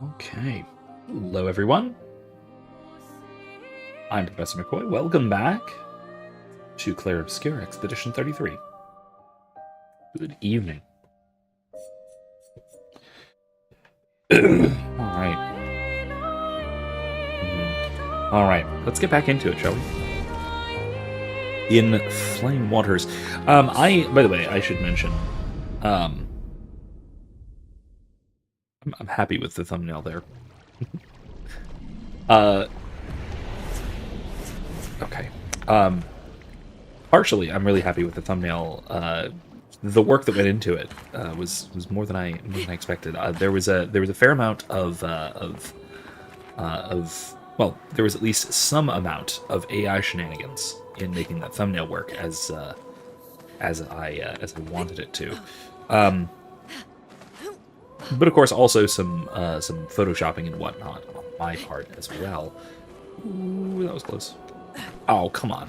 Okay. Hello, everyone. I'm Professor McCoy. Welcome back to Clair Obscur Expedition 33. Good evening. All right. Let's get back into it, shall we? In Flame Waters. By the way, I should mention, I'm happy with the thumbnail there. Okay. Partially, I'm really happy with the thumbnail. The work that went into it was more than I expected. There was a fair amount of well, there was at least some amount of AI shenanigans in making that thumbnail work as I wanted it to. But of course, also some photoshopping and whatnot on my part as well. Ooh, that was close. Oh, come on.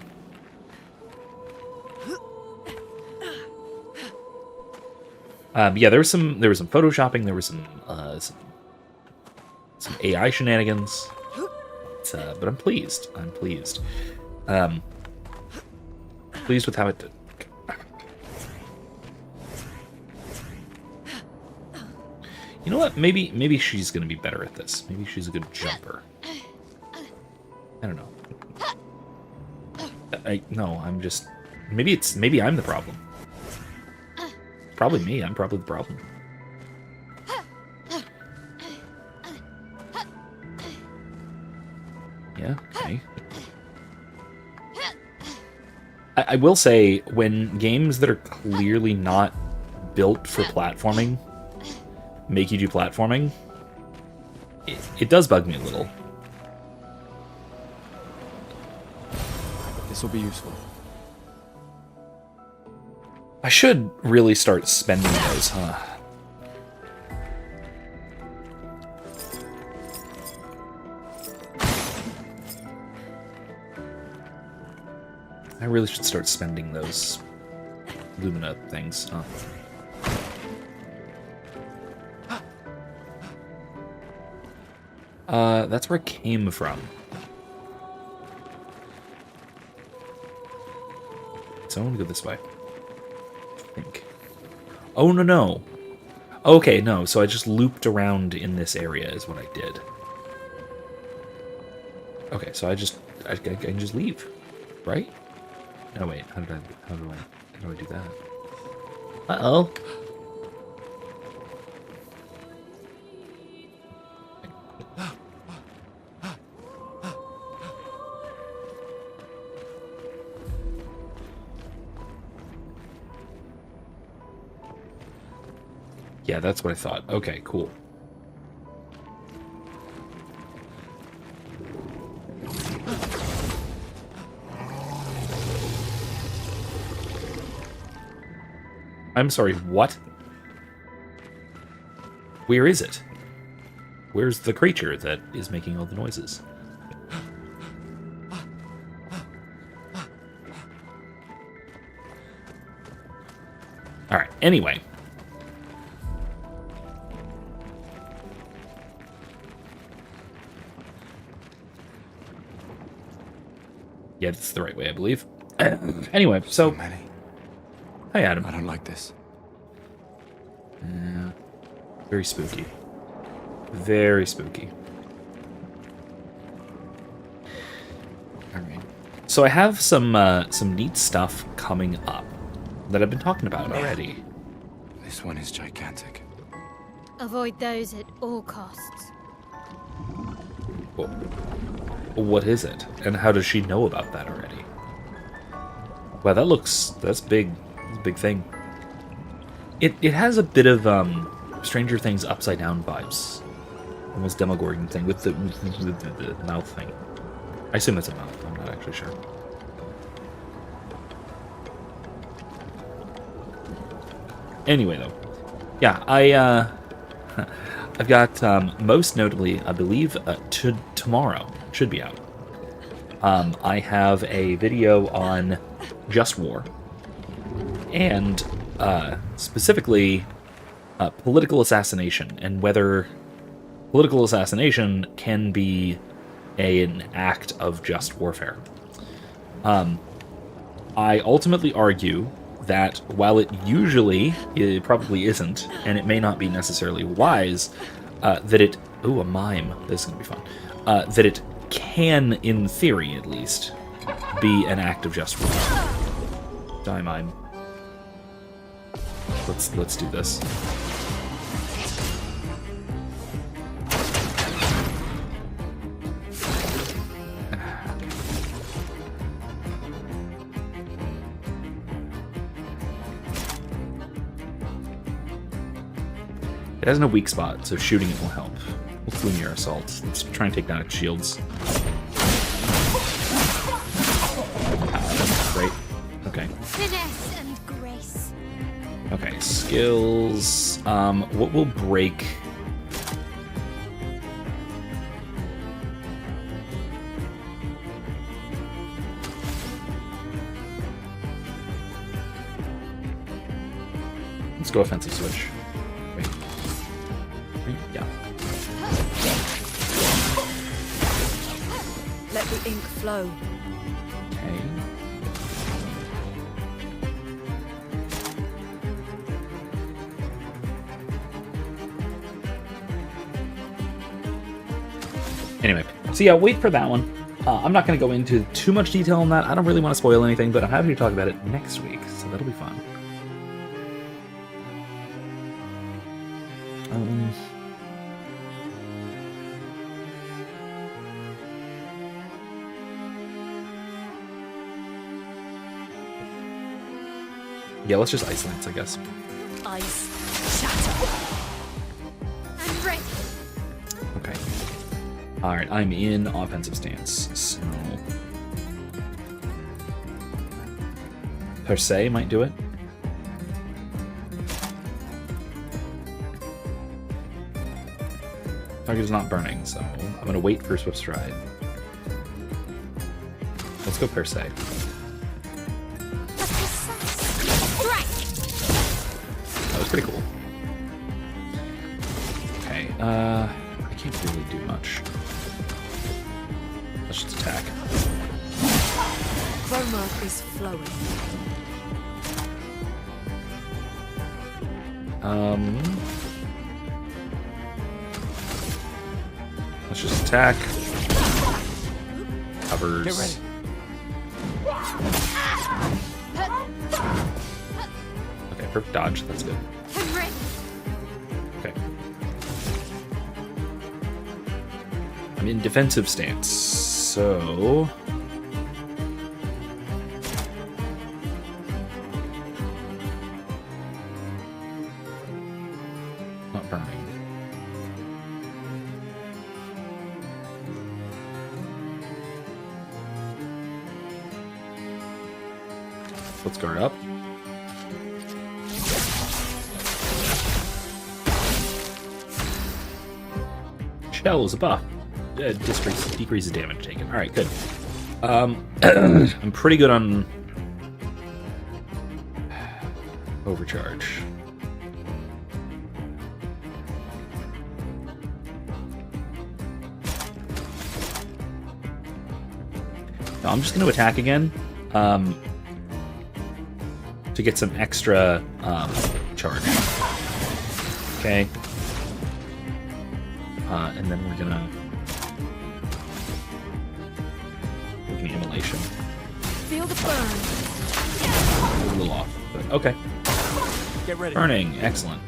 Yeah, there was some photoshopping. There was some AI shenanigans. But I'm pleased. I'm pleased. Pleased with how it did. You know what? Maybe she's gonna be better at this. Maybe she's a good jumper. I don't know. I'm just. Maybe I'm the problem. Probably me. I'm probably the problem. Yeah. Okay. I will say, when games that are clearly not built for platforming make you do platforming, it does bug me a little. This will be useful. I should really start spending those, huh? I really should start spending those Lumina things, huh? That's where it came from. So I want to go this way. I think. Oh, no. Okay, no, so I just looped around in this area is what I did. Okay, so I can just leave, right? No, wait, how do I do that? Uh-oh. Yeah, that's what I thought. Okay, cool. I'm sorry, what? Where is it? Where's the creature that is making all the noises? Alright, anyway. Yeah, that's the right way, I believe. Anyway, so... many. Hi, Adam. I don't like this. Yeah. Very spooky. Very spooky. Alright. So I have some neat stuff coming up that I've been talking about already. This one is gigantic. Avoid those at all costs. Well, what is it? And how does she know about that already? Wow, that's big. That's a big thing. It has a bit of Stranger Things Upside Down vibes. Almost Demogorgon thing with the mouth thing. I assume it's a mouth, I'm not actually sure. Anyway though. Yeah, I've got most notably, I believe tomorrow should be out. I have a video on Just War, and specifically political assassination, and whether political assassination can be an act of just warfare. I ultimately argue that while it probably isn't, and it may not be necessarily wise, that it... Ooh, a mime. This is going to be fun. That it can, in theory at least, be an act of just war. Die, mime. Let's do this. It has no weak spot, so shooting it will help. Let's linear assault. Let's try and take down its shields. Great. Okay. Finesse and grace. Okay, skills. What will break? Let's go offensive switch. Wait. Yeah. Let the ink flow. Okay. Anyway, so yeah, wait for that one. I'm not going to go into too much detail on that. I don't really want to spoil anything, but I'm happy to talk about it next week, so that'll be fun. Yeah, let's just ice lance, I guess. Ice. Shatter. And ready. Okay. Alright, I'm in offensive stance, so... Per se might do it. Target is not burning, so I'm going to wait for Swift Stride. Let's go per se. That was pretty cool. Okay, I can't really do much. Let's just attack. Chroma is flowing. Let's just attack. Covers. Get ready. Okay, perfect dodge. That's good. And ready. Okay. I'm in defensive stance, so... Not burning. Let's guard up. Shell is a buff. Decreases damage taken. Alright, good. I'm pretty good on overcharge. No, I'm just going to attack again to get some extra charge. Okay. And then we're gonna immolation. Feel the burn. A little off, but okay. Get ready. Burning, excellent.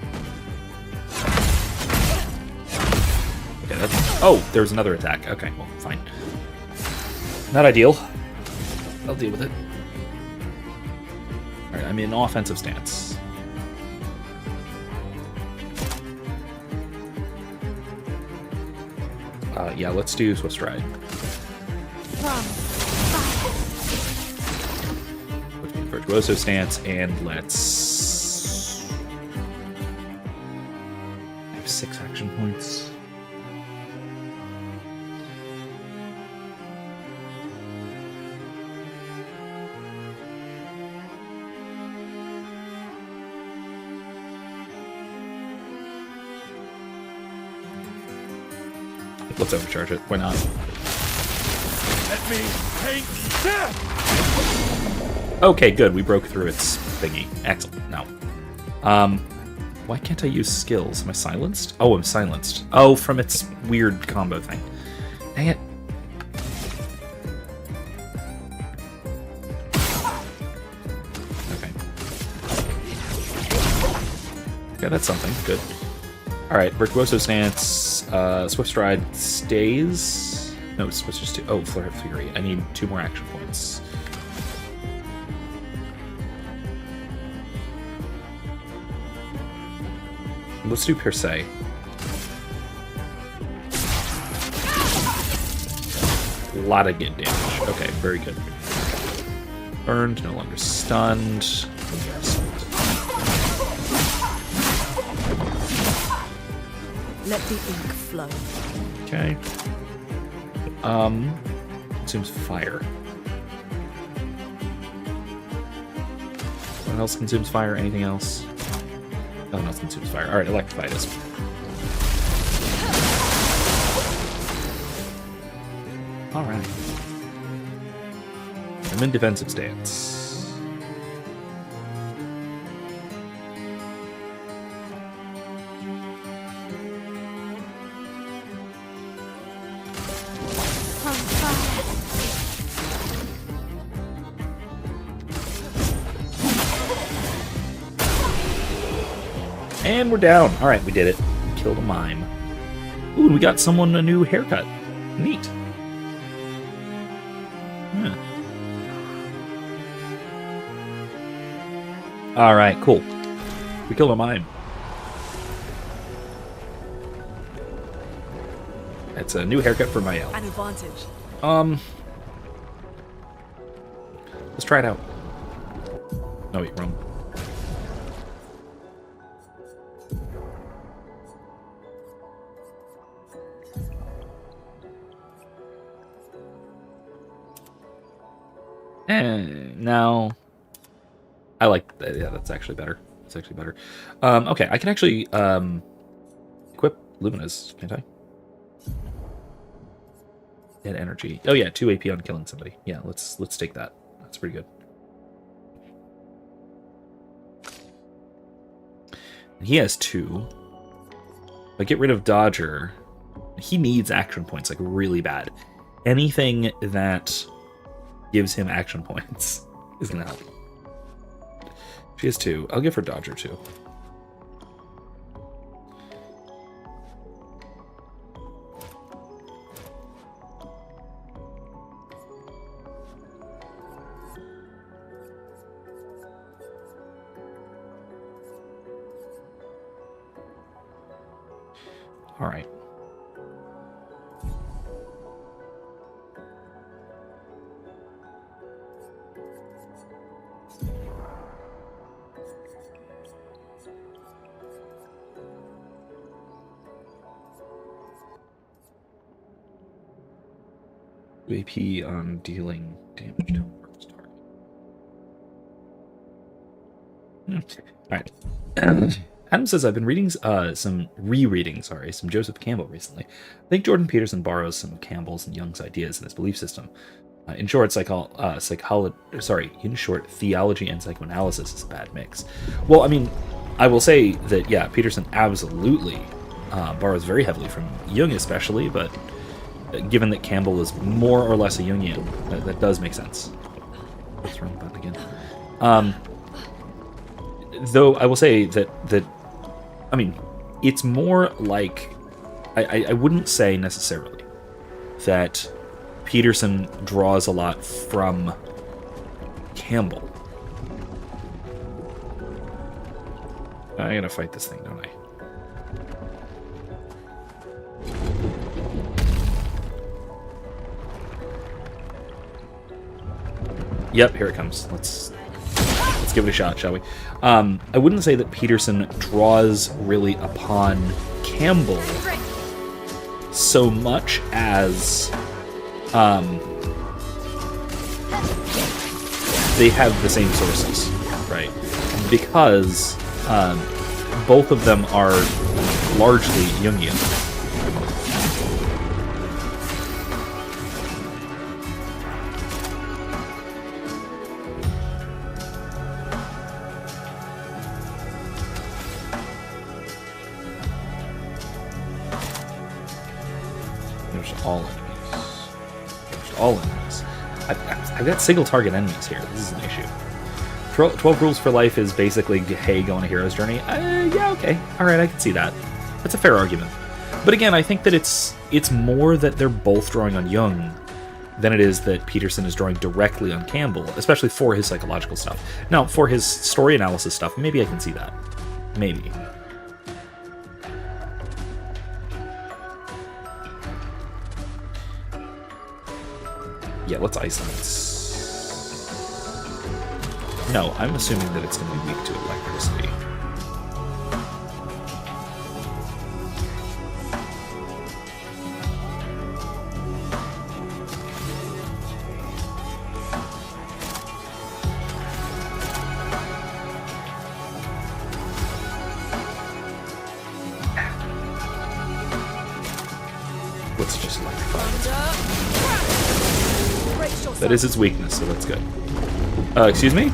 Okay, that's... Oh, there was another attack. Okay, well, fine. Not ideal. I'll deal with it. Alright, I'm in offensive stance. Yeah, let's do Swift Stride. Let's do Virtuoso stance, and let's... I have 6 action points. Let's overcharge it. Why not? Let me take death! Okay, good. We broke through its thingy. Excellent. Now, why can't I use skills? Am I silenced? Oh, I'm silenced. Oh, from its weird combo thing. Dang it. Okay. Yeah, that's something. Good. Alright, Virtuoso Stance, Swift Stride stays. No, it switches to... Oh, Flare of Fury. I need 2 more action points. Let's do Per Se. A lot of good damage. Okay, very good. Burned, no longer stunned. Let the ink flow. Okay. Consumes fire. What else consumes fire? Anything else? Nothing else consumes fire. Alright, Electrify this. Alright. I'm in defensive stance. On fire. And we're down. Alright, we did it. Killed a mime. Ooh, and we got someone a new haircut. Neat. Huh. Alright, cool. We killed a mime. It's a new haircut for my elf. An advantage. Let's try it out. No, wait, wrong. And now, I like that. Yeah, that's actually better. It's actually better. Okay, I can actually equip Luminous, can't I? And energy. Oh yeah, 2 AP on killing somebody. Yeah, let's take that. That's pretty good. And he has 2. If I get rid of Dodger, he needs action points like really bad. Anything that gives him action points is gonna help. She has 2. I'll give her Dodger 2. All right. AP on dealing damage to a first target. All right. Adam says, I've been reading rereading some Joseph Campbell recently. I think Jordan Peterson borrows some of Campbell's and Jung's ideas in his belief system. In short, theology and psychoanalysis is a bad mix. Well, I mean, I will say that, yeah, Peterson absolutely borrows very heavily from Jung especially, but given that Campbell is more or less a Jungian, that does make sense. What's wrong button again? Though I will say that I mean, it's more like I wouldn't say necessarily that Peterson draws a lot from Campbell. I gotta fight this thing, don't I? Yep, here it comes. Let's give it a shot, shall we? I wouldn't say that Peterson draws really upon Campbell so much as they have the same sources, right? Because both of them are largely Jungian. all enemies. Damage to all enemies. I've got single target enemies here. This is an issue. 12 rules for life is basically, hey, go on a hero's journey. Yeah, okay. Alright, I can see that. That's a fair argument. But again, I think that it's more that they're both drawing on Jung than it is that Peterson is drawing directly on Campbell, especially for his psychological stuff. Now, for his story analysis stuff, maybe I can see that. Maybe. Yeah, let's isolate. No, I'm assuming that it's going to be weak to electricity. Let's just electrify it. That is its weakness, so that's good. Excuse me?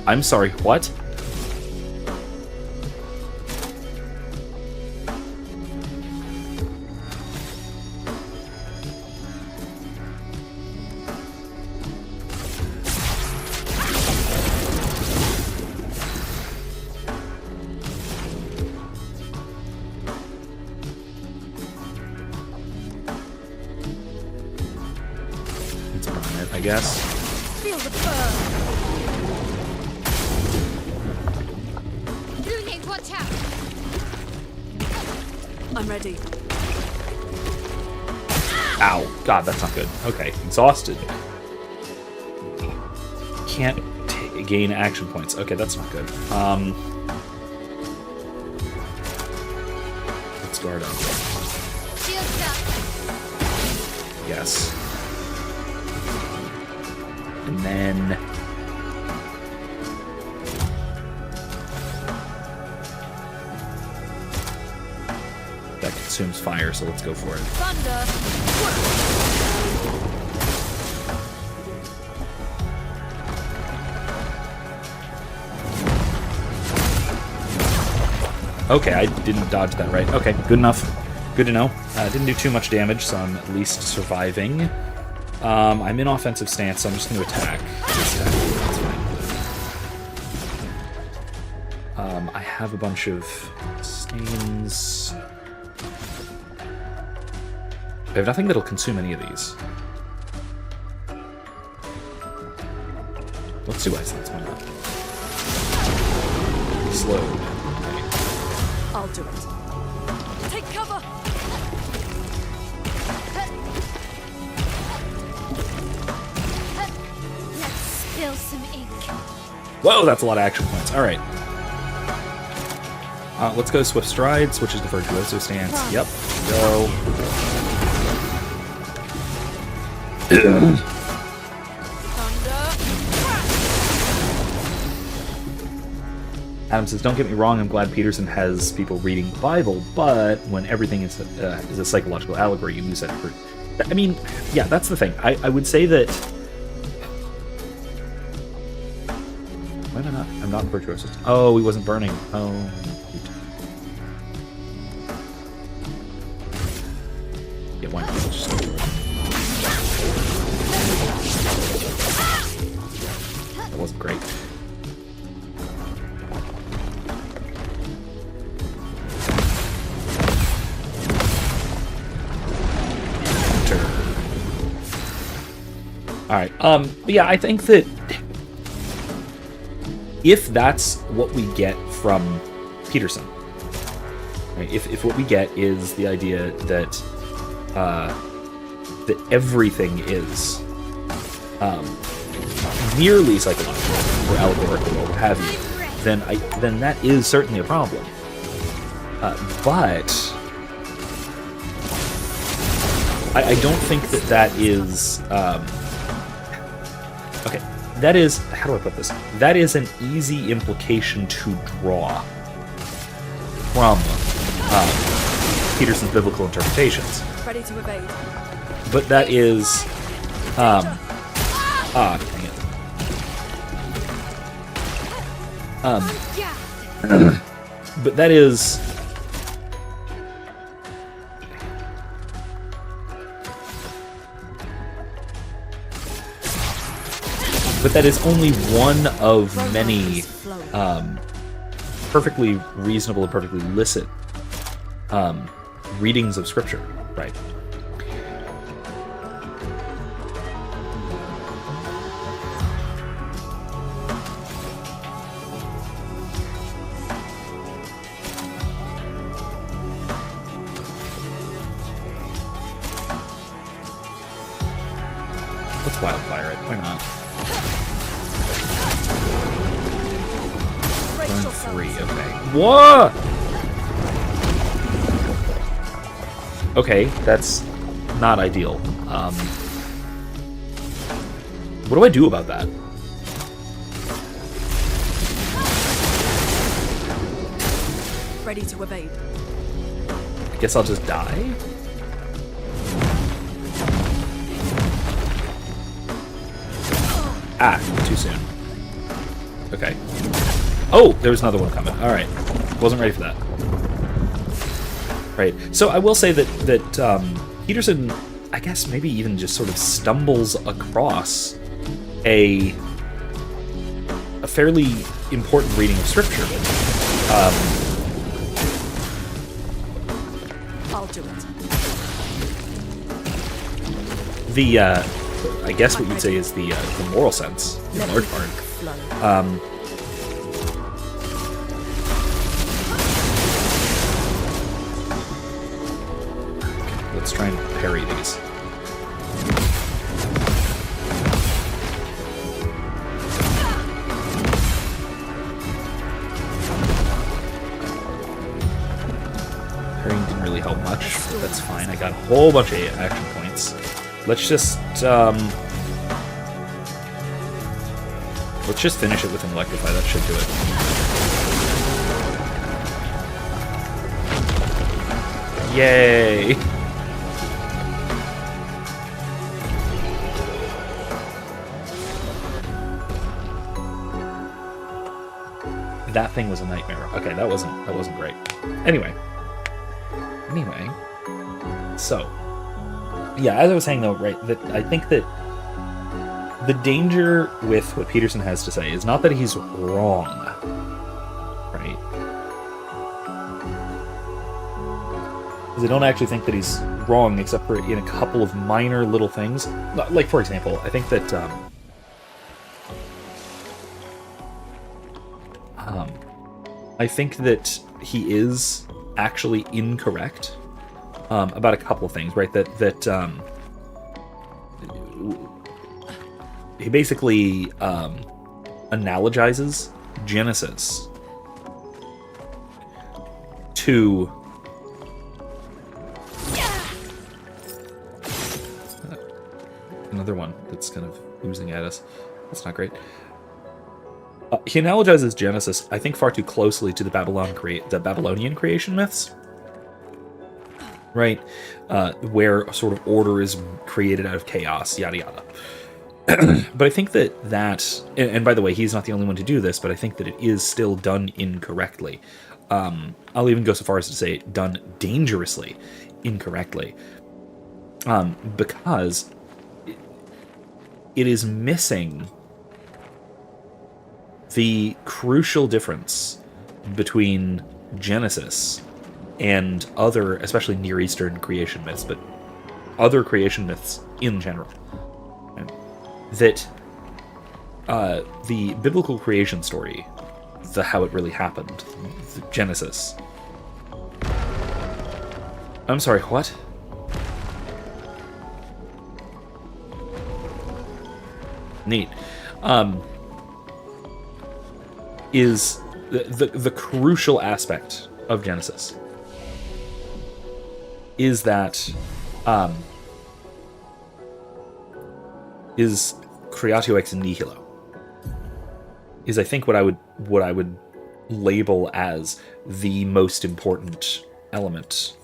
I'm sorry, what? It's on it, I guess. Feel the burn. Watch out. I'm ready. Ow. God, that's not good. Okay, exhausted. Can't gain action points. Okay, that's not good. Let's guard up. Shield up. Yes. And then... that consumes fire, so let's go for it. Thunder. Okay, I didn't dodge that right. Okay, good enough. Good to know. Didn't do too much damage, so I'm at least surviving. I'm in offensive stance, so I'm just going to attack. That's fine. I have a bunch of stains. I have nothing that'll consume any of these. Let's do ice. Why not? Slowed. Okay. I'll do it. Take cover! Let's spill some ink. Whoa, that's a lot of action points. All right. Let's go Swift Stride, switches to Virtuoso Stance. Yep. Go. Adam says, don't get me wrong, I'm glad Peterson has people reading the Bible, but when everything is a psychological allegory, you lose that fruit. I mean, yeah, that's the thing. I would say that... Why am I not? I'm not in Virtuoso. Oh, he wasn't burning. Oh, yeah, why not? Let's just go for it. That wasn't great. Alright, yeah, I think that if that's what we get from Peterson, right, if what we get is the idea that that everything is nearly psychological or allegorical or what have you, then that is certainly a problem. But I don't think that is... okay, that is... How do I put this? That is an easy implication to draw from Peterson's biblical interpretations. Ready to evade. But that is... dang it. Yeah. But that is... But that is only one of many perfectly reasonable and perfectly licit readings of Scripture, right? Let's wildfire it. Why not? Burn 3, okay. What? Okay, that's not ideal. What do I do about that? Ready to evade. I guess I'll just die? Ah, too soon. Okay. Oh, there was another one coming. Alright. Wasn't ready for that. Right. So I will say that Peterson, I guess maybe even just sort of stumbles across a fairly important reading of Scripture. I'll do it. I guess what you'd say is the moral sense, in large part. Let's try and parry these. Parrying didn't really help much, but that's fine. I got a whole bunch of action points. Let's just finish it with an electrify. That should do it. Yay! That thing was a nightmare. Okay, that wasn't great. Anyway, so yeah, as I was saying though, right, that I think that the danger with what Peterson has to say is not that he's wrong, right? Because I don't actually think that he's wrong, except for in a couple of minor little things. Like, for example, I think that he is actually incorrect about a couple of things, right? That he basically analogizes Genesis to another one that's kind of oozing at us. That's not great. He analogizes Genesis, I think, far too closely to the Babylonian creation myths, right? Where sort of order is created out of chaos, yada yada. But I think that and by the way, he's not the only one to do this, but I think that it is still done incorrectly. I'll even go so far as to say done dangerously incorrectly, because it is missing the crucial difference between Genesis and other, especially Near Eastern creation myths, but other creation myths in general. Right? That the biblical creation story, how it really happened, Genesis. I'm sorry, what? Neat. Is the crucial aspect of Genesis is that is creatio ex nihilo, is I think what I would label as the most important element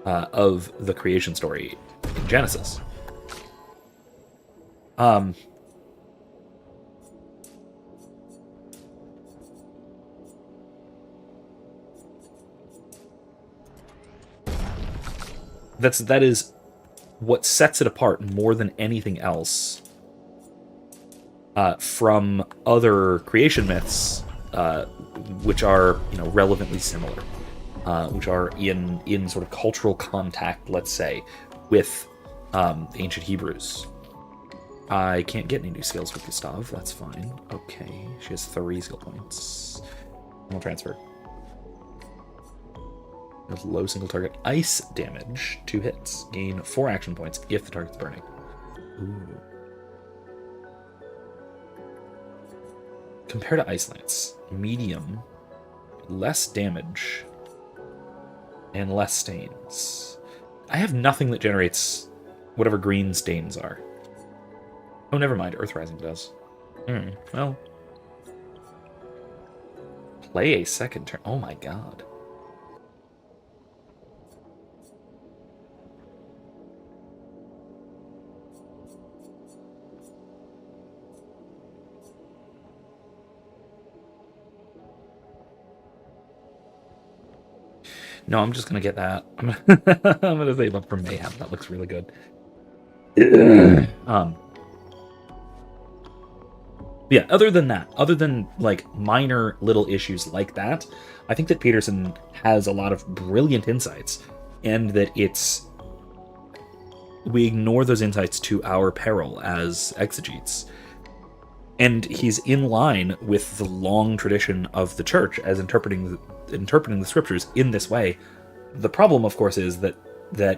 of the creation story in Genesis. that is what sets it apart more than anything else from other creation myths, which are relevantly similar, which are in sort of cultural contact, let's say, with the ancient Hebrews. I can't get any new skills with Gustav. That's fine. Okay, she has 3 skill points. We'll transfer. With low single target ice damage, 2 hits. Gain 4 action points if the target's burning. Ooh. Compared to Ice Lance, medium, less damage, and less stains. I have nothing that generates whatever green stains are. Oh, never mind. Earth Rising does. Well. Play a second turn. Oh my god. No, I'm just gonna get that. I'm gonna save up for Mayhem. That looks really good. Yeah, other than like minor little issues like that, I think that Peterson has a lot of brilliant insights, and that we ignore those insights to our peril as exegetes. And he's in line with the long tradition of the church as interpreting the scriptures in this way. The problem, of course, is that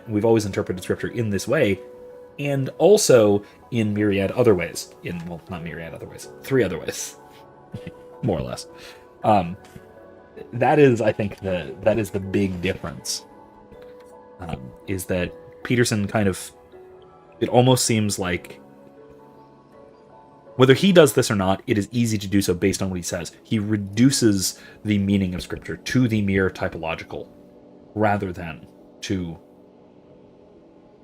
we've always interpreted scripture in this way, and also in myriad other ways. Not myriad other ways. 3 other ways. More or less. That is, I think, the big difference. Is that Peterson it almost seems like, whether he does this or not, it is easy to do so based on what he says. He reduces the meaning of scripture to the mere typological, rather than to...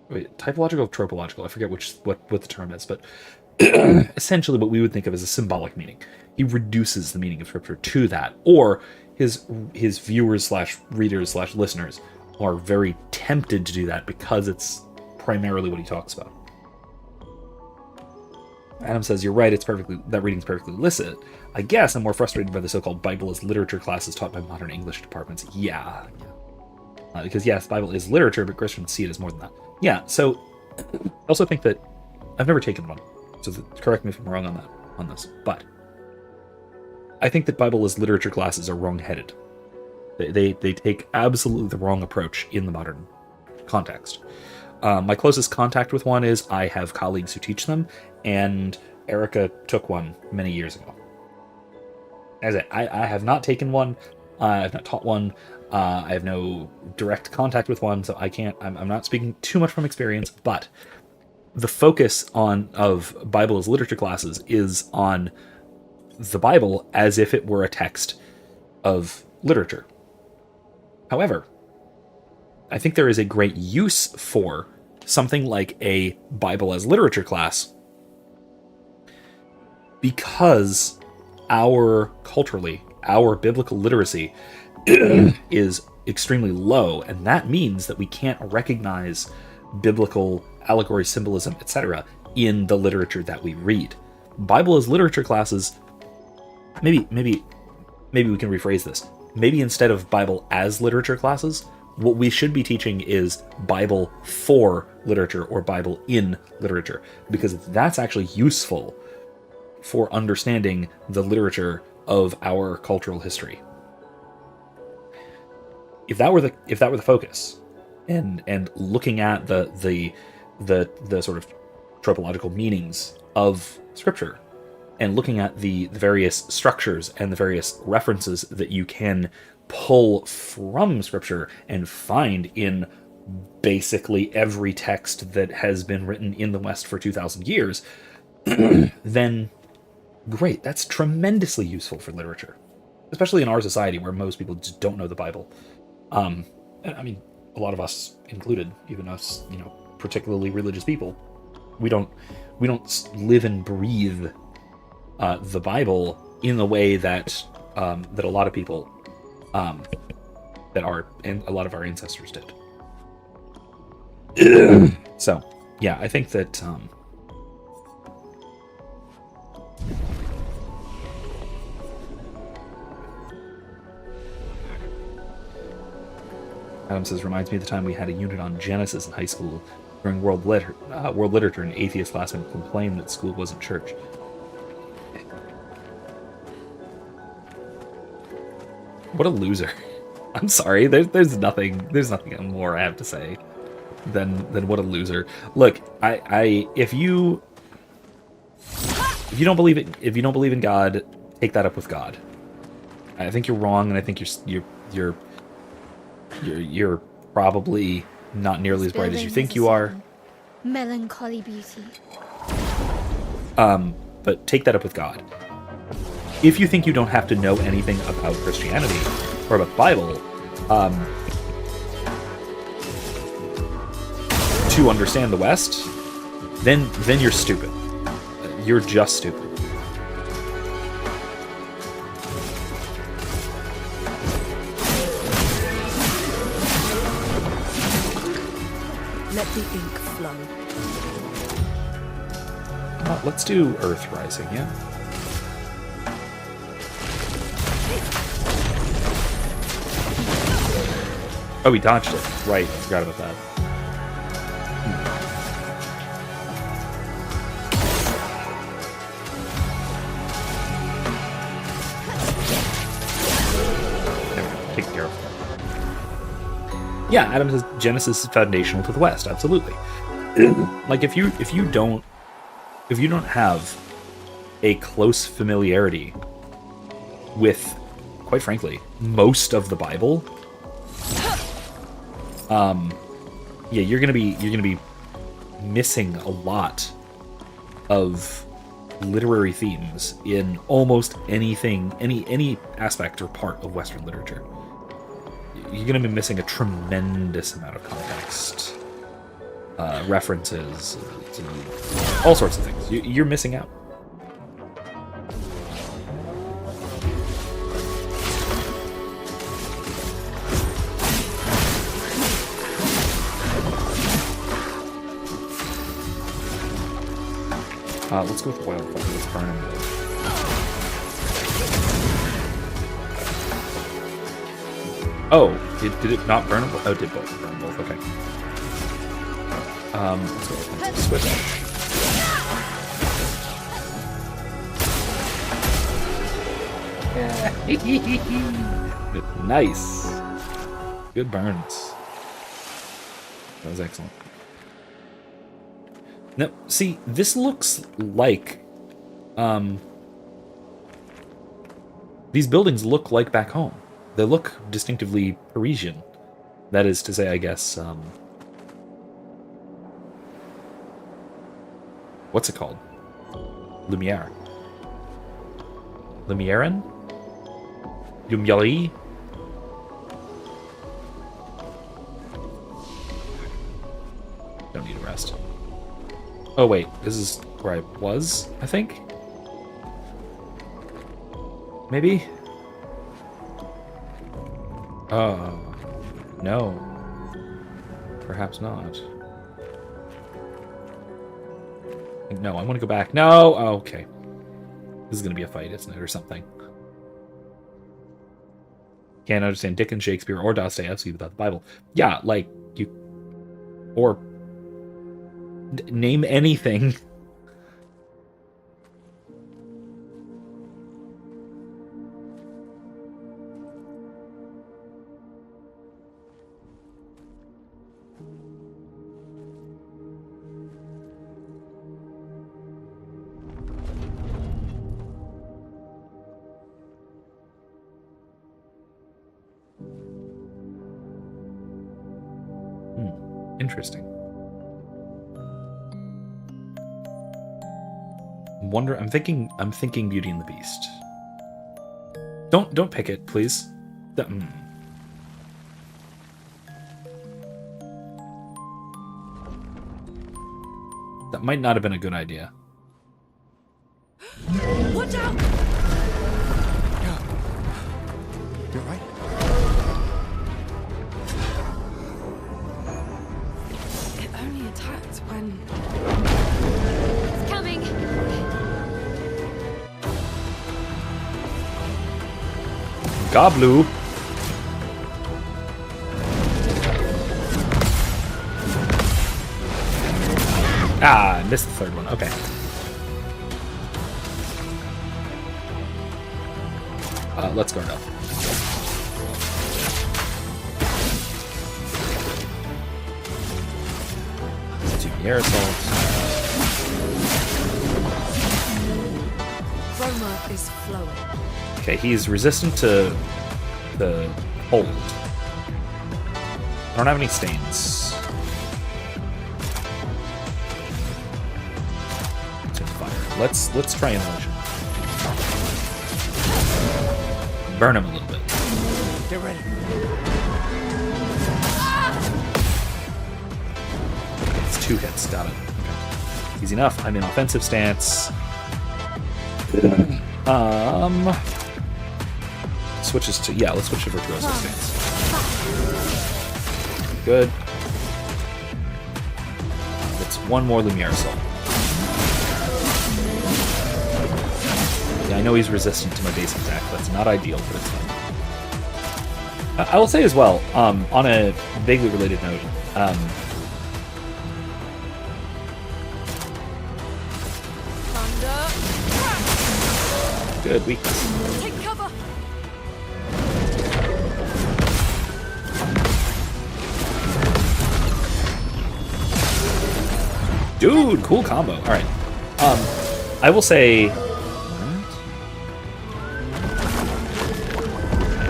Wait, typological or tropological? I forget what the term is, but essentially what we would think of as a symbolic meaning. He reduces the meaning of scripture to that, or his viewers / readers / listeners are very tempted to do that because it's primarily what he talks about. Adam says, you're right, that reading's perfectly licit. I guess I'm more frustrated by the so-called Bible as literature classes taught by modern English departments. Yeah. Because yes, the Bible is literature, but Christians see it as more than that. Yeah, so I also think that I've never taken one, so correct me if I'm wrong on this, but I think that Bible as literature classes are wrong-headed. They take absolutely the wrong approach in the modern context. My closest contact with one is I have colleagues who teach them, and Erica took one many years ago. As I have not taken one, I've not taught one, I have no direct contact with one, so I'm not speaking too much from experience, but the focus of Bible as literature classes is on the Bible as if it were a text of literature. However, I think there is a great use for something like a Bible as literature class, because our biblical literacy is extremely low, and that means that we can't recognize biblical allegory, symbolism, etc. in the literature that we read. Bible as literature classes, maybe we can rephrase this. Maybe instead of Bible as literature classes, what we should be teaching is Bible for literature, or Bible in literature, because that's actually useful for understanding the literature of our cultural history. If that were the focus, and looking at the sort of tropological meanings of scripture, and looking at the various structures and the various references that you can pull from scripture and find in basically every text that has been written in the West for 2,000 years, then great, that's tremendously useful for literature, especially in our society where most people just don't know the Bible. I mean, a lot of us included, even us, particularly religious people, we don't live and breathe the Bible in the way that a lot of people, a lot of our ancestors did. So, yeah, I think that Adam says, reminds me of the time we had a unit on Genesis in high school during world literature. An atheist classmate complained that school wasn't church. What a loser! I'm sorry. There's nothing more I have to say than what a loser. Look, if you don't believe it, if you don't believe in God, take that up with God. I think you're wrong, and I think you're probably not nearly as bright as you think you are. Melancholy beauty. But take that up with God. If you think you don't have to know anything about Christianity or about the Bible to understand the West, then you're stupid. You're just stupid. Let the ink flow. Let's do Earth Rising, yeah. Oh, we dodged it. Right, I forgot about that. Take care of that. Yeah, Adam says Genesis is foundational to the West. Absolutely. Like if you don't have a close familiarity with, quite frankly, most of the Bible, yeah, you're gonna be missing a lot of literary themes in almost anything, any aspect or part of Western literature. You're gonna be missing a tremendous amount of context, references, all sorts of things. You're missing out. Let's go with wildfire. Let's burn him. Oh, did it not burn them? Oh, it did both. Burn them both. Okay. Let's go with switch. Nice. Good burns. That was excellent. Now, see, this looks like, these buildings look like back home. They look distinctively Parisian. That is to say, I guess, what's it called? Lumiere. Lumieran? Lumiere? Don't need a rest. Oh wait, this is where I was, I think? Maybe? No. Perhaps not. No, I want to go back. No! Oh, okay. This is going to be a fight, isn't it, or something? Can't understand Dickens, Shakespeare, or Dostoevsky without the Bible. Yeah, like, you... Or... name anything. Interesting. I'm thinking Beauty and the Beast. Don't pick it, please. That might not have been a good idea. Watch out! You're right. when... It's coming. Goblu. Ah, I missed the third one. Okay. Let's go now. Let's do the air assault. Chroma is flowing. Okay, he's resistant to the hold. I don't have any stains. It's in fire. Let's try inhalation. Burn him a little bit. Get ready. It's 2 hits. Got it. Okay. Easy enough. I'm in offensive stance. Switches to let's switch to virtuoso stance. Good. It's one more Lumiere assault. Yeah, I know he's resistant to my base attack. That's not ideal, but it's fine. I will say as well, on a vaguely related note, Thunder. good weakness. Take cover. Dude, cool combo. All right. I will say.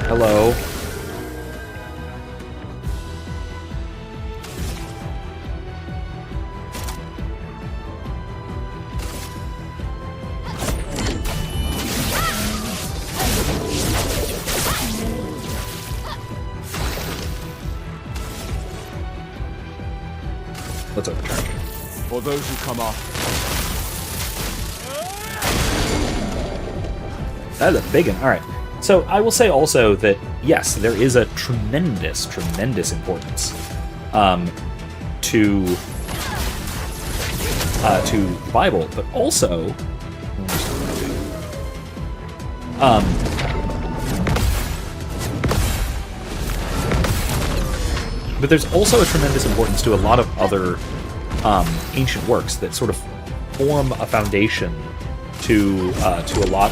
Hello. Let's overcharge. For those who come after. That is a big one. All right. So I will say also that, yes, there is a tremendous, tremendous importance to the Bible, but also but there's also a tremendous importance to a lot of other ancient works that sort of form a foundation to a lot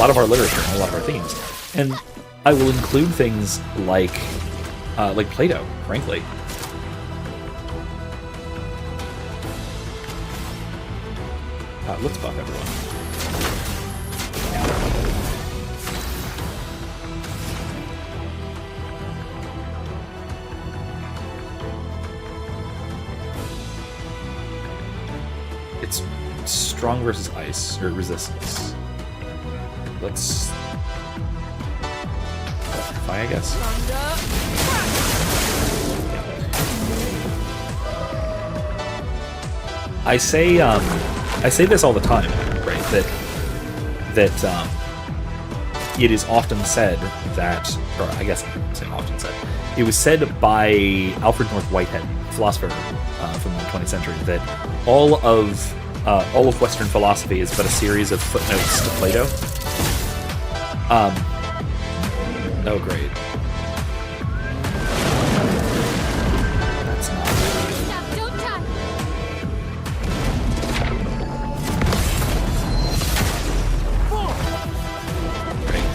of our literature and a lot of our themes. And I will include things like Plato, frankly. Let's buff everyone. It's strong versus ice, or resistance. Let's electrify, I guess. I say this all the time, right? That it is often said that, or I guess I'm saying often said, it was said by Alfred North Whitehead, philosopher from the 20th century, that all of Western philosophy is but a series of footnotes to Plato. Oh, great. That's not Stop, don't die. great.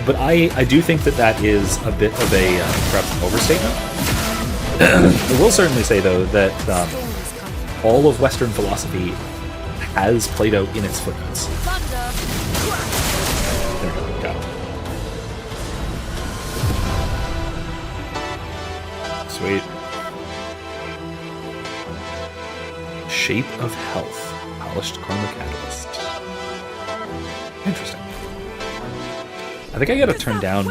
But I do think that is a bit of a perhaps an overstatement. I will certainly say, though, that all of Western philosophy has Plato in its footnotes. There we go. Got it. Sweet. Shape of Health. Polished chroma catalyst. Interesting. I think I gotta turn down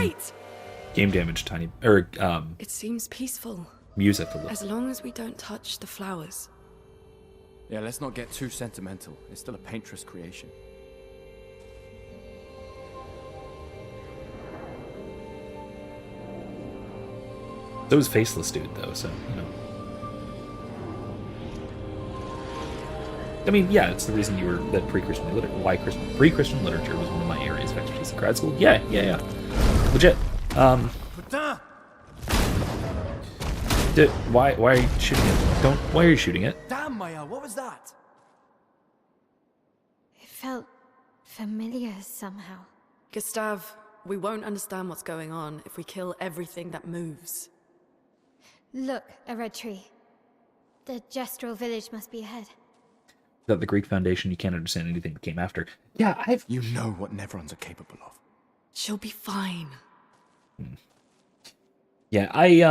game damage tiny, or It seems peaceful, music a little. as long as we don't touch the flowers. Yeah, let's not get too sentimental. It's still a painter's creation. So was Faceless Dude, though, so, you know. I mean, yeah, it's the reason you were that pre-Christian literature. Why pre-Christian literature was one of my areas of expertise in grad school. Yeah. Legit. Putain! Why are you shooting it? Why are you shooting it? Damn, Maya, what was that? It felt familiar somehow. Gustav, we won't understand what's going on if we kill everything that moves. Look, a red tree. The gestural village must be ahead. Without the Greek foundation, you can't understand anything that came after. Yeah, You know what Nevrons are capable of. She'll be fine. Yeah, I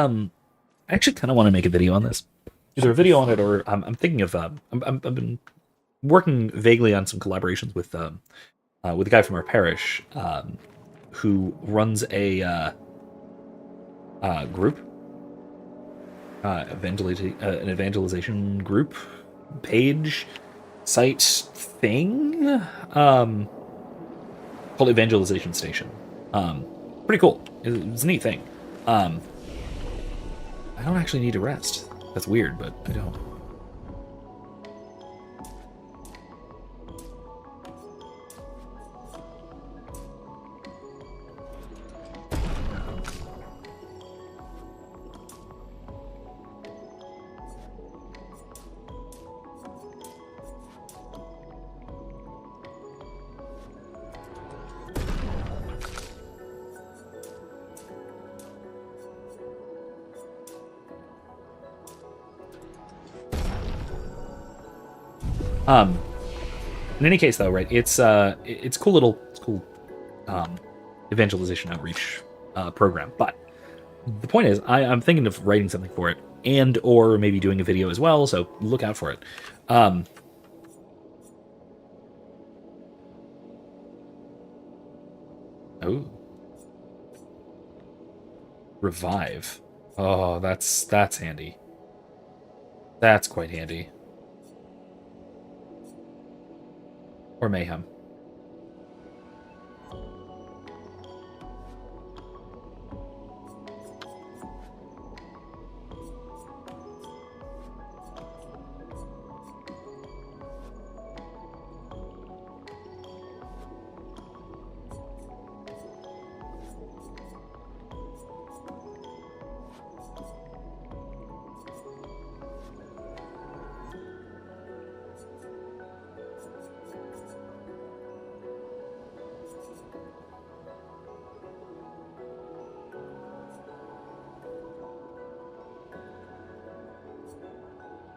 actually kind of want to make a video on this. Either a video on it, or I'm thinking of I've been working vaguely on some collaborations with a guy from our parish who runs a group, an evangelization group page site thing called Evangelization Station. Pretty cool. It's a neat thing. I don't actually need to rest. That's weird, but I don't. In any case, though, right? It's cool evangelization outreach program. But the point is, I'm thinking of writing something for it, and or maybe doing a video as well. So look out for it. Oh, revive. Oh, that's handy. That's quite handy. Or mayhem.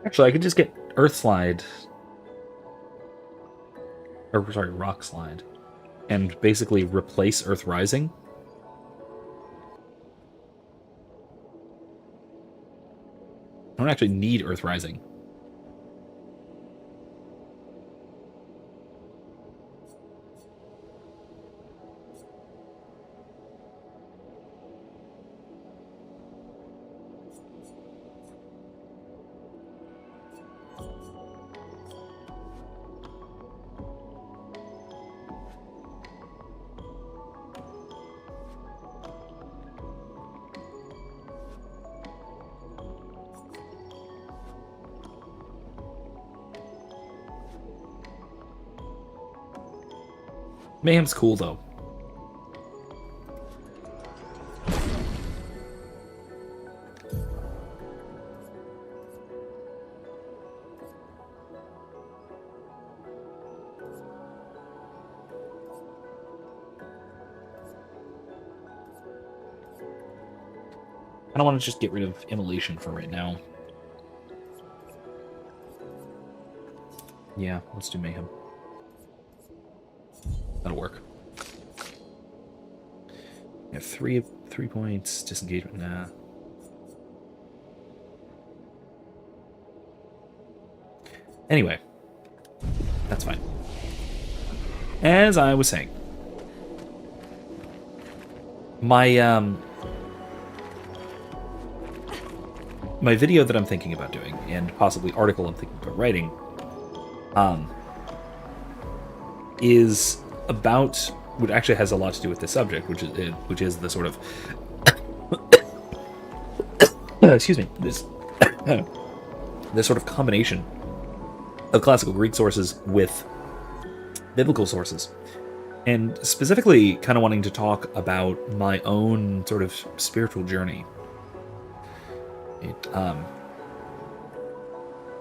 Actually, I could just get Earth Slide. Or, sorry, Rock Slide. And basically replace Earth Rising. I don't actually need Earth Rising. Mayhem's cool, though. I don't want to just get rid of immolation for right now. Yeah, let's do Mayhem. That'll work. We have three points. Disengagement, nah. Anyway, that's fine. As I was saying, my my video that I'm thinking about doing, and possibly article I'm thinking about writing, is about what actually has a lot to do with this subject, which is the sort of excuse me, this this sort of combination of classical Greek sources with biblical sources, and specifically kind of wanting to talk about my own sort of spiritual journey.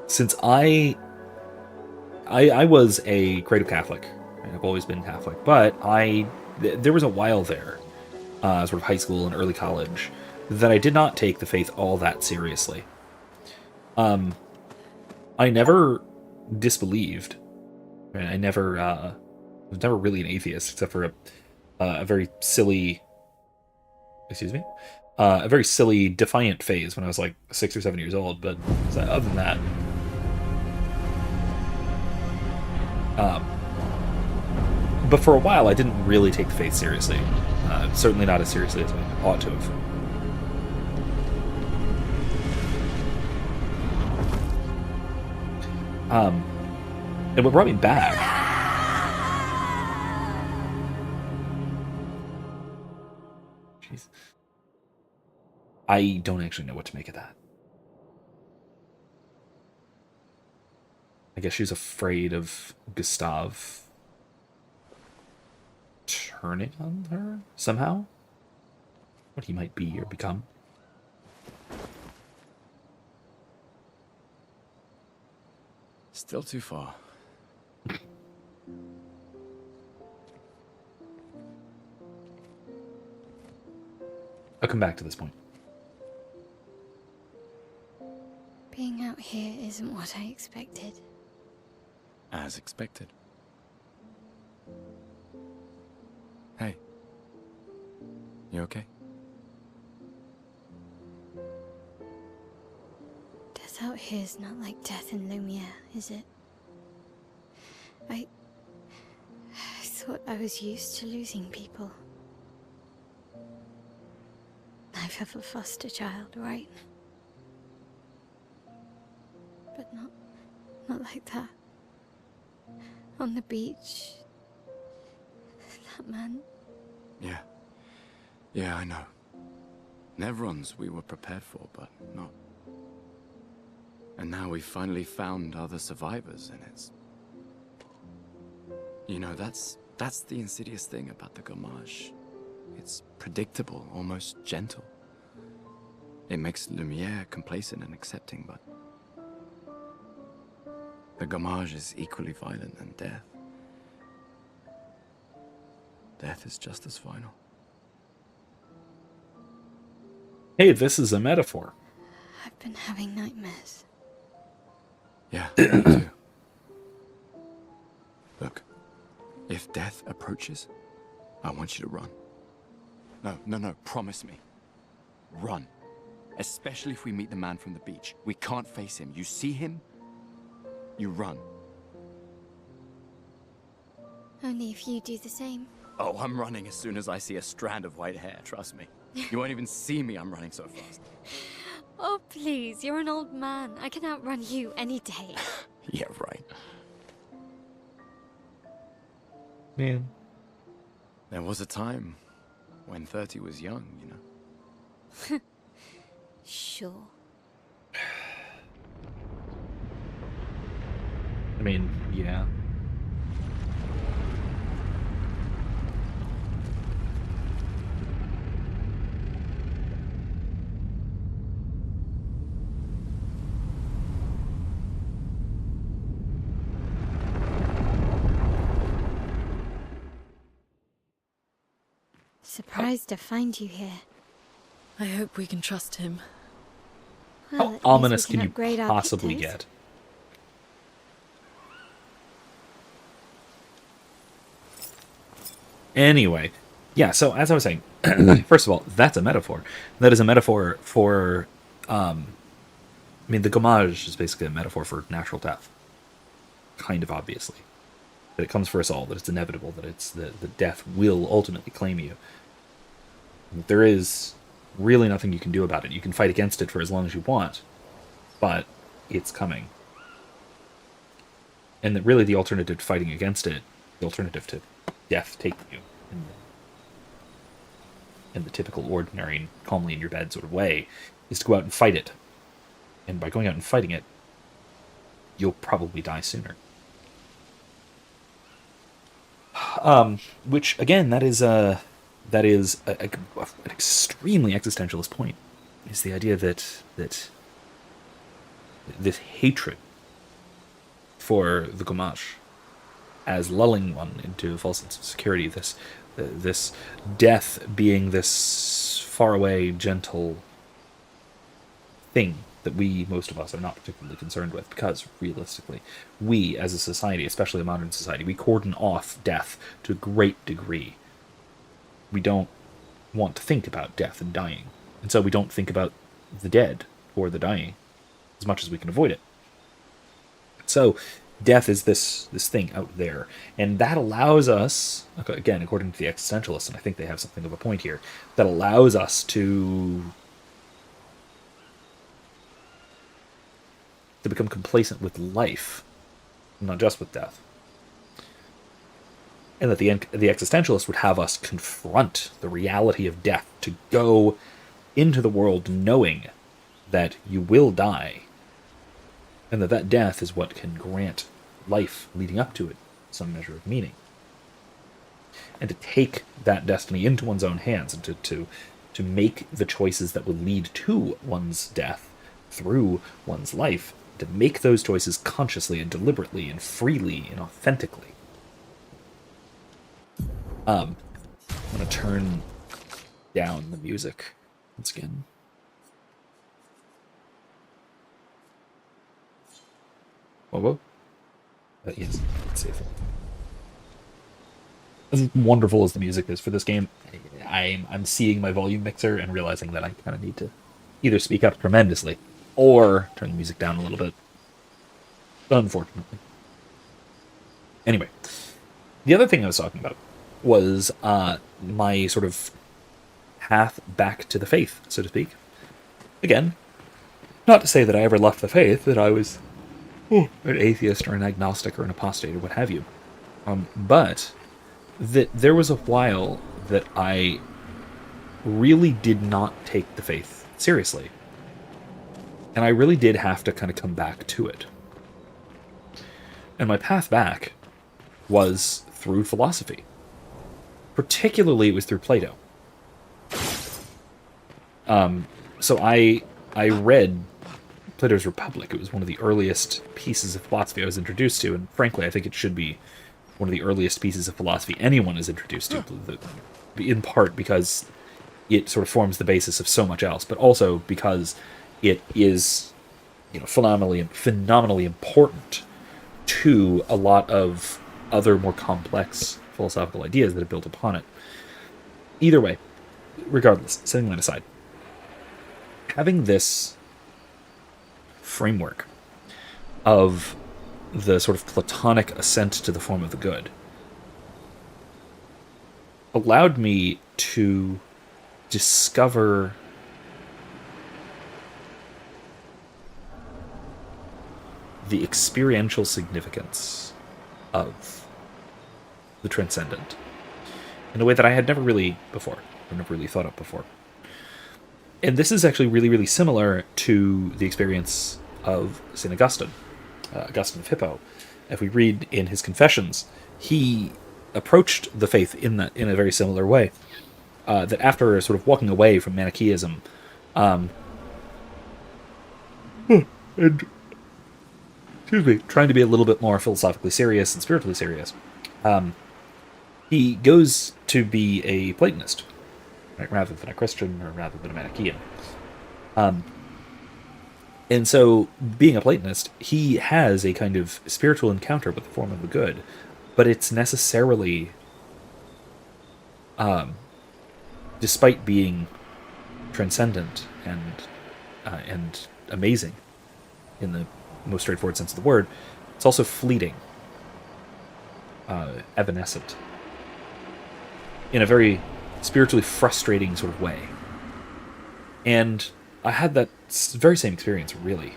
Since I was a cradle Catholic, and I've always been Catholic, but there was a while there, sort of high school and early college, that I did not take the faith all that seriously. I never disbelieved. I was never really an atheist, except for a very silly, a very silly defiant phase when I was like 6 or 7 years old. But other than that, but for a while I didn't really take the faith seriously. Certainly not as seriously as I ought to have. And what brought me back, jeez, I don't actually know what to make of that. I guess she's afraid of Gustav turning on her somehow. What he might be or become. Still too far. I'll come back to this point. Being out here isn't what I expected. As expected. Hey. You okay? Death out here's not like death in Lumiere, is it? I thought I was used to losing people. I've have a foster child, right? But not like that. On the beach. That man. Yeah, I know. Nevrons we were prepared for, but not. And now we've finally found other survivors, and it's... You know, that's the insidious thing about the Gommage. It's predictable, almost gentle. It makes Lumiere complacent and accepting, but... the Gommage is equally violent than death. Death is just as final. Hey, this is a metaphor. I've been having nightmares. Yeah, me too. Look, if death approaches, I want you to run. No, promise me. Run. Especially if we meet the man from the beach. We can't face him. You see him, you run. Only if you do the same. Oh, I'm running as soon as I see a strand of white hair, trust me. You won't even see me, I'm running so fast. Oh, please, you're an old man. I can outrun you any day. Yeah, right. Man. There was a time when 30 was young, you know. Sure. I mean, yeah. Surprised to find you here. I hope we can trust him. Well, at How least ominous we can you upgrade our possibly pictures. get? Anyway, yeah, so as I was saying, first of all, that's a metaphor. That is a metaphor for, I mean, the Gommage is basically a metaphor for natural death. Kind of obviously. That it comes for us all, that it's inevitable, that it's the death will ultimately claim you. There is really nothing you can do about it. You can fight against it for as long as you want, but it's coming. And that really the alternative to fighting against it, the alternative to death taking you in the typical, ordinary, calmly in your bed sort of way, is to go out and fight it. And by going out and fighting it, you'll probably die sooner. Which again, that is an extremely existentialist point. Is the idea that this hatred for the Gumash as lulling one into a false sense of security, this death being this faraway, gentle thing that most of us are not particularly concerned with, because realistically, we as a society, especially a modern society, we cordon off death to a great degree. We don't want to think about death and dying, and so we don't think about the dead or the dying as much as we can avoid it. So death is this thing out there, and that allows us, again, according to the existentialists, and I think they have something of a point here, that allows us to become complacent with life, not just with death. And that the existentialist would have us confront the reality of death, to go into the world knowing that you will die, and that death is what can grant life leading up to it some measure of meaning. And to take that destiny into one's own hands, and to make the choices that will lead to one's death through one's life, to make those choices consciously and deliberately and freely and authentically. I'm going to turn down the music once again. Whoa. Yes, let's save it. As wonderful as the music is for this game, I'm seeing my volume mixer and realizing that I kind of need to either speak up tremendously or turn the music down a little bit. Unfortunately. Anyway, the other thing I was talking about was my sort of path back to the faith, so to speak. Again, not to say that I ever left the faith, that I was an atheist or an agnostic or an apostate or what have you. But that there was a while that I really did not take the faith seriously. And I really did have to kind of come back to it. And my path back was through philosophy. Particularly, it was through Plato. So I read Plato's Republic. It was one of the earliest pieces of philosophy I was introduced to, and frankly, I think it should be one of the earliest pieces of philosophy anyone is introduced to, in part because it sort of forms the basis of so much else, but also because it is, phenomenally important to a lot of other more complex philosophical ideas that have built upon it. Either way, regardless, setting that aside, having this framework of the sort of Platonic ascent to the form of the good allowed me to discover the experiential significance of the transcendent in a way that I had never really thought of before. And this is actually really, really similar to the experience of St. Augustine, Augustine of Hippo. If we read in his Confessions, he approached the faith in a very similar way. That after sort of walking away from Manichaeism, and trying to be a little bit more philosophically serious and spiritually serious, he goes to be a Platonist, right, rather than a Christian or rather than a Manichaean. And so, being a Platonist, he has a kind of spiritual encounter with the form of the good, but it's necessarily, despite being transcendent and amazing in the most straightforward sense of the word, it's also fleeting, evanescent, in a very spiritually frustrating sort of way. And I had that very same experience, really.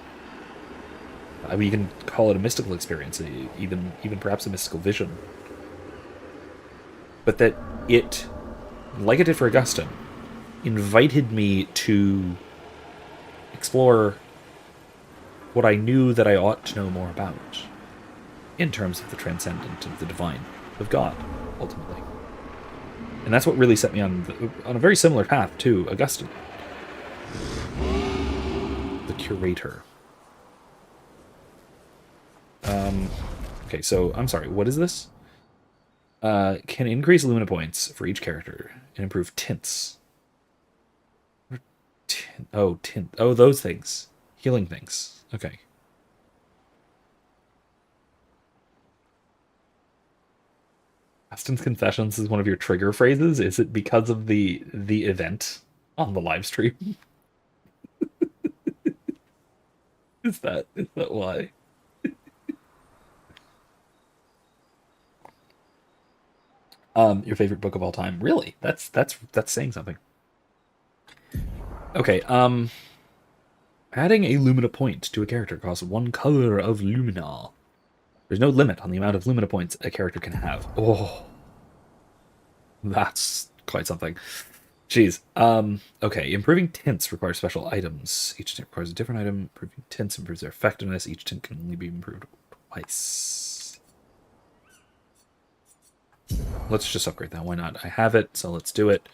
I mean, you can call it a mystical experience, even perhaps a mystical vision. But that it, like it did for Augustine, invited me to explore what I knew that I ought to know more about in terms of the transcendent, of the divine, of God, ultimately. And that's what really set me on a very similar path to Augustine, the curator. Okay, so I'm sorry, what is this? Can increase Lumina points for each character and improve tints. Tint. Oh, those things. Healing things. Okay. Austin's Confessions is one of your trigger phrases. Is it because of the event on the live stream? Is that why? Your favorite book of all time? Really? That's saying something. Okay. Adding a Lumina point to a character costs 1 color of Lumina. There's no limit on the amount of Lumina points a character can have. Oh, that's quite something. Jeez. Okay. Improving tints requires special items. Each tint requires a different item. Improving tints improves their effectiveness. Each tint can only be improved twice. Let's just upgrade that. Why not? I have it, so let's do it.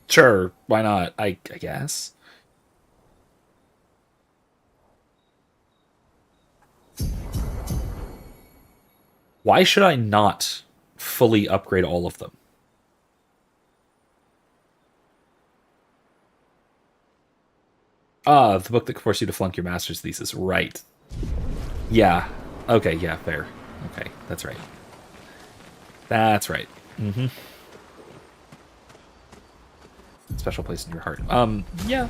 Sure, why not? I guess. Why should I not fully upgrade all of them? Ah, the book that forced you to flunk your master's thesis. Right. Yeah. Okay, yeah, fair. Okay, that's right. That's right. Mm-hmm. Special place in your heart. Yeah.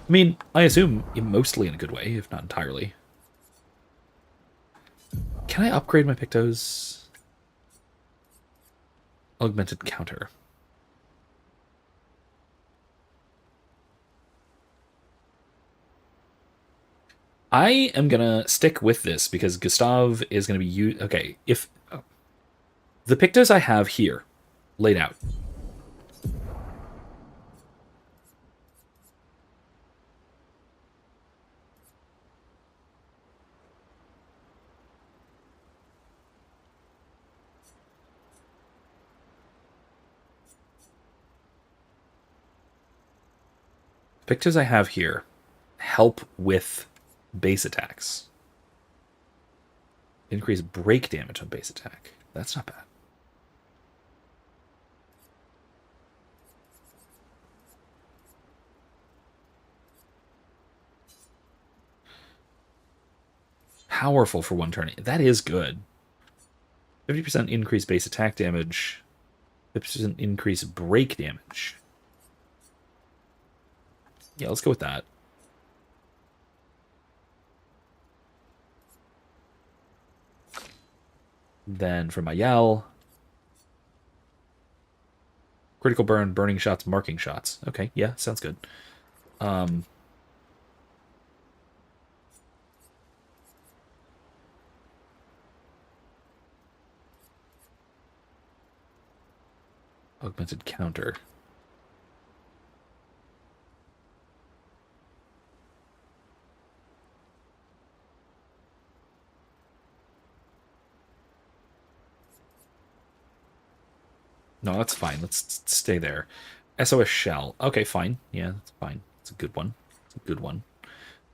I mean, I assume mostly in a good way, if not entirely. Can I upgrade my Pictos? Augmented counter. I am gonna stick with this because Gustav is gonna be okay, if the Pictos I have here laid out. Pictos I have here help with base attacks. Increase break damage on base attack. That's not bad. Powerful for one turn. That is good. 50% increase base attack damage. 50% increase break damage. Yeah, let's go with that. Then for my Yell, critical burn, burning shots, marking shots. Okay, yeah, sounds good. Augmented counter. No, that's fine. Let's stay there. SOS Shell. Okay, fine. Yeah, that's fine. It's a good one. It's a good one.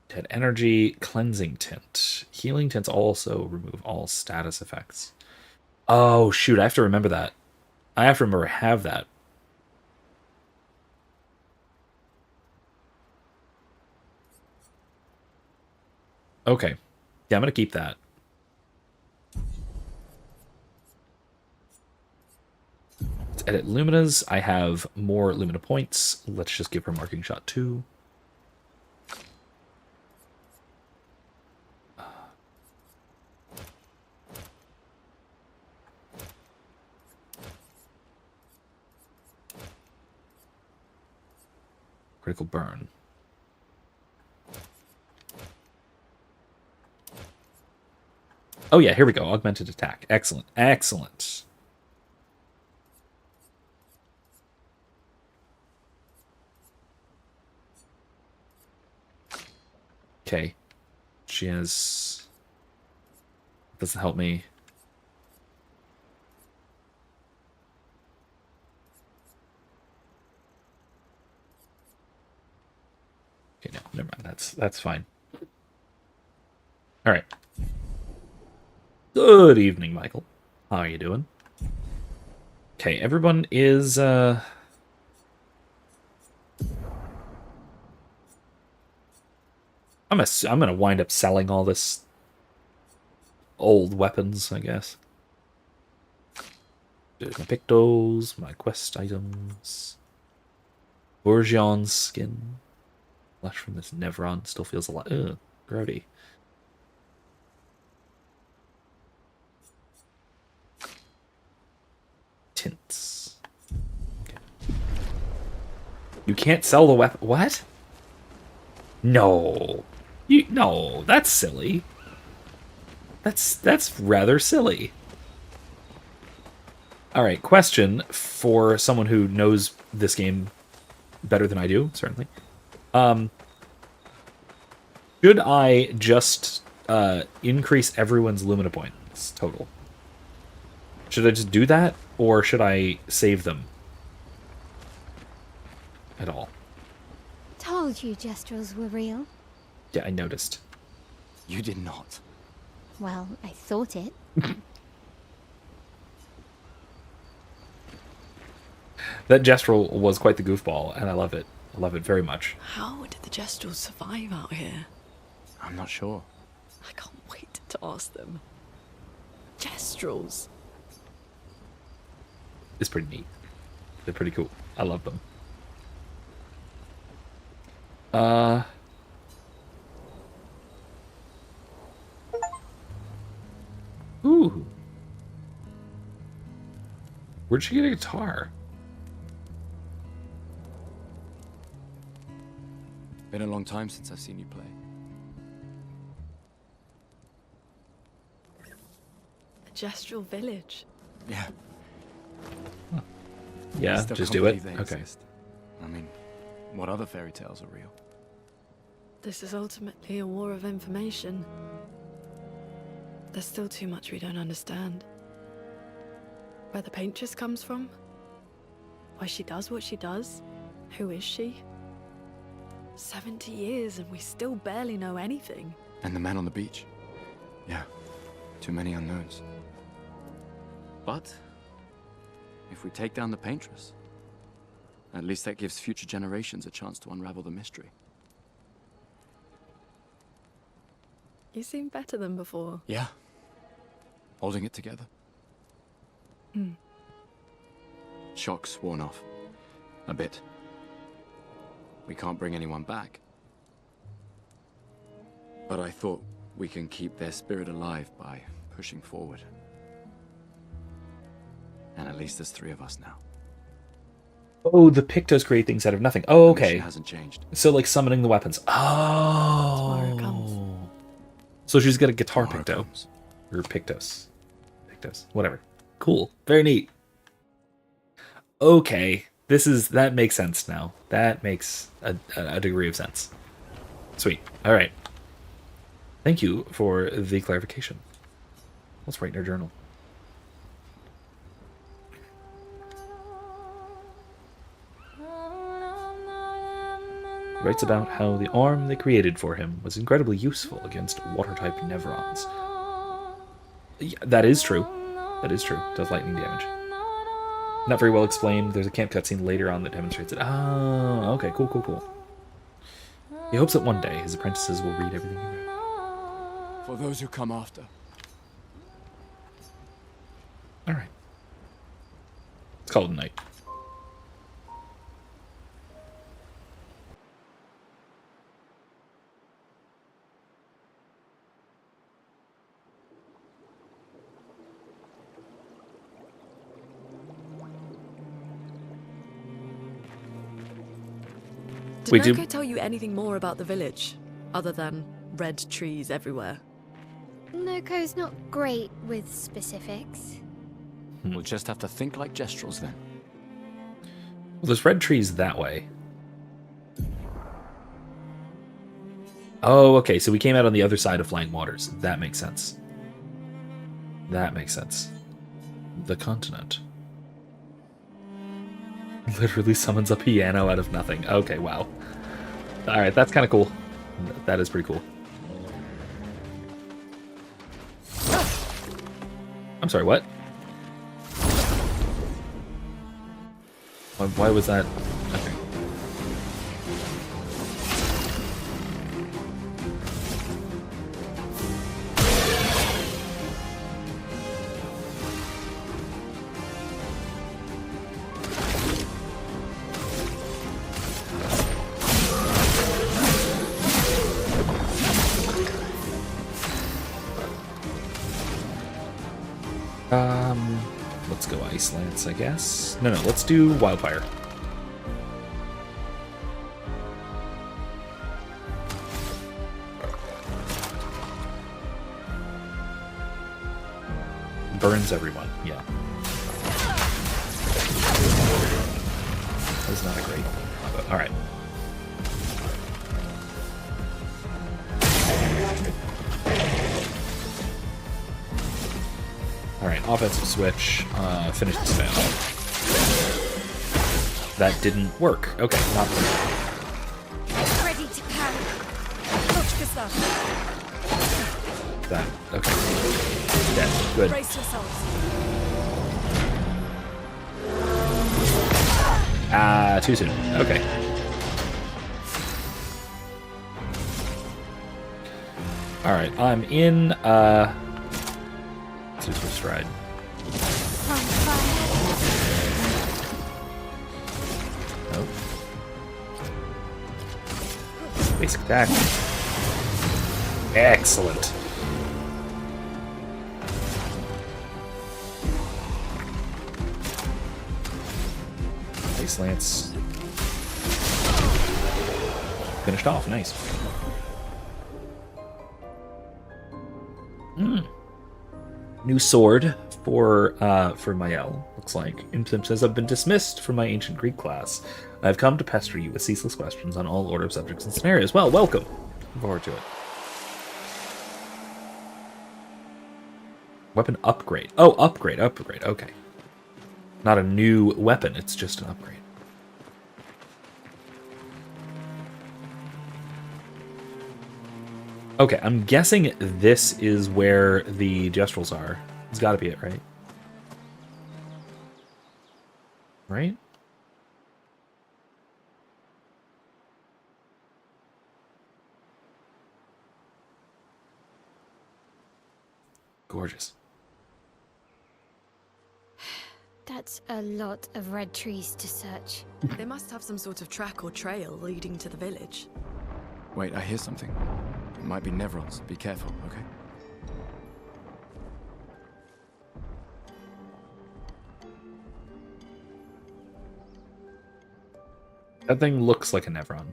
Dead Energy, Cleansing Tint. Healing Tints also remove all status effects. Oh, shoot. I have to remember that. I have to remember I have that. Okay. Yeah, I'm going to keep that. Let's edit Lumina's. I have more Lumina points. Let's just give her Marking Shot 2. Critical burn. Oh yeah, here we go. Augmented attack. Excellent. Excellent. Okay. She has... Doesn't help me. Okay, no, never mind. That's fine. All right. Good evening, Michael. How are you doing? Okay, everyone is I'm gonna wind up selling all this old weapons, I guess. There's my pictos, my quest items. Bourgeon's skin. Flesh from this Nevron still feels a lot. Ugh, grody. Tints. Okay. You can't sell the weapon. What? No. No, that's silly. That's rather silly. All right, question for someone who knows this game better than I do, certainly. Should I just increase everyone's Lumina points total? Should I just do that, or should I save them at all? Told you Gestrels were real. Yeah, I noticed. You did not. Well, I thought it. That Gestrel was quite the goofball, and I love it. I love it very much. How did the Gestrels survive out here? I'm not sure. I can't wait to ask them. Gestrels. It's pretty neat. They're pretty cool. I love them. Ooh. Where'd she get a guitar? Been a long time since I've seen you play. A Gestrel village. Yeah. Yeah, Still just can't do it. believe they Okay. exist. I mean, what other fairy tales are real? This is ultimately a war of information. There's still too much we don't understand. Where the paintress comes from? Why she does what she does? Who is she? 70 years and we still barely know anything. And the man on the beach. Yeah, too many unknowns. But if we take down the paintress, at least that gives future generations a chance to unravel the mystery. You seem better than before. Yeah. Holding it together. Shock's worn off. A bit. We can't bring anyone back. But I thought we can keep their spirit alive by pushing forward. And at least there's 3 of us now. Oh, the Pictos create things out of nothing. Oh, The okay. mission hasn't changed. So, like, summoning the weapons. Oh. Tomorrow comes. So she's got a guitar Tomorrow Picto. comes. Or Pictos. Pictos. Whatever. Cool. Very neat. Okay. That makes sense now. That makes a degree of sense. Sweet. All right. Thank you for the clarification. Let's write in our journal. He writes about how the arm they created for him was incredibly useful against water-type Nevrons. Yeah, that is true. That is true. Does lightning damage. Not very well explained. There's a camp cutscene later on that demonstrates it. Oh, okay. Cool, cool, cool. He hopes that one day his apprentices will read everything he wrote. For those who come after. All right. Let's call it a night. Did Wait, Noko tell you anything more about the village, other than red trees everywhere? Noko's not great with specifics. We'll just have to think like Gestrels then. Well, there's red trees that way. Oh, okay, so we came out on the other side of Flying Waters. That makes sense. That makes sense. The continent. Literally summons a piano out of nothing. Okay, wow. Alright, that's kind of cool. That is pretty cool. I'm sorry, what? Why was that? Okay. Let's go Ice Lance, I guess. No, let's do Wildfire. Burns everyone, yeah. That's not a great combo. Alright. Alright, offensive switch, finish the spell. That didn't work. Okay, not Ready to carry. that. Okay. Dead. Good. Brace yourselves. Too soon. Okay. Alright, I'm in, Super Stride. On fire. Nope. Basic attack. Excellent. Ice Lance. Finished off. Nice. New sword for Mael, looks like. Imsim says, I've been dismissed from my ancient Greek class. I've come to pester you with ceaseless questions on all order of subjects and scenarios. Well, welcome. Looking forward to it. Weapon upgrade. Oh, upgrade. Okay. Not a new weapon, it's just an upgrade. Okay, I'm guessing this is where the gestrals are. It's gotta be it, right? Right? Gorgeous. That's a lot of red trees to search. They must have some sort of track or trail leading to the village. Wait, I hear something. It might be Nevrons. Be careful, okay? That thing looks like a Nevron.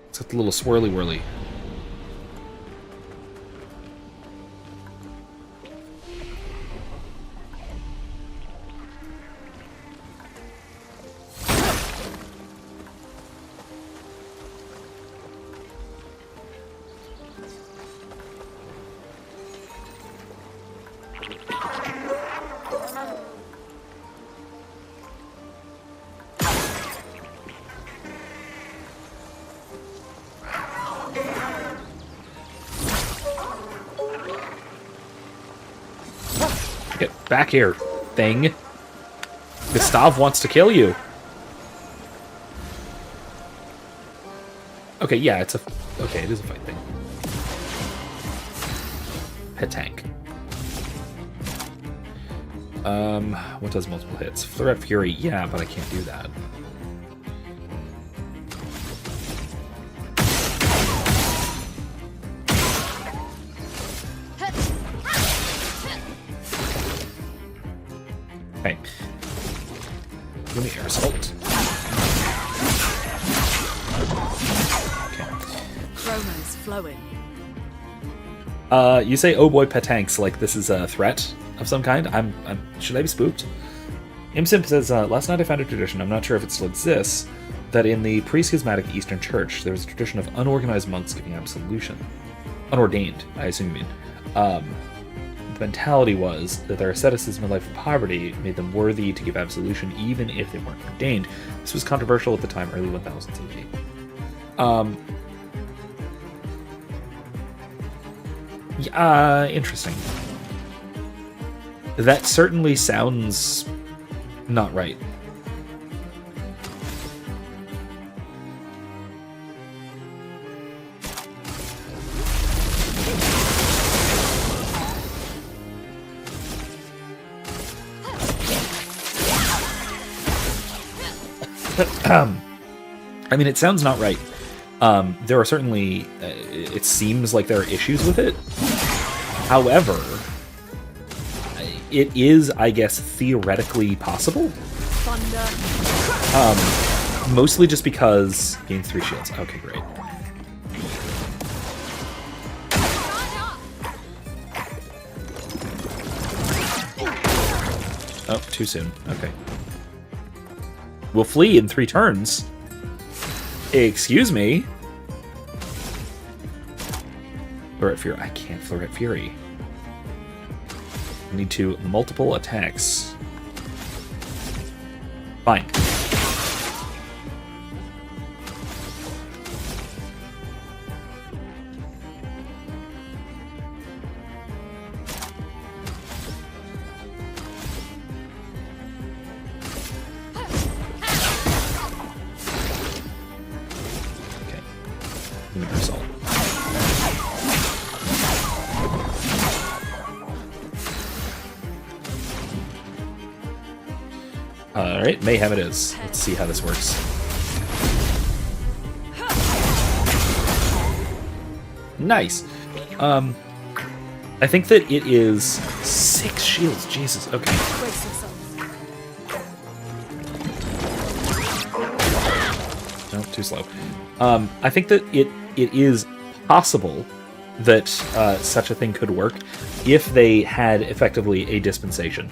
It's got the little swirly whirly. Get back here, thing. Gustav wants to kill you. Okay, yeah, it's a... Okay, it is a fight thing. Pet tank. What does multiple hits? Threat Fury, yeah, but I can't do that. Okay. Give me air assault. Okay. Chroma's flowing. You say, "Oh boy, petanks," like this is a threat of some kind. Should I be spooked? Imsimp says, "Last night I found a tradition. I'm not sure if it still exists, that in the pre-schismatic Eastern Church, there was a tradition of unorganized monks giving absolution. Unordained, I assume you mean. The mentality was that their asceticism and life of poverty made them worthy to give absolution even if they weren't ordained. This was controversial at the time, early 1000s AD. Interesting. That certainly sounds not right. I mean, it sounds not right. There are certainly, it seems like there are issues with it. However, it is, I guess, theoretically possible. Mostly just because gains 3 shields. Okay, great. Oh, too soon. Okay. We'll flee in 3 turns. Excuse me. Flurret Fury. I can't Flurret Fury. I need to multiple attacks. Fine. Alright, Mayhem it is. Let's see how this works. Nice. I think that it is 6 shields. Jesus, okay. No, too slow. I think that it is possible that such a thing could work if they had effectively a dispensation.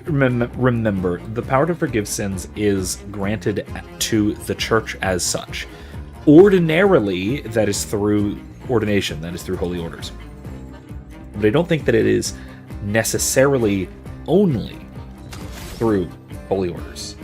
Remember, the power to forgive sins is granted to the church as such. Ordinarily, that is through ordination, that is through holy orders. But I don't think that it is necessarily only through holy orders.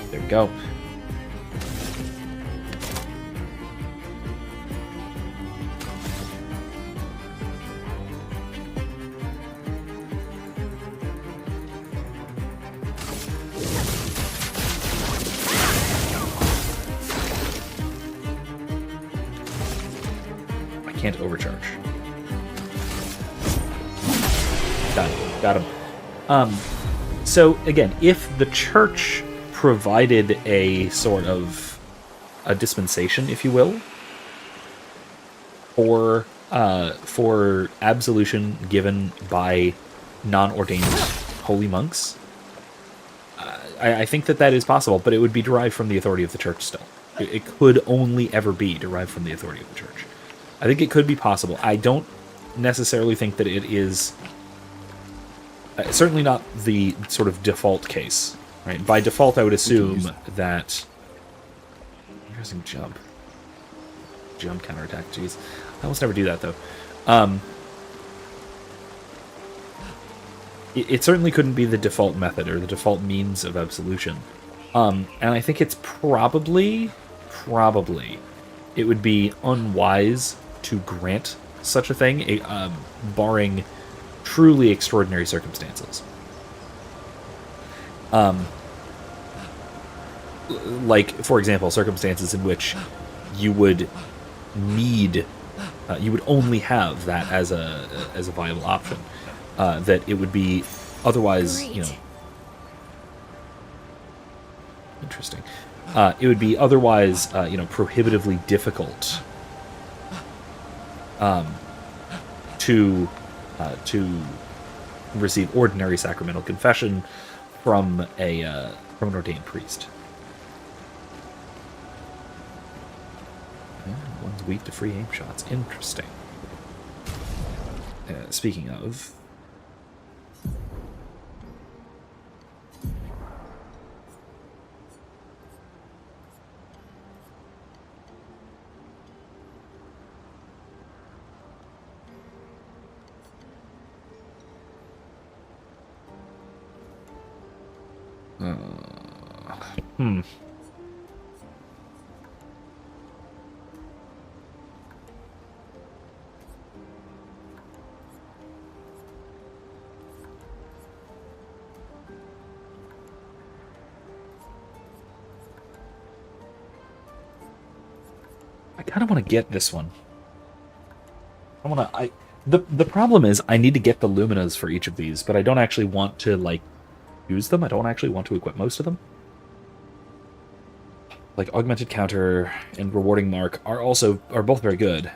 There we go. I can't overcharge. Got him. So again, if the church provided a sort of a dispensation, if you will, for absolution given by non-ordained holy monks, I think that is possible, but it would be derived from the authority of the church still. It could only ever be derived from the authority of the church. I think it could be possible. I don't necessarily think that it is... certainly not the sort of default case. Right? By default, I would assume that... Interesting jump. Jump counterattack, jeez. I almost never do that, though. It certainly couldn't be the default method or the default means of absolution. And I think it's probably, it would be unwise to grant such a thing, barring truly extraordinary circumstances. Like, for example, circumstances in which you would need, you would only have that as a viable option. That it would be otherwise, you know. Interesting. it would be otherwise, prohibitively difficult to receive ordinary sacramental confession from an ordained priest. Yeah, one's weak to free aim shots. Interesting. Speaking of. Hmm. I kind of want to get this one. The problem is I need to get the Luminas for each of these, but I don't actually want to, like, use them. I don't actually want to equip most of them. Like, Augmented Counter and Rewarding Mark are both very good.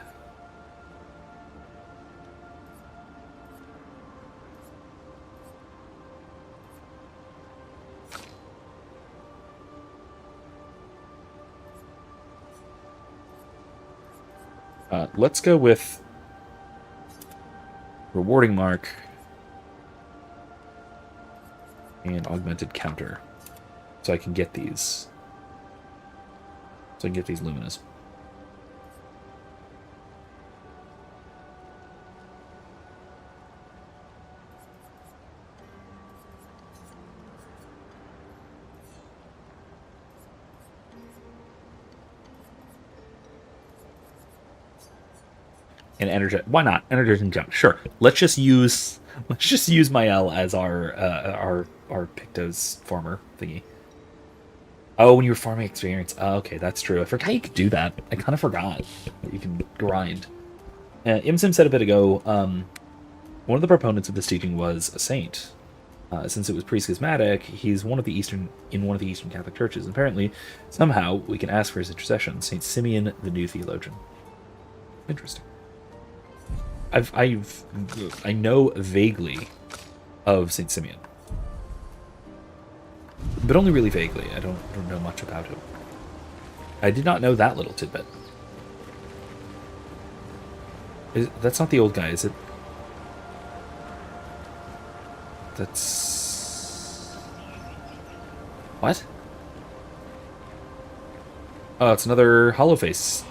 Let's go with Rewarding Mark and Augmented Counter, so I can get these. So I can get these Luminas. And energize. Why not? Energizing jump. Sure. Let's just use Mael as our Pictos farmer thingy. Oh, when you were farming experience. Oh, okay, that's true. I forgot you could do that. I kind of forgot that you can grind. Imsim said a bit ago, one of the proponents of this teaching was a saint. Since it was pre-schismatic, he's in one of the Eastern Catholic churches. Apparently, somehow, we can ask for his intercession. Saint Simeon, the new theologian. Interesting. I know vaguely of Saint Simeon, but only really vaguely. I don't know much about him. I did not know that little tidbit. That's not the old guy, is it? That's... What? Oh, it's another Hollowface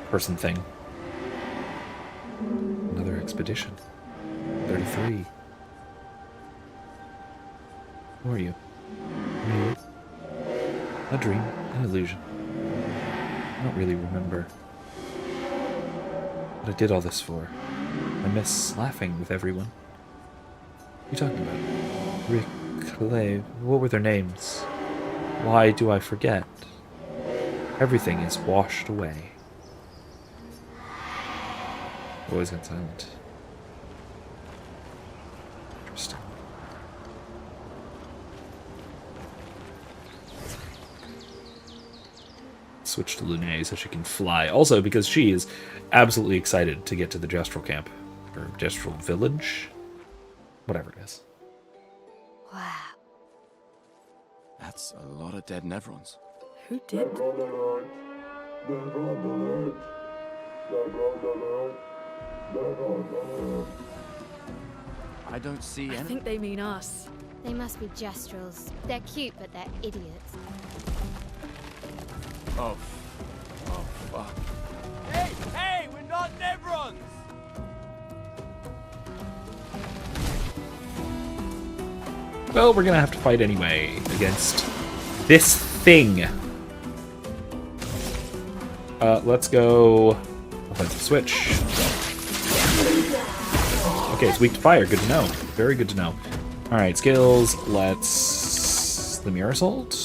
person thing. Another expedition. 33. Who are you? Me? A dream, an illusion. I don't really remember what I did all this for. I miss laughing with everyone. What are you talking about? Rick, Clay, what were their names? Why do I forget? Everything is washed away. Always got silent. Interesting. Switch to Lunae so she can fly. Also, because she is absolutely excited to get to the Gestrel camp. Or Gestrel village. Whatever it is. Wow. That's a lot of dead Nevrons. Who did? I don't see I any. think they mean us. They must be Gestrels. They're cute, but they're idiots. Oh. Oh, fuck. Hey, we're not Nevrons! Well, we're gonna have to fight anyway against this thing. Let's go offensive switch. Okay, it's weak to fire. Good to know. Very good to know. All right, skills. Let's the mirror assault.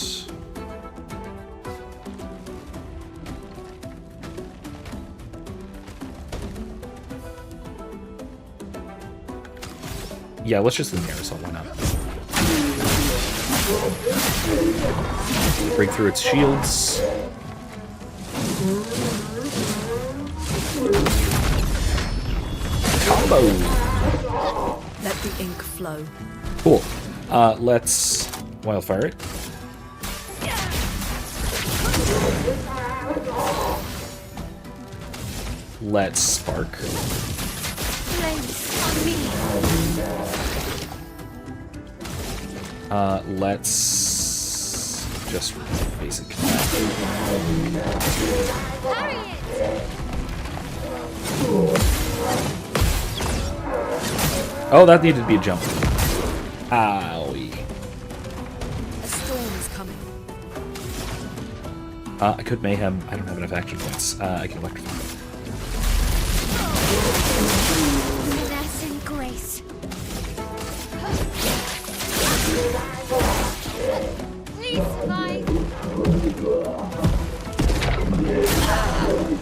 Yeah, let's just do the mirror assault. Why not? Break through its shields. Combo! Let the ink flow. Cool. Let's wildfire it. Let's spark. Blaze on me. Let's just basic. Parry it. Oh, that needed to be a jump. Owie. A storm is coming. I could mayhem. I don't have enough action points. I can electrify. Finesse and grace. Please survive.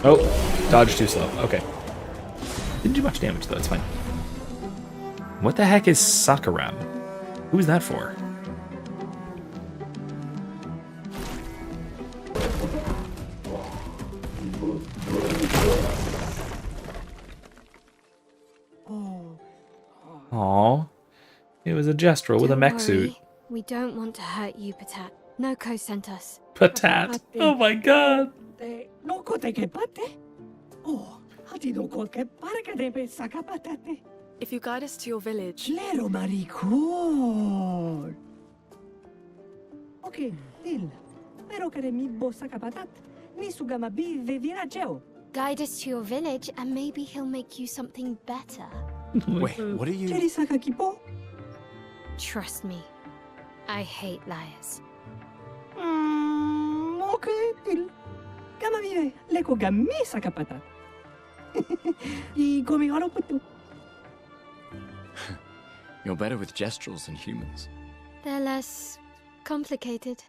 Oh, dodge too slow. Okay. Didn't do much damage though. It's fine. What the heck is Sakaram? Who is that for? Aww. It was a Gestrel with a Don't mech worry. suit. We don't want to hurt you, Patat. Noko sent us. Patat. Oh my god. If you guide us to your village, Claro, maricón. Okay, Dil. Pero que mi bossa kapatat. Ni sugama bi virageo. Guide us to your village, and maybe he'll make you something better. Wait, what are you? Cheri saka kipo? Trust me, I hate liars. Okay, Dil. Gama vive. Leko gami saka patat. Y gomi haro putu. You're better with gestrels than humans. They're less complicated.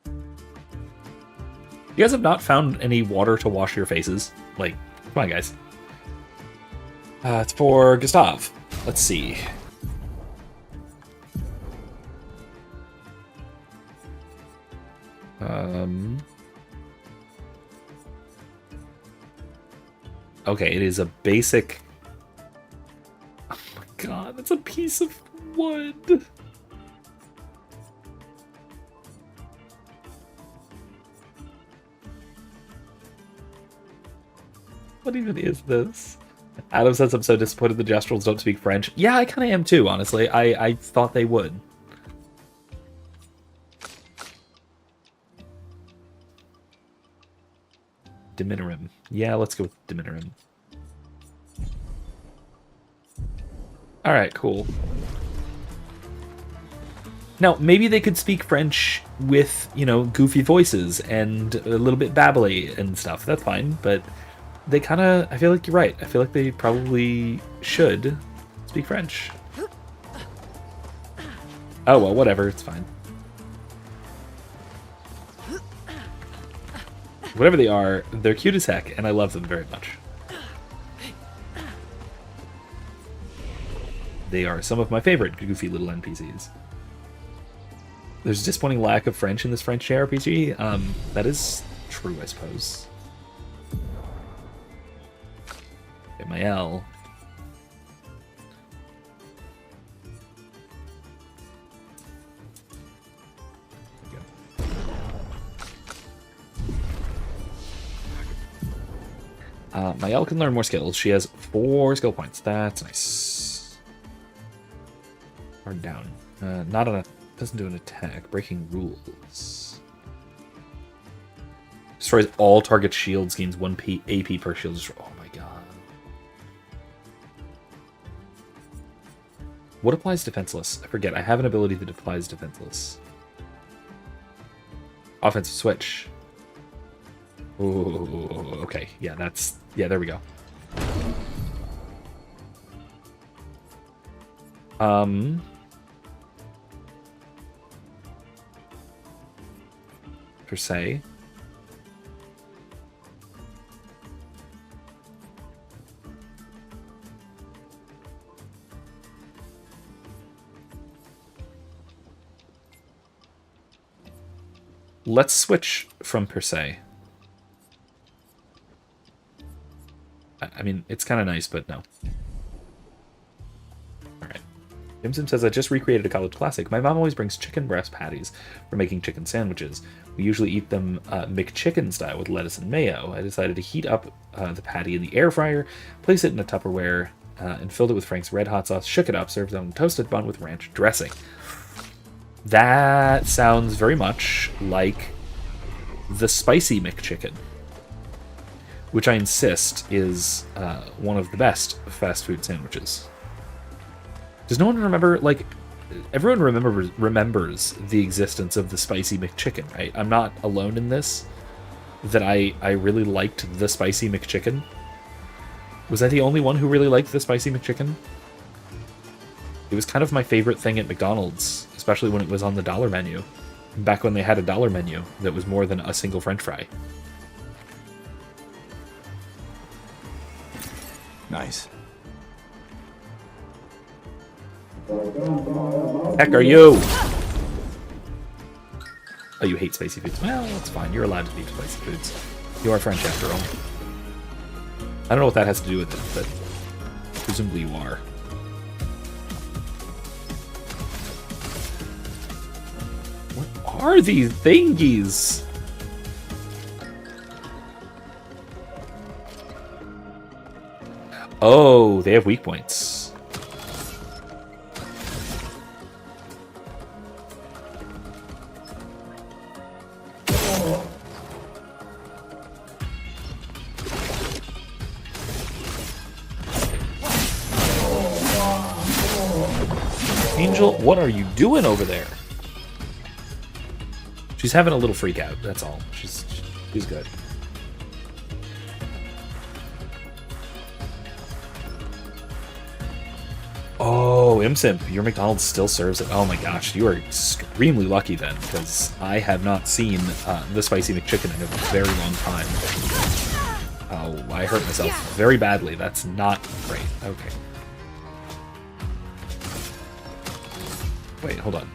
You guys have not found any water to wash your faces? Like, come on, guys. It's for Gustav. Let's see. Okay, it is a basic... Oh my god, it's a piece of wood. What even is this? Adam says, I'm so disappointed the Gestrels don't speak French. Yeah, I kind of am too, honestly. I thought they would. Diminorim. Yeah, let's go with Diminorim. Alright, cool. Now, maybe they could speak French with, you know, goofy voices and a little bit babbly and stuff. That's fine, but they kind of... I feel like you're right. I feel like they probably should speak French. Oh, well, whatever. It's fine. Whatever they are, they're cute as heck, and I love them very much. They are some of my favorite goofy little NPCs. There's a disappointing lack of French in this French JRPG. That is true, I suppose. Get my L. There we go. My L can learn more skills. She has 4 skill points. That's nice. Hard down. Not on a... Doesn't do an attack. Breaking rules. Destroys all target shields. Gains 1 AP per shield. Oh my god. What applies defenseless? I forget. I have an ability that applies defenseless. Offensive switch. Oh, okay. Yeah, that's... Yeah, there we go. Per se. Let's switch from per se. I mean, it's kind of nice, but no. Alright. Jimson says, I just recreated a college classic. My mom always brings chicken breast patties for making chicken sandwiches. We usually eat them McChicken style with lettuce and mayo. I decided to heat up the patty in the air fryer, place it in a Tupperware, and filled it with Frank's Red Hot sauce, shook it up, served it on a toasted bun with ranch dressing. That sounds very much like the spicy McChicken, which I insist is one of the best fast food sandwiches. Does no one remember, like, everyone remembers the existence of the spicy McChicken, right? I'm not alone in this, that I really liked the spicy McChicken. Was I the only one who really liked the spicy McChicken? It was kind of my favorite thing at McDonald's, especially when it was on the dollar menu. Back when they had a dollar menu that was more than a single French fry. Nice. Heck are you? Oh, you hate spicy foods. Well, that's fine. You're allowed to eat spicy foods. You are French after all. I don't know what that has to do with it, but presumably you are. What are these thingies? Oh, they have weak points. Angel, what are you doing over there? She's having a little freak out, that's all. She's good. Oh, Imsimp, your McDonald's still serves it. Oh my gosh, you are extremely lucky then, because I have not seen the spicy McChicken in a very long time. Oh, I hurt myself very badly. That's not great. Okay. Wait, hold on.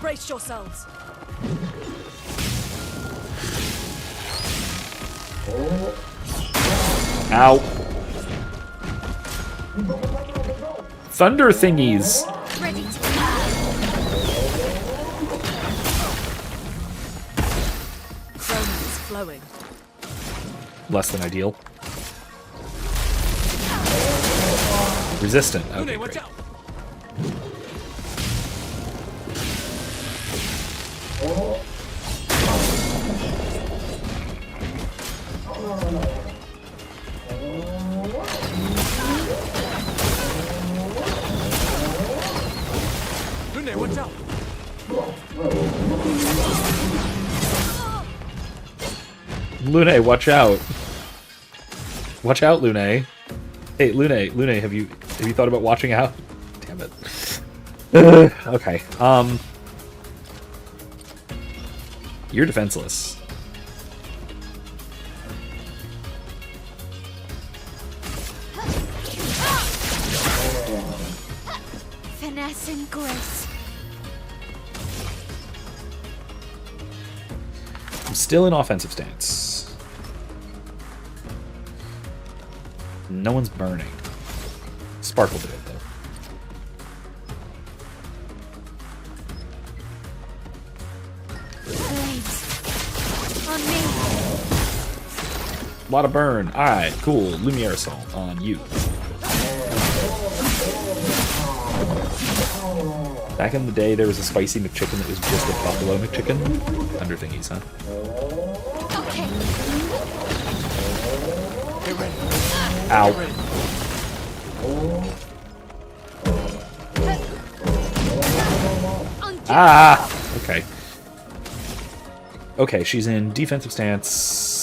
Brace yourselves. Ow. Thunder thingies. Ready to Romance flowing. Less than ideal. Resistant. Okay, Watch great. out! Lune, watch out! Lune, watch out. Watch out, Lune. Hey, Lune, have you thought about watching out? Damn it. Okay. You're defenseless. finesse and grace. I'm still in offensive stance. No one's burning. Spark will do it, though. Blades. On me. A lot of burn. Alright, cool. Lumiere Assault on you. Back in the day, there was a spicy McChicken that was just a buffalo McChicken. Under thingies, huh? Okay. Get ready. Ow. Get ready. Ah! Okay. Okay, she's in defensive stance.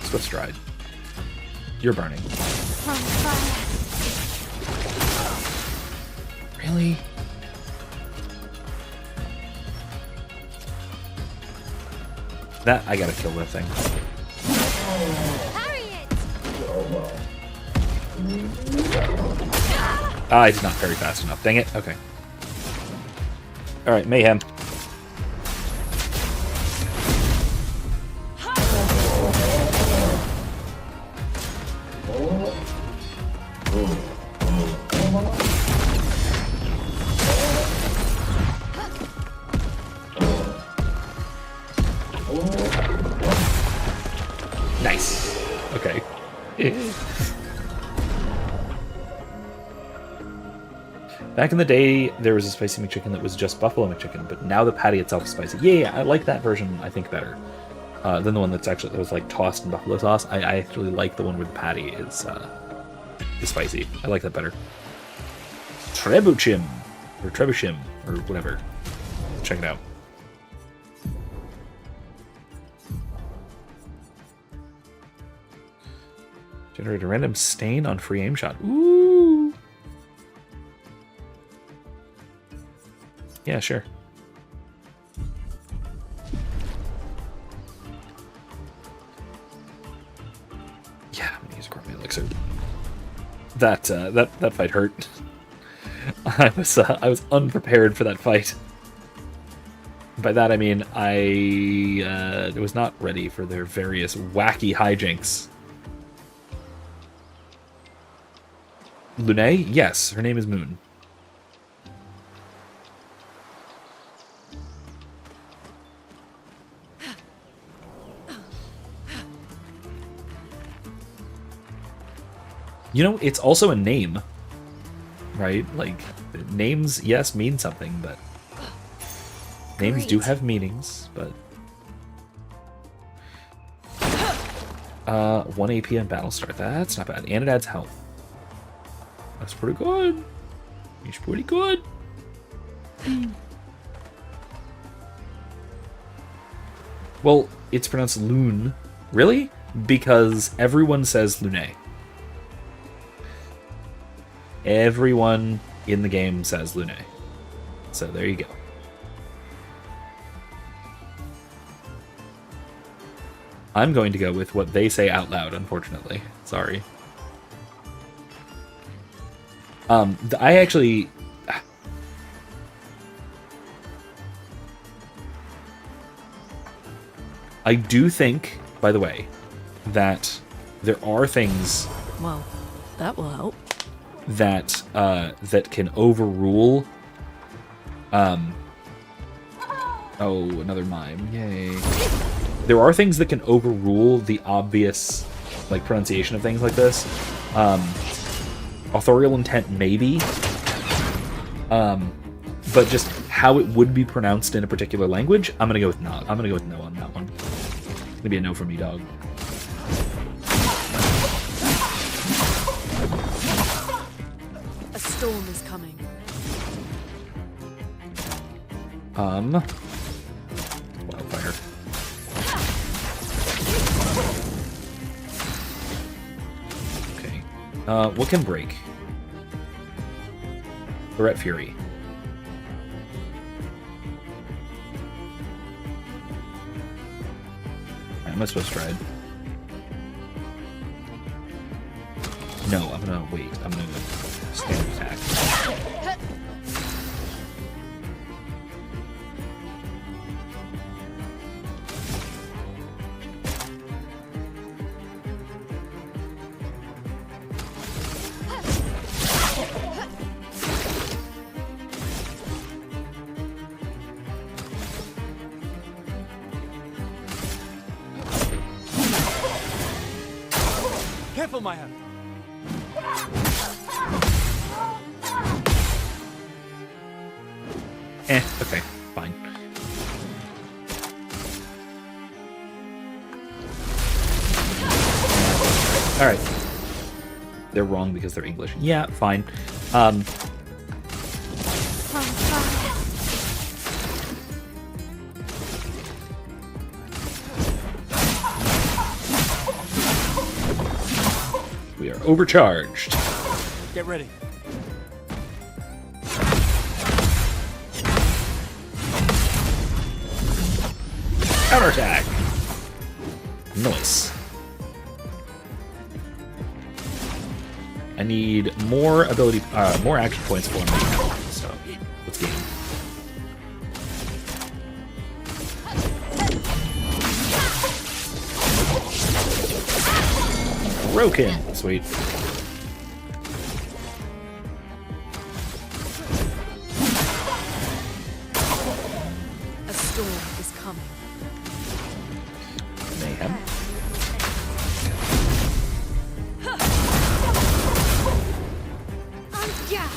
Swift stride. You're burning. On fire. Really? That, I gotta kill that thing. Ah, I did not parry fast enough. Dang it. Okay. Alright, mayhem. Nice. Okay. Back in the day, there was a spicy McChicken that was just Buffalo McChicken, but now the patty itself is spicy. Yeah, I like that version, I think, better than the one that was like tossed in buffalo sauce. I actually like the one where the patty is spicy. I like that better. Trebuchim, or Trebuchim, or whatever. Check it out. Generate a random stain on free aim shot. Ooh. Yeah, sure. Yeah, I'm gonna use a Gourmet Elixir. That fight hurt. I was unprepared for that fight. By that I mean I was not ready for their various wacky hijinks. Lune? Yes, her name is Moon. You know, it's also a name, right? Like, names, yes, mean something, but names do have meanings, but... 1 AP on Battlestar, that's not bad. And it adds health. That's pretty good. It's pretty good. Well, it's pronounced Loon. Really? Because everyone says Lune. Everyone in the game says Lune. So there you go. I'm going to go with what they say out loud, unfortunately. Sorry. I actually... I do think, by the way, that there are things... Well, that will help. That that can overrule. Oh, another mime! Yay! There are things that can overrule the obvious, like, pronunciation of things like this. Authorial intent, maybe. But just how it would be pronounced in a particular language, I'm gonna go with no. I'm gonna go with no on that one. It's gonna be a no for me, dog. A storm is coming. Wildfire. Okay. What can break? Barrette Fury. I'm not supposed to try it. No, I'm gonna wait. I'm gonna stand attack. Careful, Maya. Okay, fine. Alright. They're wrong because they're English. Yeah, fine. We are overcharged. Get ready. Counterattack! Nice. I need more ability, more action points for me. So, let's game. Broken! Sweet. A storm is coming. Mayhem.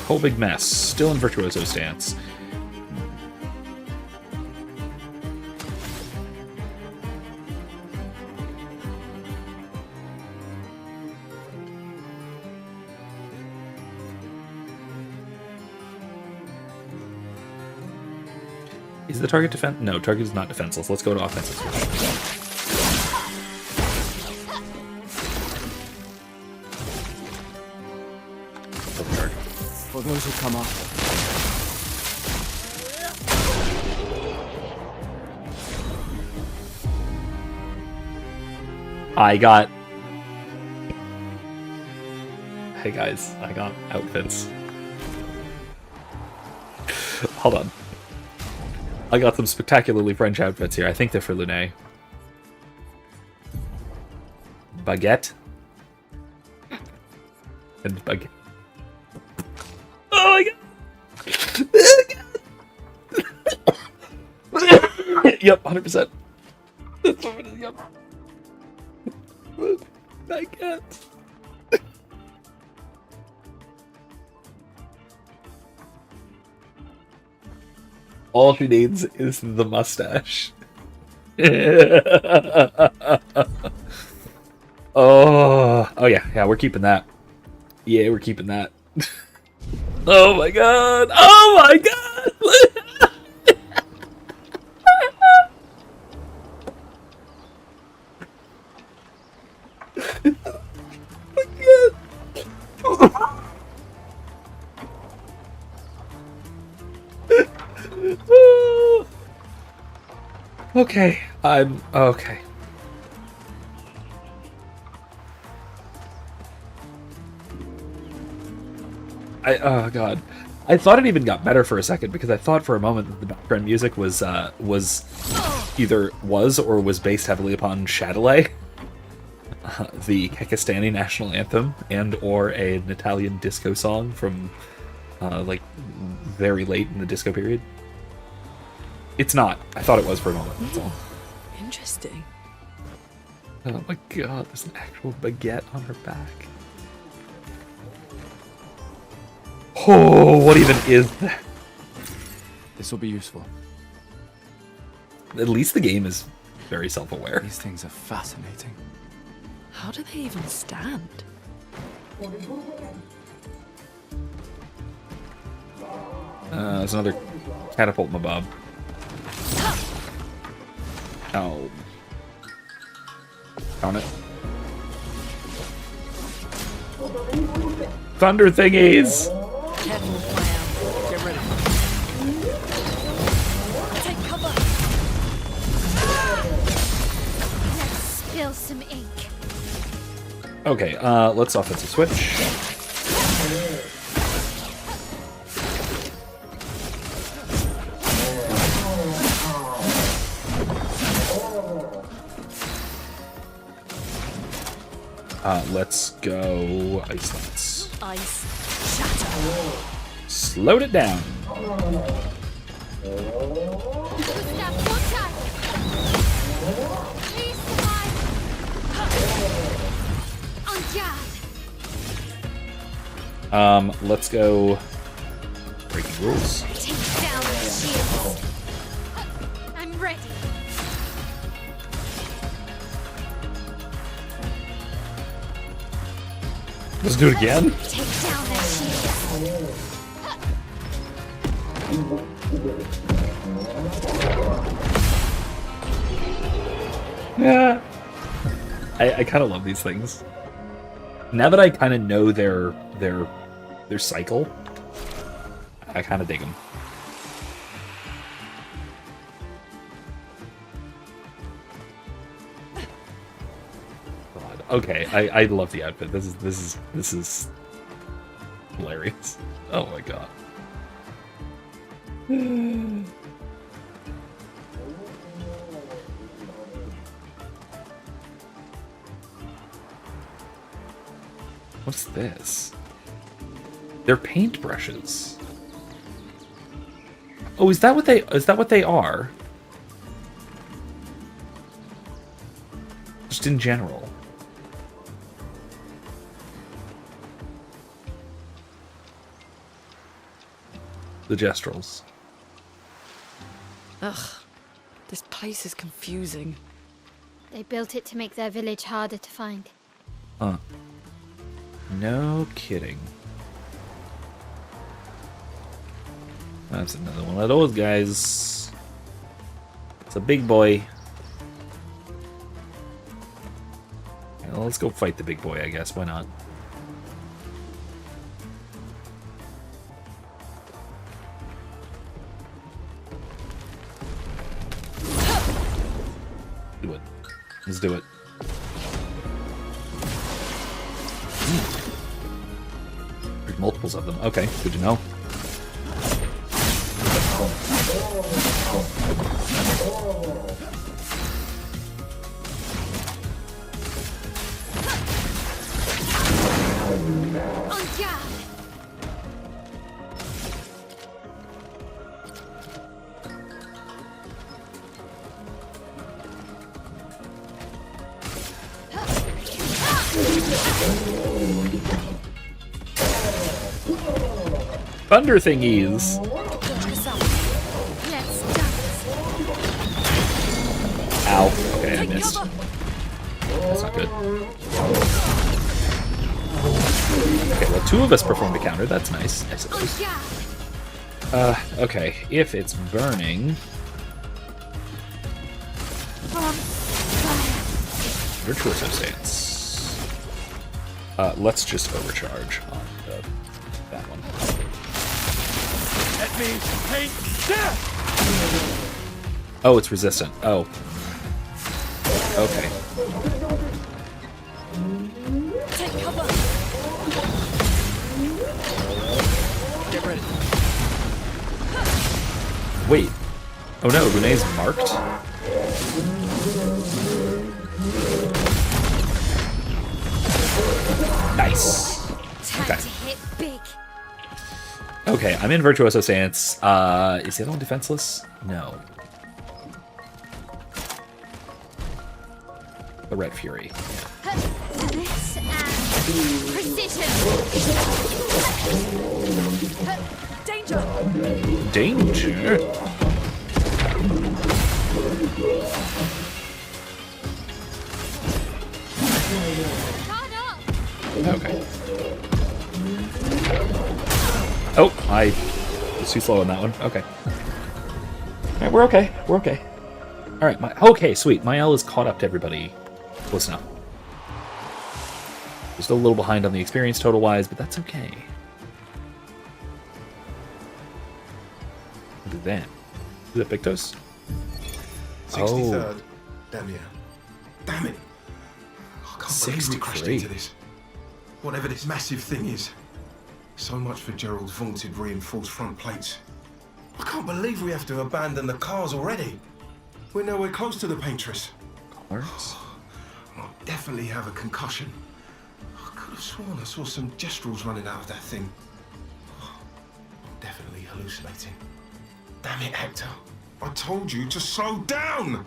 Whole big mess. Still in virtuoso stance. Is the target defense? No, target is not defenseless. Let's go to offensive switch. For those who come after. I got... Hey guys, I got outfits. Hold on. I got some spectacularly French outfits here. I think they're for Lune. Baguette. And baguette. Oh my god! Yep, 100%. Yep. Baguette. All she needs is the mustache. Oh yeah, we're keeping that. Yeah, we're keeping that. Oh my god! Oh my god! Okay, I'm okay. Oh god, I thought it even got better for a second because I thought for a moment that the background music was either or was based heavily upon Chatelet, the Kekistani national anthem, and or an Italian disco song from like very late in the disco period. It's not. I thought it was for a moment. That's all. Interesting. Oh my god, there's an actual baguette on her back. Oh, what even is that? This will be useful. At least the game is very self-aware. These things are fascinating. How do they even stand? There's another catapult mabob. Oh. Found it. Thunder thingies! Careful, Clair. Get ready. Take cover. Let's spill some ink. Okay, let's offensive switch. Let's go Ice Lance. Ice shatter. Slowed it down. Let's go breaking rules. Take down the shield. I'm ready. Let's do it again. Take down that shield. Yeah. I kind of love these things. Now that I kind of know their cycle, I kind of dig them. Okay, I love the outfit. This is hilarious. Oh my god. What's this? They're paintbrushes. Oh, is that what they are? Just in general. The gestrels. Ugh, this place is confusing. They built it to make their village harder to find. Huh. No kidding. That's another one of those guys. It's a big boy. Well, let's go fight the big boy, I guess. Why not? Do it. Let's do it. There's multiples of them. Okay, good to know. On guard! Thunder thingies. Let's dance! Ow. Okay, I missed. That's not good. Okay, well, two of us performed a counter. That's nice, I suppose. Okay. If it's burning... Virtuoso stance. Let's just overcharge on that one. That means paint death! Oh, it's resistant. Oh. Okay. Take cover. Get ready. Wait. Oh no, Renee's marked? Nice. Time Okay. to hit big. Okay, I'm in Virtuoso Stance. Is the other one defenseless? No. The Red Fury. This and precision. Danger. Danger? Guard up! Okay. Oh, I was too slow on that one. Okay. Alright, we're okay. We're okay. Alright, okay, sweet. My L is caught up to everybody. Close enough. We're still a little behind on the experience total-wise, but that's okay. Look at that. Is that Pictos? 63rd. Damn yeah. Damn it. I can't believe we crashed 63. into this. Whatever this massive thing is. So much for Gerald's vaunted reinforced front plates. I can't believe we have to abandon the cars already. We're nowhere close to the paintress. Colors? I'll definitely have a concussion. I could have sworn I saw some gestrels running out of that thing. I'm definitely hallucinating. Damn it, Hector. I told you to slow down!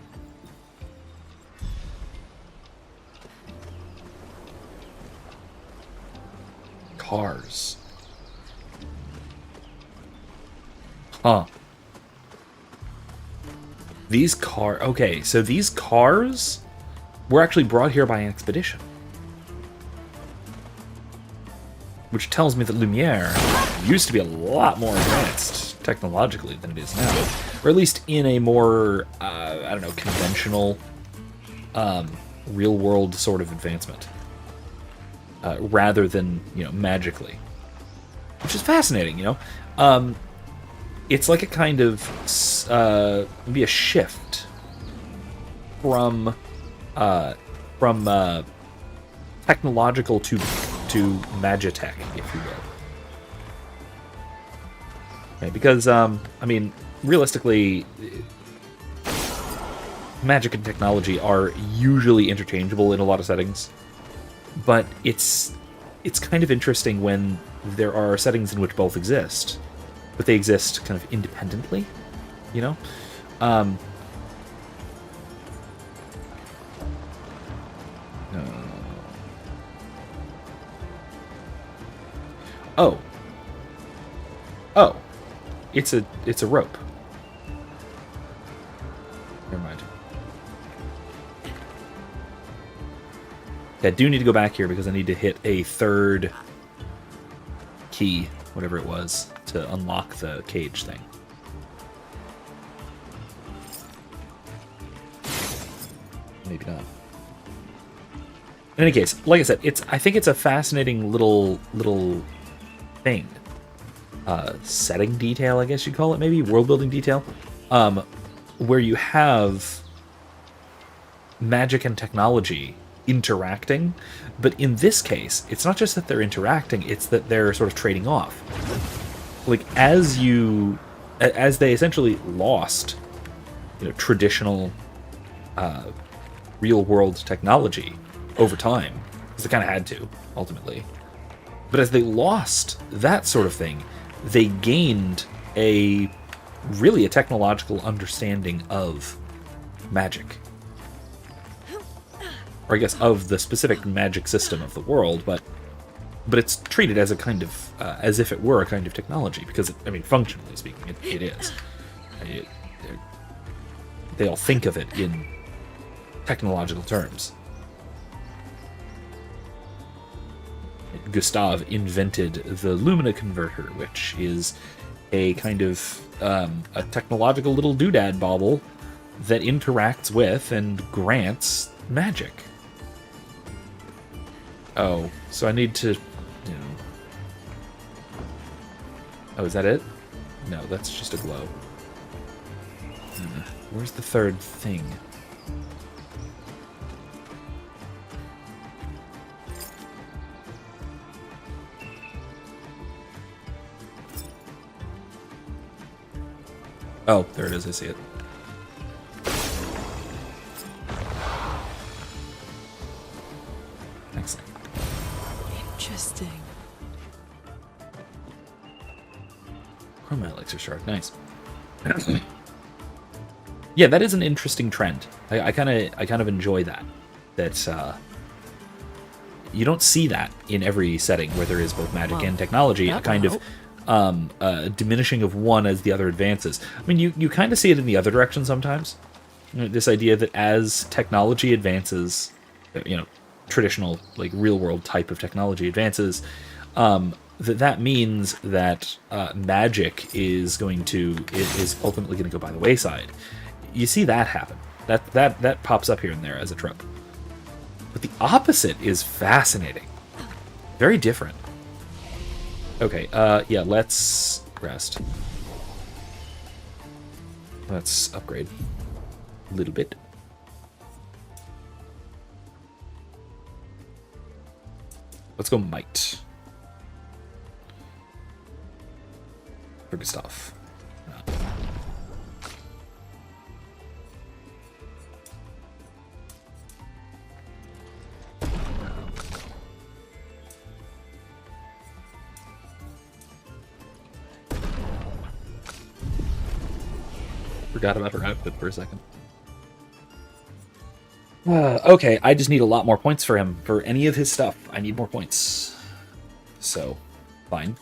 Cars. Huh. These okay, so these cars were actually brought here by an expedition. Which tells me that Lumiere used to be a lot more advanced technologically than it is now. Or at least in a more, I don't know, conventional, real-world sort of advancement. Rather than, magically. Which is fascinating, It's like a kind of, maybe a shift from technological to magitech, if you will. Okay, because I mean, realistically, magic and technology are usually interchangeable in a lot of settings, but it's kind of interesting when there are settings in which both exist, but they exist kind of independently, you know? Oh. Oh. It's a rope. Never mind. I do need to go back here because I need to hit a third key, whatever it was, to unlock the cage thing. Maybe not. In any case, like I said, I think it's a fascinating little thing. Setting detail, I guess you'd call it, maybe world building detail, where you have magic and technology interacting, but in this case, it's not just that they're interacting; it's that they're sort of trading off. Like as they essentially lost, traditional, real world technology over time, because they kind of had to ultimately. But as they lost that sort of thing, they gained a technological understanding of magic. Or I guess of the specific magic system of the world, but it's treated as a kind of, as if it were a kind of technology, because, functionally speaking, it is. They all think of it in technological terms. Gustav invented the Lumina converter, which is a kind of a technological little doodad bauble that interacts with and grants magic. Oh, so I need to, Oh, is that it? No, that's just a glow. Where's the third thing? Oh, there it is. I see it. Excellent. Interesting. Chroma elixir shard. Nice. Yeah, that is an interesting trend. I kind of enjoy that. That's you don't see that in every setting where there is both magic and technology. A kind of diminishing of one as the other advances. You kind of see it in the other direction sometimes. This idea that as technology advances, traditional real world type of technology advances, that means that magic is ultimately going to go by the wayside. You see that happen. That pops up here and there as a trope. But the opposite is fascinating. Very different. Okay, yeah, let's rest. Let's upgrade a little bit. Let's go might. For Gustav. Forgot about her outfit for a second. Okay, I just need a lot more points for him. For any of his stuff, I need more points. So, fine.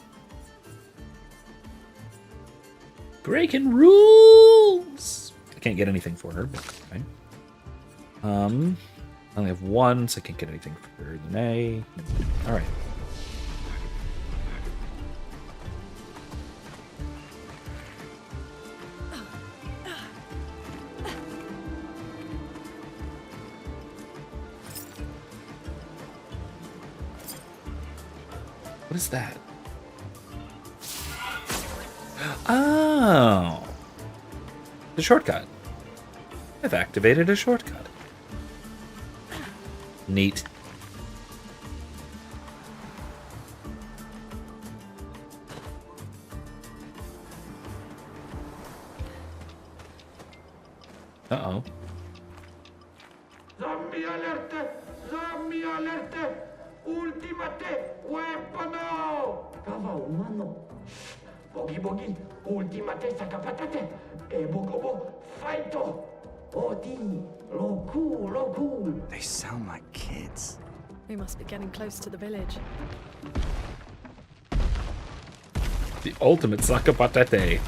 Breaking rules! I can't get anything for her, but fine. I only have one, so I can't get anything for Lene. Alright. What is that? Oh! The shortcut. I've activated a shortcut. Neat. Uh-oh. Zombie alert! Zombie alert! Ultimate weapono! Kawa umano. Bogi bogi. Ultimate sakapatate. E bogobo fighto. Oti. Loku. They sound like kids. We must be getting close to the village. The ultimate sakapatate.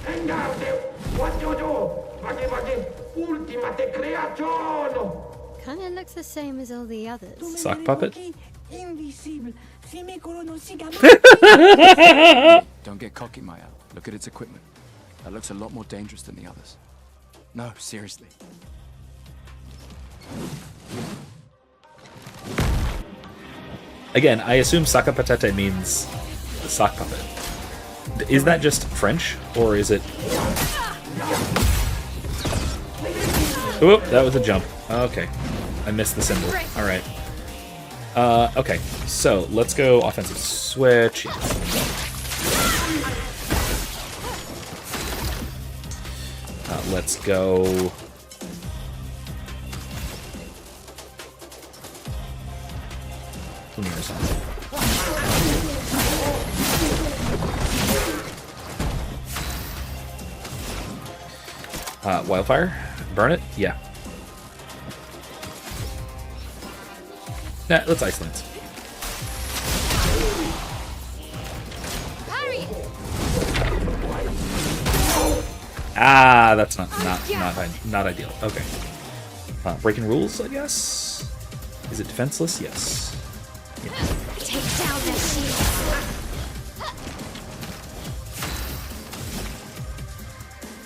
Engarde. What you do? Bagi bagi. Ultimate creaciono. Kinda looks the same as all the others. Sock puppet? Invisible. Si me corono si gama. Don't get cocky, Maya. Look at its equipment. That looks a lot more dangerous than the others. No, seriously. Again, I assume sakapatete means sock puppet. Is that just French, or is it... Oop, that was a jump. Okay. I missed the symbol. Alright. Okay, so let's go offensive switch. Let's go... Wildfire? Burn it? Yeah. Nah, let's ice lance. Ah, that's not ideal. Okay. Breaking rules, I guess. Is it defenseless? Yes. Yeah. Take down their shields.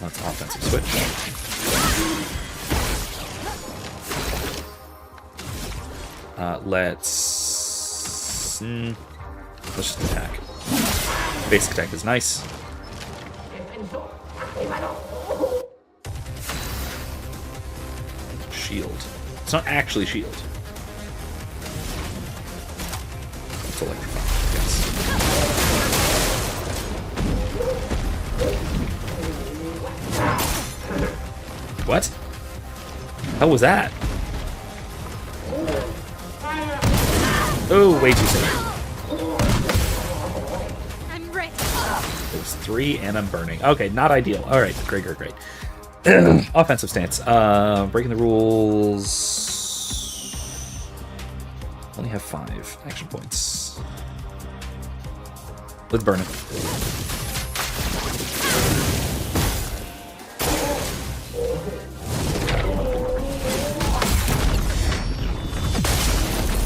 Let's offensive switch. Let's just attack. Basic attack is nice. Shield. It's not actually shield. It's electrifying, yes. What? How was that? Oh, way too soon. I'm ready. There's 3 and I'm burning. Okay, not ideal. Alright, great. Offensive stance. Breaking the rules. Only have 5 action points. Let's burn it.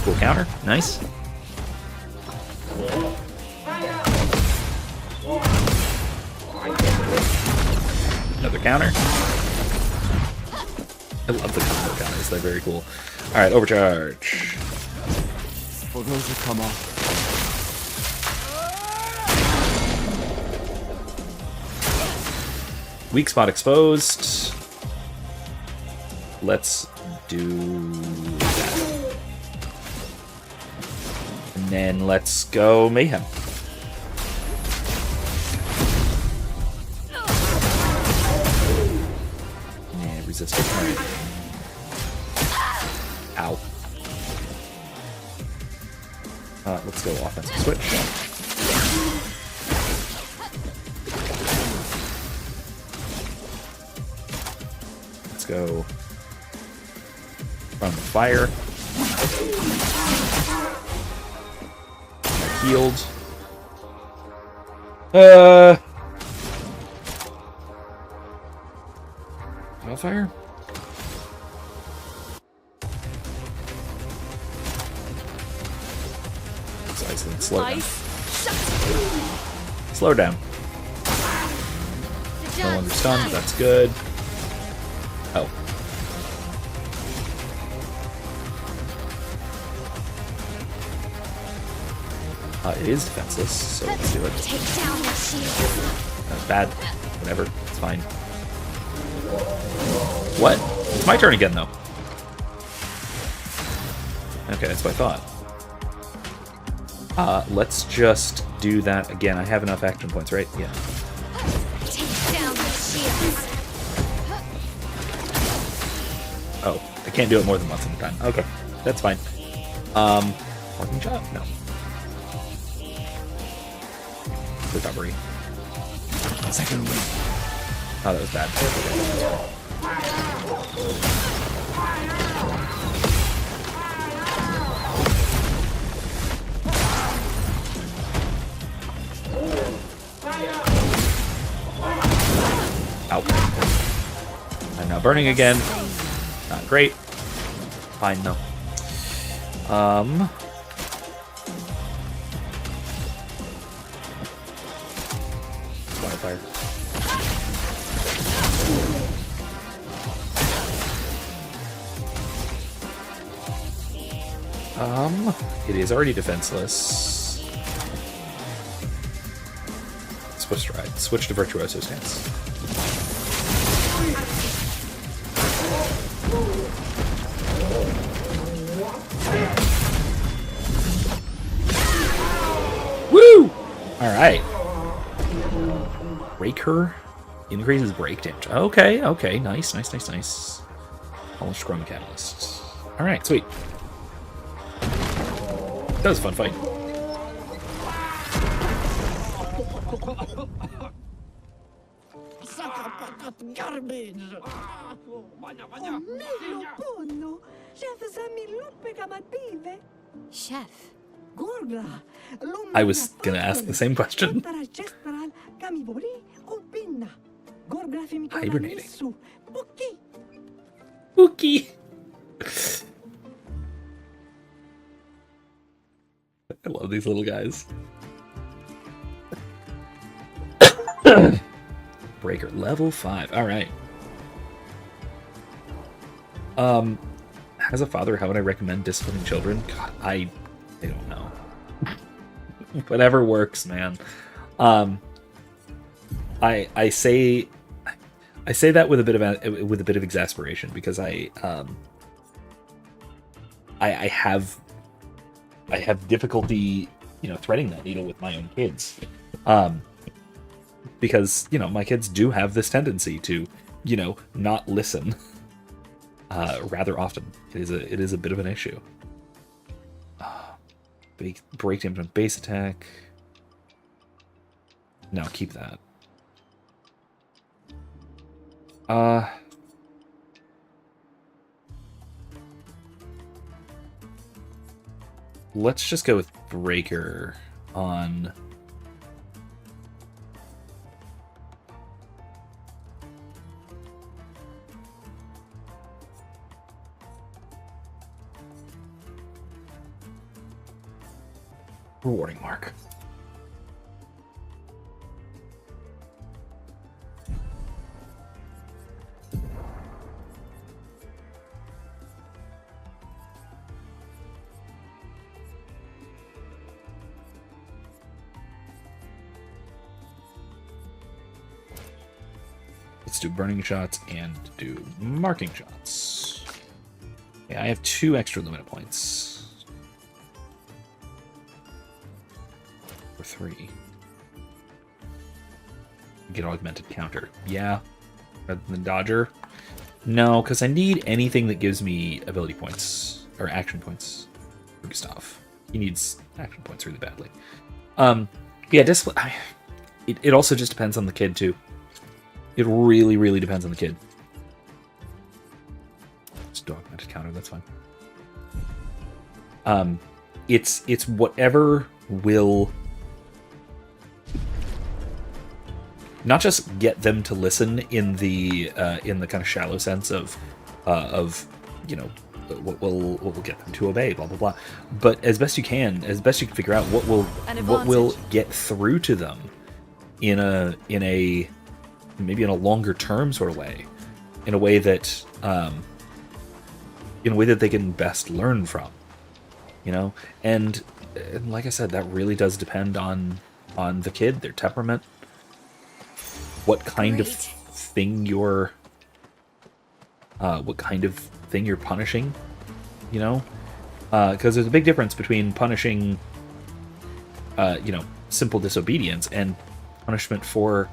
Cool counter. Nice. Another counter. I love the combo counters. They're very cool. Alright, overcharge. For those who come off. Weak spot exposed. Let's do that. And then let's go Mayhem. And resist it. Alright. Ow. Let's go offensive switch. Let's go from the fire. Healed. Wildfire? Let's isolate. Slow down. Slow down. No under stun. That's good. Oh. It is defenseless, so let's do it. Take down their shields. Bad. Whatever. It's fine. What? It's my turn again, though. Okay, that's what I thought. Let's just do that again. I have enough action points, right? Yeah. Take down their shields. Oh, I can't do it more than once at a time. Okay, that's fine. Parking shot? No. Recovery. Second win. Oh, that was bad. Ow. I'm now burning again. Not great. Fine though. Wildfire. It is already defenseless. Switch to ride. Switch to virtuoso stance. Woo! Alright. Breaker increases break damage. Okay, okay. Nice, nice, nice, nice. Almost Scrum Catalyst. Alright, sweet. That was a fun fight. Chef. I was gonna ask the same question. Hibernating. Wookie. I love these little guys. Breaker level 5. All right. As a father, how would I recommend disciplining children? God, I don't know. Whatever works, man. I say that with a bit of exasperation because I have difficulty, threading that needle with my own kids. Because, my kids do have this tendency to, not listen rather often. It is a bit of an issue. Break damage on base attack. No, keep that. Let's just go with Breaker on... Rewarding mark. Let's do burning shots and do marking shots. Yeah, I have 2 extra limit points. 3. Get augmented counter. Yeah. Rather than Dodger. No, because I need anything that gives me ability points. Or action points. For Gustav. He needs action points really badly. Yeah, discipline. It also just depends on the kid, too. It really, really depends on the kid. Just do augmented counter, that's fine. It's whatever will... not just get them to listen in the kind of shallow sense of what will get them to obey, blah blah blah, but as best you can figure out what will get through to them in a maybe in a longer term sort of way, in a way that they can best learn from, and like I said, that really does depend on the kid, their temperament. What kind of thing you're punishing, because there's a big difference between punishing, simple disobedience and punishment for,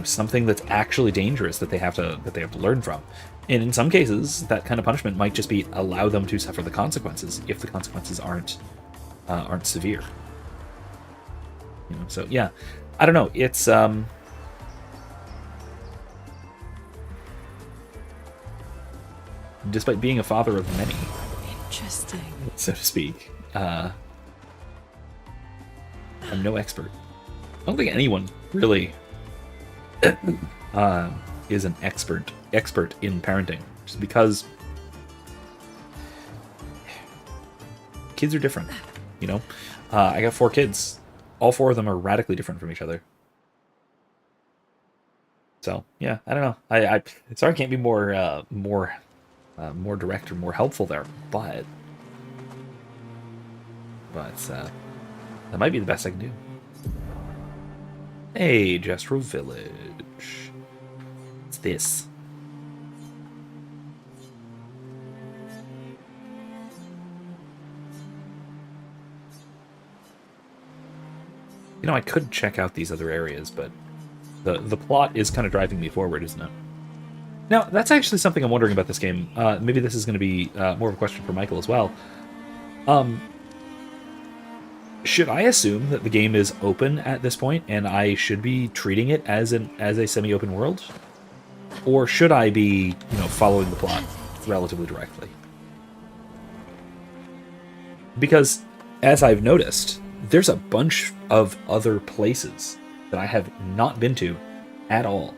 something that's actually dangerous that they have to learn from. And in some cases, that kind of punishment might just be allow them to suffer the consequences if the consequences aren't severe. So yeah, I don't know. It's despite being a father of many, Interesting. so to speak, I'm no expert. I don't think anyone really is an expert in parenting, just because kids are different. I got 4 kids. All 4 of them are radically different from each other. So yeah, I don't know. I sorry I can't be more direct or more helpful there, but that might be the best I can do. Hey, Jestro Village. What's this? I could check out these other areas, but the plot is kind of driving me forward, isn't it? Now, that's actually something I'm wondering about this game. Maybe this is going to be more of a question for Michael as well. Should I assume that the game is open at this point, and I should be treating it as a semi-open world? Or should I be, following the plot relatively directly? Because, as I've noticed, there's a bunch of other places that I have not been to at all,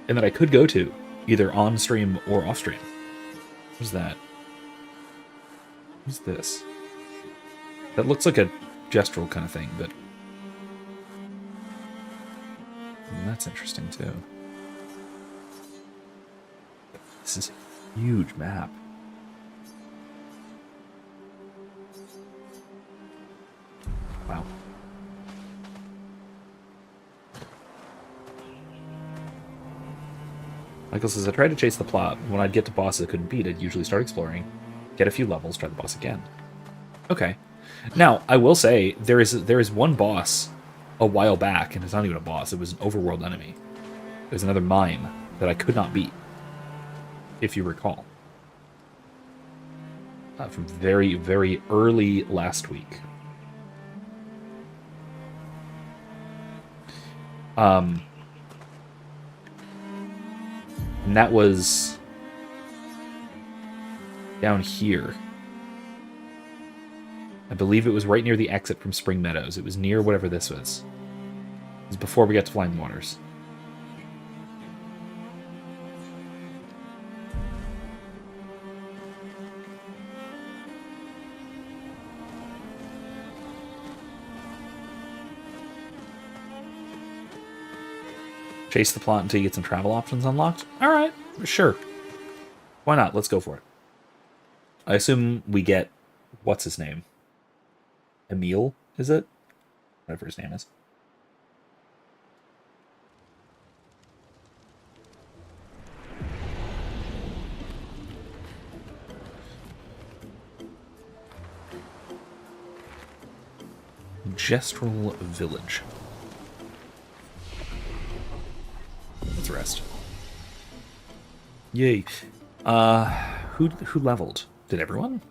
and that I could go to, either on stream or off stream. What's that? What's this? That looks like a gestural kind of thing, but that's interesting too. This is a huge map. Wow. Michael says, I tried to chase the plot. When I'd get to bosses I couldn't beat, I'd usually start exploring, get a few levels, try the boss again. Okay. Now, I will say, there is one boss a while back, and it's not even a boss, it was an overworld enemy. There's another mime that I could not beat, if you recall. From very, very early last week. And that was down here. I believe it was right near the exit from Spring Meadows. It was near whatever this was. It was before we got to Flying Waters. Chase the plot until you get some travel options unlocked? Alright, sure. Why not? Let's go for it. I assume we get... what's his name? Emil, is it? Whatever his name is. Gestural Village. Let's rest. Yay. Who leveled? Did everyone?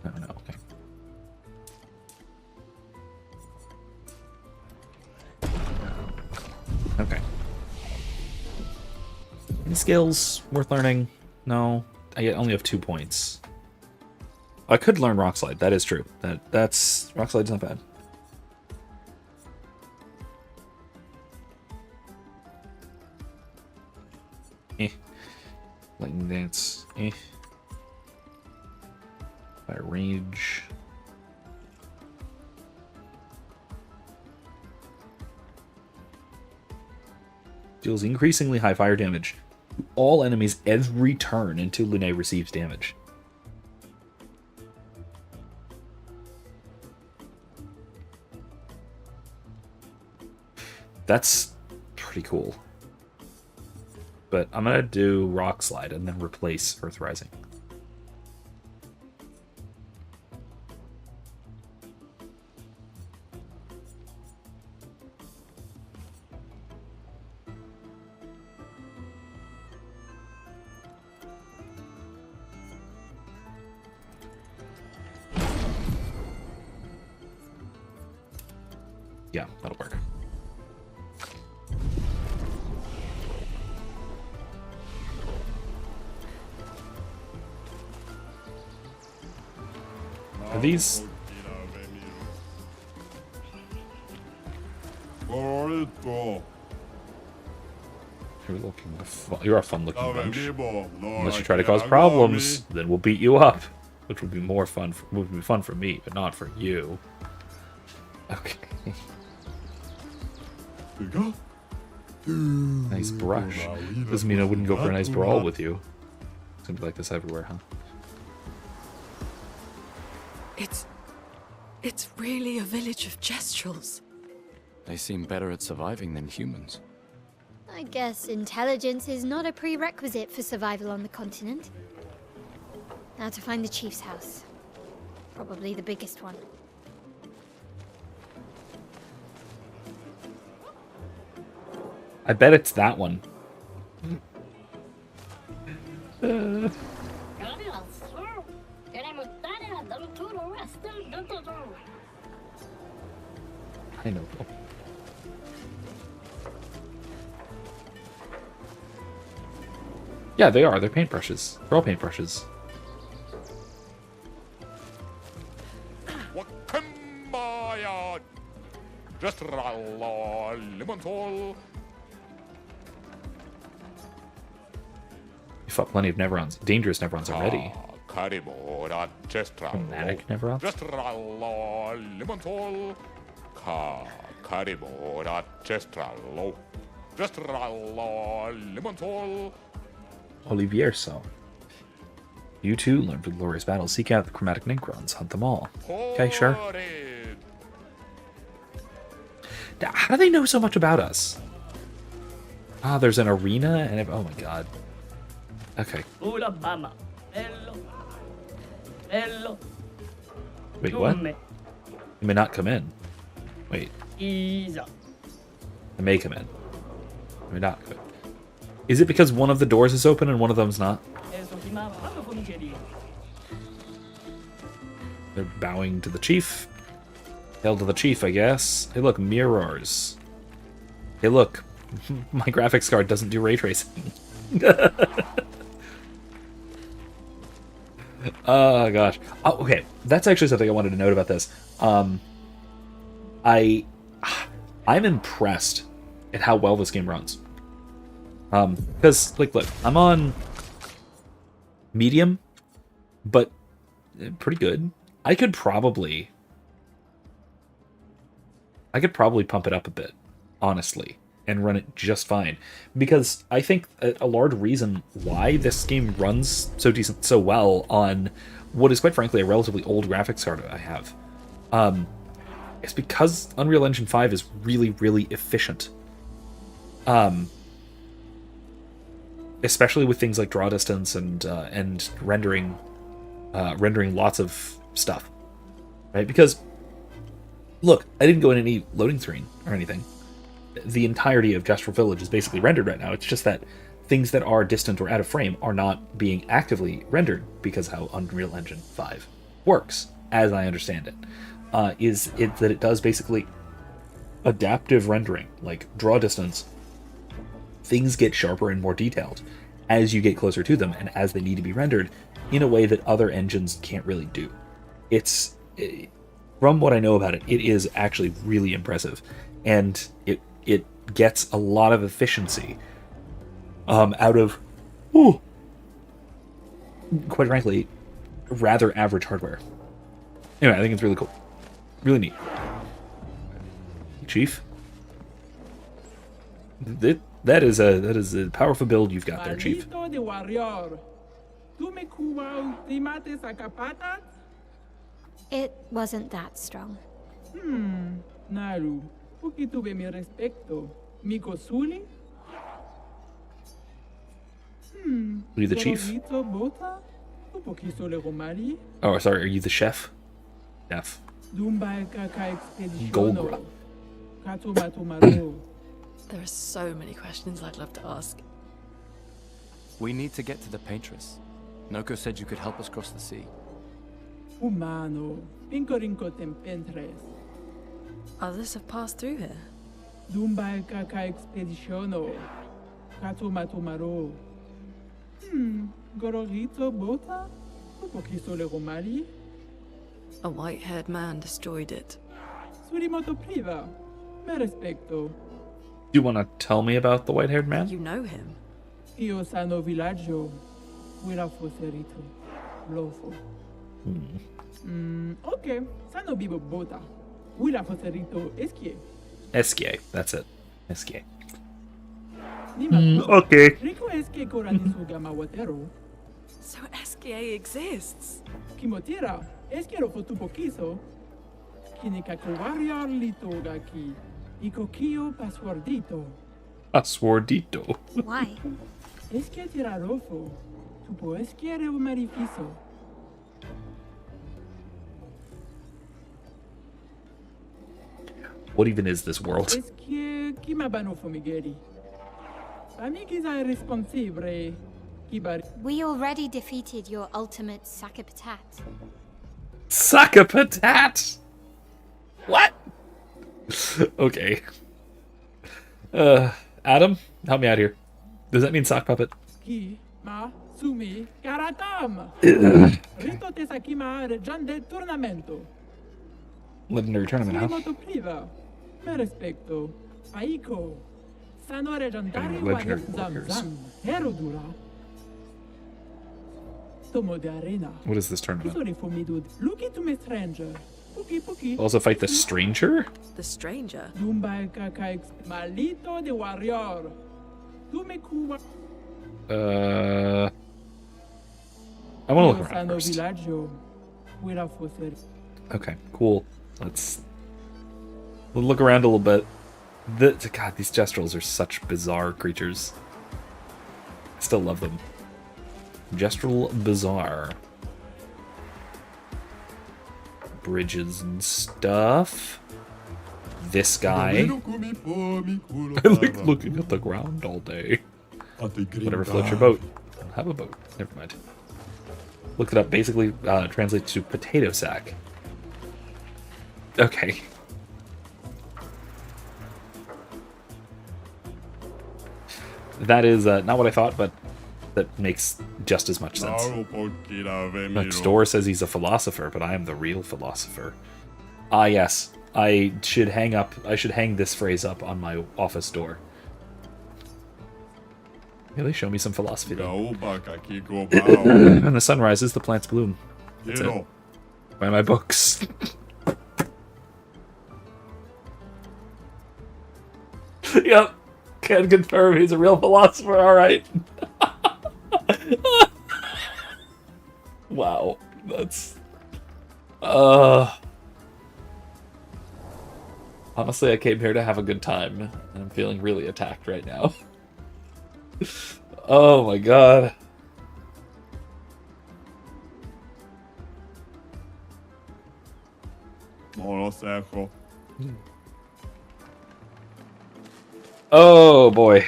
Oh, no, okay. Okay. Any skills worth learning? No. I only have 2 points. I could learn Rock Slide. That is true. That's Rock Slide's not bad. Lightning Dance. Fire Rage. Deals increasingly high fire damage to all enemies every turn until Lune receives damage. That's pretty cool. but I'm gonna do Rock Slide and then replace Earth Rising. Yeah, that'll work. Are these... You're a fun-looking bunch. Unless you try to cause problems, then we'll beat you up, which would be more fun. Would be fun for me, but not for you. Okay. Nice brush. Doesn't mean I wouldn't go for a nice brawl with you. It's gonna be like this everywhere, huh? It's really a village of Jestrels. They seem better at surviving than humans. I guess intelligence is not a prerequisite for survival on the continent. Now to find the chief's house. Probably the biggest one. I bet it's that one. I know. Yeah, they are. They're paintbrushes. They're all paintbrushes. You fought plenty of Neverons. Dangerous Neverons already. Dramatic Neverons? Olivierso. You too learn for glorious battles. Seek out the chromatic Necrons. Hunt them all. Okay, sure. How do they know so much about us? Ah, there's an arena and... Oh my god. Okay. Wait, what? They may not come in. Wait. They may come in. They may not come in. Is it because one of the doors is open and one of them's not? They're bowing to the chief. Hail to the chief, I guess. Hey, look, mirrors. Hey, look. My graphics card doesn't do ray tracing. Oh, gosh. Oh, okay. That's actually something I wanted to note about this. I'm impressed at how well this game runs. Because, like, look, I'm on medium, but pretty good. I could probably pump it up a bit, honestly, and run it just fine. Because I think a large reason why this game runs so well on what is, quite frankly, a relatively old graphics card I have, is because Unreal Engine 5 is really, really efficient. Especially with things like draw distance and rendering lots of stuff, right? Because look, I didn't go in any loading screen or anything. The entirety of Gestural Village is basically rendered right now. It's just that things that are distant or out of frame are not being actively rendered because how Unreal Engine 5 works, as I understand it, is that it does basically adaptive rendering, like draw distance. Things get sharper and more detailed as you get closer to them and as they need to be rendered in a way that other engines can't really do. From what I know about it, it is actually really impressive, and it gets a lot of efficiency out of, quite frankly, rather average hardware. Anyway, I think it's really cool, really neat. Chief, that is a powerful build you've got there, Chief. It wasn't that strong. Naru, poquito tuve mi respecto. Mi cosuli? you the chief? Oh, sorry, are you the chef? Chef. Golgra. There are so many questions I'd love to ask. We need to get to the paintress. Noko said you could help us cross the sea. Humano, pincorinco tempentres. Others have passed through here. Dumbai kaka expeditiono. Kato matomaro. Gororito bota? Upokiso legomari? A white-haired man destroyed it. Surimoto priva. Me respecto. Do you want to tell me about the white-haired man? You know him. Io sano villaggio. Wira foserito. Lofo. Okay. Sano bibo bota. Wira foserito eskie. Eskie, that's it. Eskie. Okay. Rico eskie koranisu gama watero. So SKA exists. Kimotira. Esquiero fotupokiso. Kinikaku warrior litogaki. Ikokio passwordito. Passwordito. Why? Esquia tirarofo. Tupo esquiere o marifiso. What even is this world? Esquie kimabano fumigeri. Amigiza irresponsibile. Kibar. We already defeated your ultimate Sakapatat. Sakapatat? What? Okay. Adam, help me out here. Does that mean sock puppet? Ki ma sumi karatam. Rito te sakima reggiande tournamento. Legendary tournament, huh? Moto priva. Me respecto. Aiko. Sano reggiandari Legendary zam warriors. zam. Herodura. Tomo de arena. What is this tournament? Kisori fumidud. Look to me stranger. Puki puki. Also fight the stranger? The stranger? Dumba kaka malito de warrior. Tu me cuba. I want to look around Sano first. villaggio. Wira foser. Okay, cool. We'll look around a little bit. God, these Jestrels are such bizarre creatures. I still love them. Gestral bizarre. Bridges and stuff. This guy. I like looking at the ground all day. Whatever floats your boat. I don't have a boat. Never mind. Looked it up. Basically translates to potato sack. Okay. That is not what I thought, but that makes just as much sense. Next door says he's a philosopher, but I am the real philosopher. Ah, yes. I should hang this phrase up on my office door. Really? Show me some philosophy, though. When the sun rises, the plants bloom. That's it. Buy my books. Yep. Can confirm he's a real philosopher, alright. Wow. That's... Honestly, I came here to have a good time, and I'm feeling really attacked right now. Oh my god. Oh boy.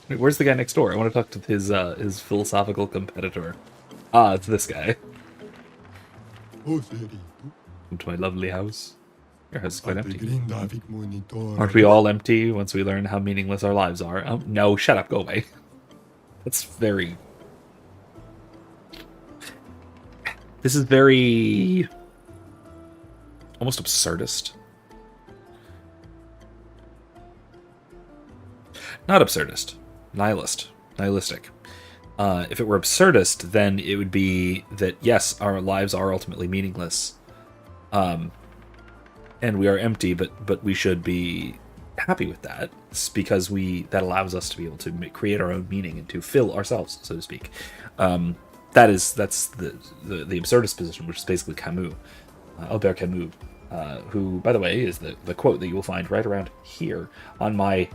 Wait, where's the guy next door? I want to talk to his philosophical competitor. Ah, it's this guy. Welcome to my lovely house. Your house is quite empty. Aren't we all empty once we learn how meaningless our lives are? No, shut up, go away. That's very... This is very... almost absurdist. Not absurdist. Nihilist. Nihilistic. If it were absurdist, then it would be that, yes, our lives are ultimately meaningless. And we are empty, but we should be happy with that. It's because that allows us to be able to create our own meaning and to fill ourselves, so to speak. That's the absurdist position, which is basically Camus, Albert Camus, who, by the way, is the quote that you will find right around here on my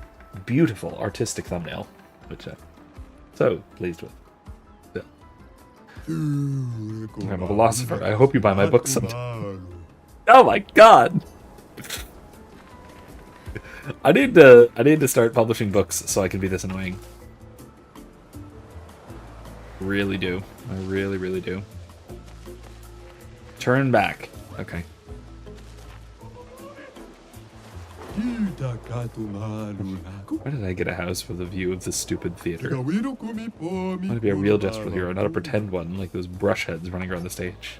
beautiful artistic thumbnail. which I'm so pleased with. Yeah. I'm a philosopher. I hope you buy my books sometime. Oh my god! I need to start publishing books so I can be this annoying. Really do. I really, really do. Turn back. Okay. Why did I get a house with a view of this stupid theater? I want to be a real gestural hero, not a pretend one like those brush heads running around the stage.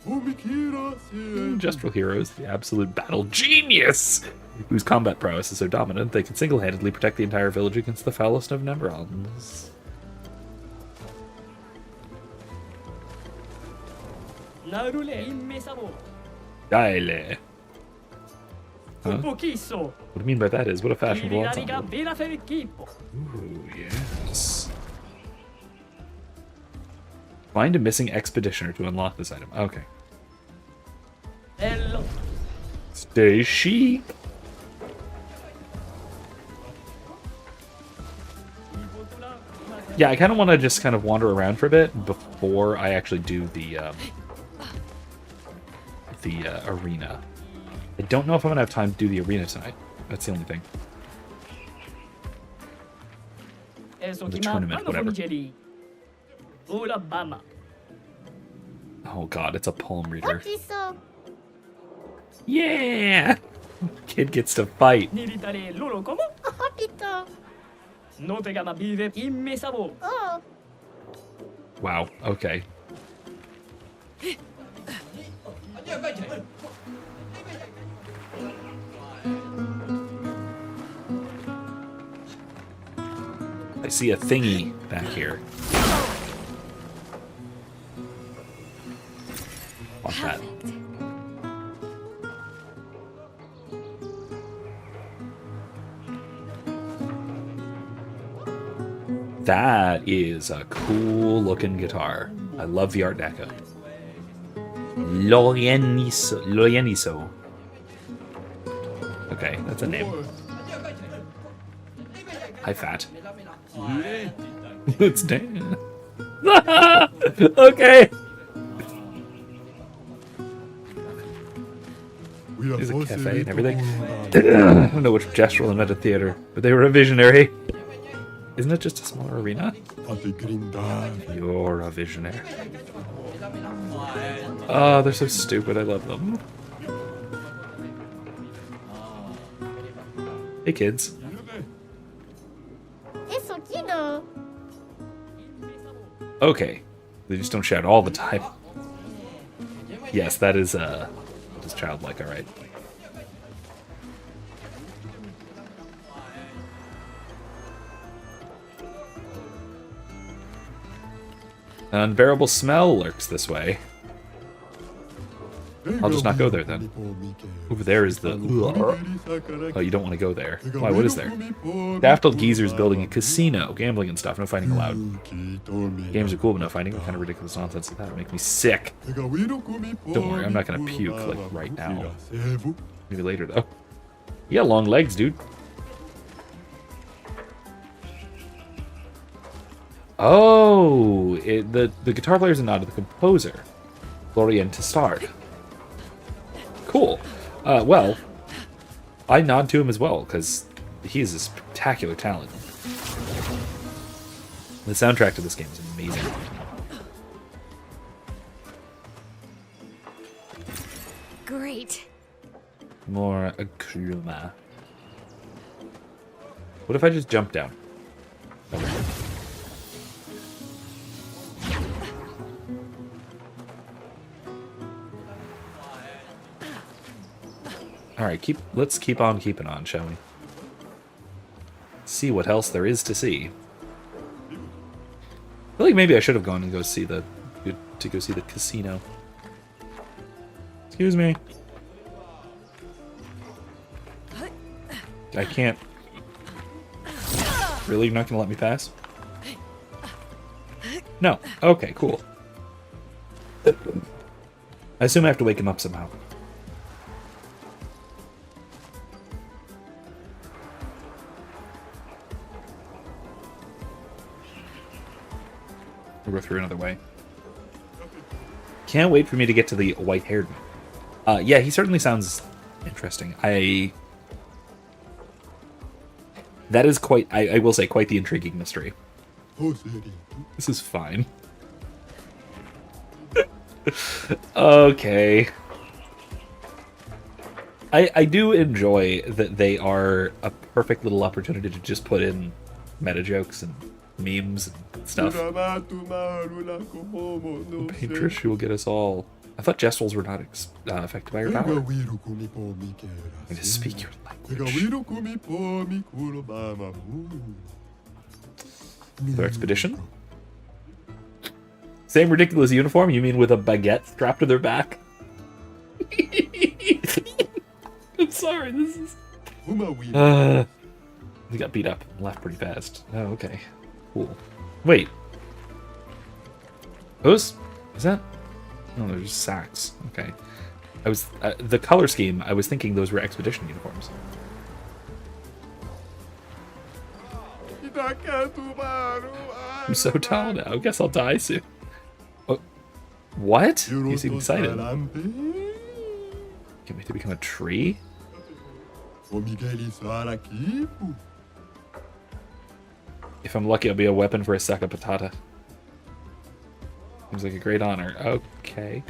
Gestural heroes, the absolute battle genius, whose combat prowess is so dominant they can single-handedly protect the entire village against the foulest of Nemerons. Dale. Huh? What do you mean by that is, what a fashionable ensemble. Ooh, yes. Find a missing expeditioner to unlock this item. Okay. Stay sheep. Yeah, I kind of want to just kind of wander around for a bit before I actually do the arena. I don't know if I'm going to have time to do the arena tonight. That's the only thing. The tournament, whatever. Oh god, it's a palm reader. Yeah! Kid gets to fight. Wow, okay. I see a thingy back here. Want that. That is a cool looking guitar. I love the Art Deco. Loyeniso. Okay, that's a name. Hi, Fat. It's Dan. Okay. There's a cafe and everything. I don't know which gestural and meta theater, but they were a visionary. Isn't it just a smaller arena? You're a visionary. Oh, they're so stupid. I love them. Hey, kids. Okay. They just don't shout all the time. Yes, that is childlike, alright. An unbearable smell lurks this way. I'll just not go there then. Over there is the... Oh, you don't want to go there. Why, what is there? Daft old geezer's building a casino. Gambling and stuff, no fighting allowed. Games are cool, but no fighting. What kind of ridiculous nonsense is that? It'll make me sick. Don't worry, I'm not going to puke, like, right now. Maybe later, though. You got long legs, dude. Oh! The guitar player's a nod to the composer. Florian to start. Cool. Well, I nod to him as well, because he is a spectacular talent. The soundtrack to this game is amazing. Great. More Akruma. What if I just jump down? Okay. Alright, let's keep on keeping on, shall we? See what else there is to see. I feel like maybe I should have gone and go see the casino. Excuse me. I can't. Really? You're not gonna let me pass? No. Okay, cool. I assume I have to wake him up somehow. We'll go through another way. Can't wait for me to get to the white-haired man. Yeah, he certainly sounds interesting. That is quite, I will say, quite the intriguing mystery. This is fine. Okay. I do enjoy that they are a perfect little opportunity to just put in meta jokes and memes and stuff. Paintress, she will get us all. I thought Gestrals were not affected by her power. I just speak your language. Their expedition? Same ridiculous uniform? You mean with a baguette strapped to their back? I'm sorry, this is... They got beat up and left pretty fast. Oh, okay. Cool. Wait. Those? Is that... No, they're just sacks. Okay. I was... the color scheme, I was thinking those were expedition uniforms. I'm so tall now. I guess I'll die soon. Oh, what? You seem excited. Get me to become a tree? If I'm lucky, I'll be a weapon for a sack of patata. Seems like a great honor. Okay.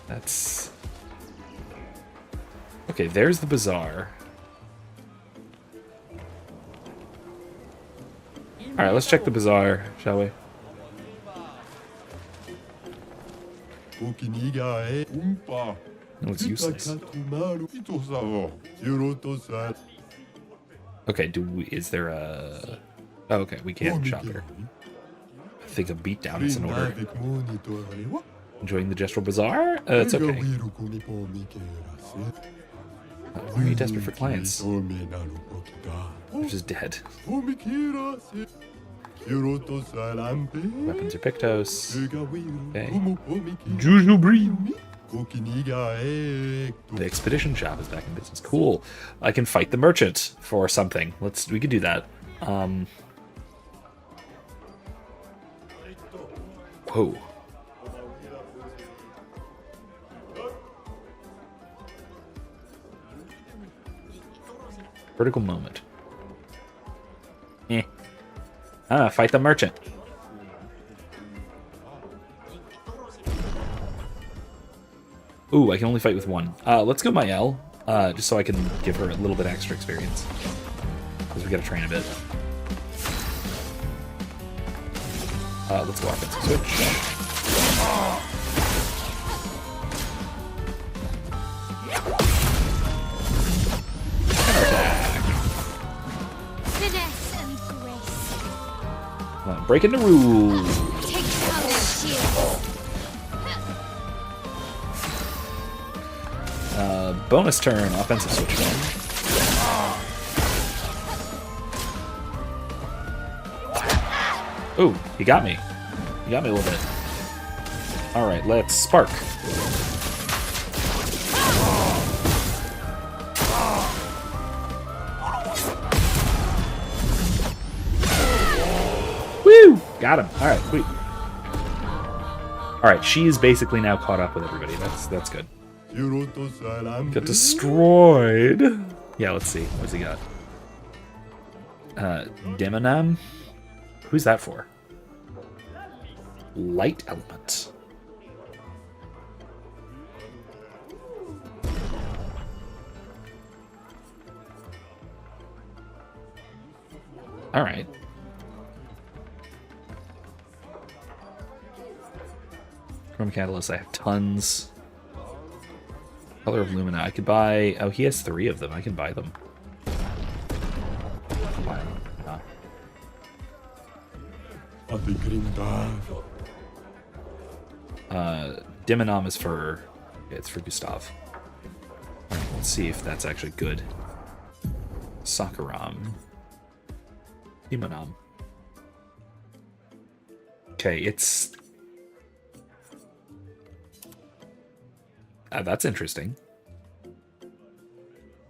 That's... Okay, there's the bazaar. Alright, let's check the bazaar, shall we? No, it's useless. Okay, is there a... Oh, okay, we can't shop here. I think a beatdown is in order. Enjoying the Gestral Bazaar? It's okay. Why are you desperate for clients? They're just dead. Weapons are Pictos. Okay. Juju Brim. The expedition shop is back in business. Cool. I can fight the merchant for something. We could do that. Whoa. Vertical moment. Fight the merchant. Ooh, I can only fight with one. Let's go Mael, just so I can give her a little bit extra experience. Because we gotta train a bit. Let's go offensive switch. Breaking the rules. Bonus turn, offensive switch. Ooh, he got me. He got me a little bit. Alright, let's spark. Woo! Got him. Alright, sweet. Alright, she's basically now caught up with everybody. That's good. Got destroyed. Yeah, let's see. What's he got? Demonam? Who's that for? Light element. Alright. Chrome Catalyst, I have tons. Color of Lumina, I could buy... Oh, he has 3 of them. I can buy them. Why not? Demonam is for... Yeah, it's for Gustav. Right, let's see if that's actually good. Sakaram. Demonam. Okay, it's... that's interesting.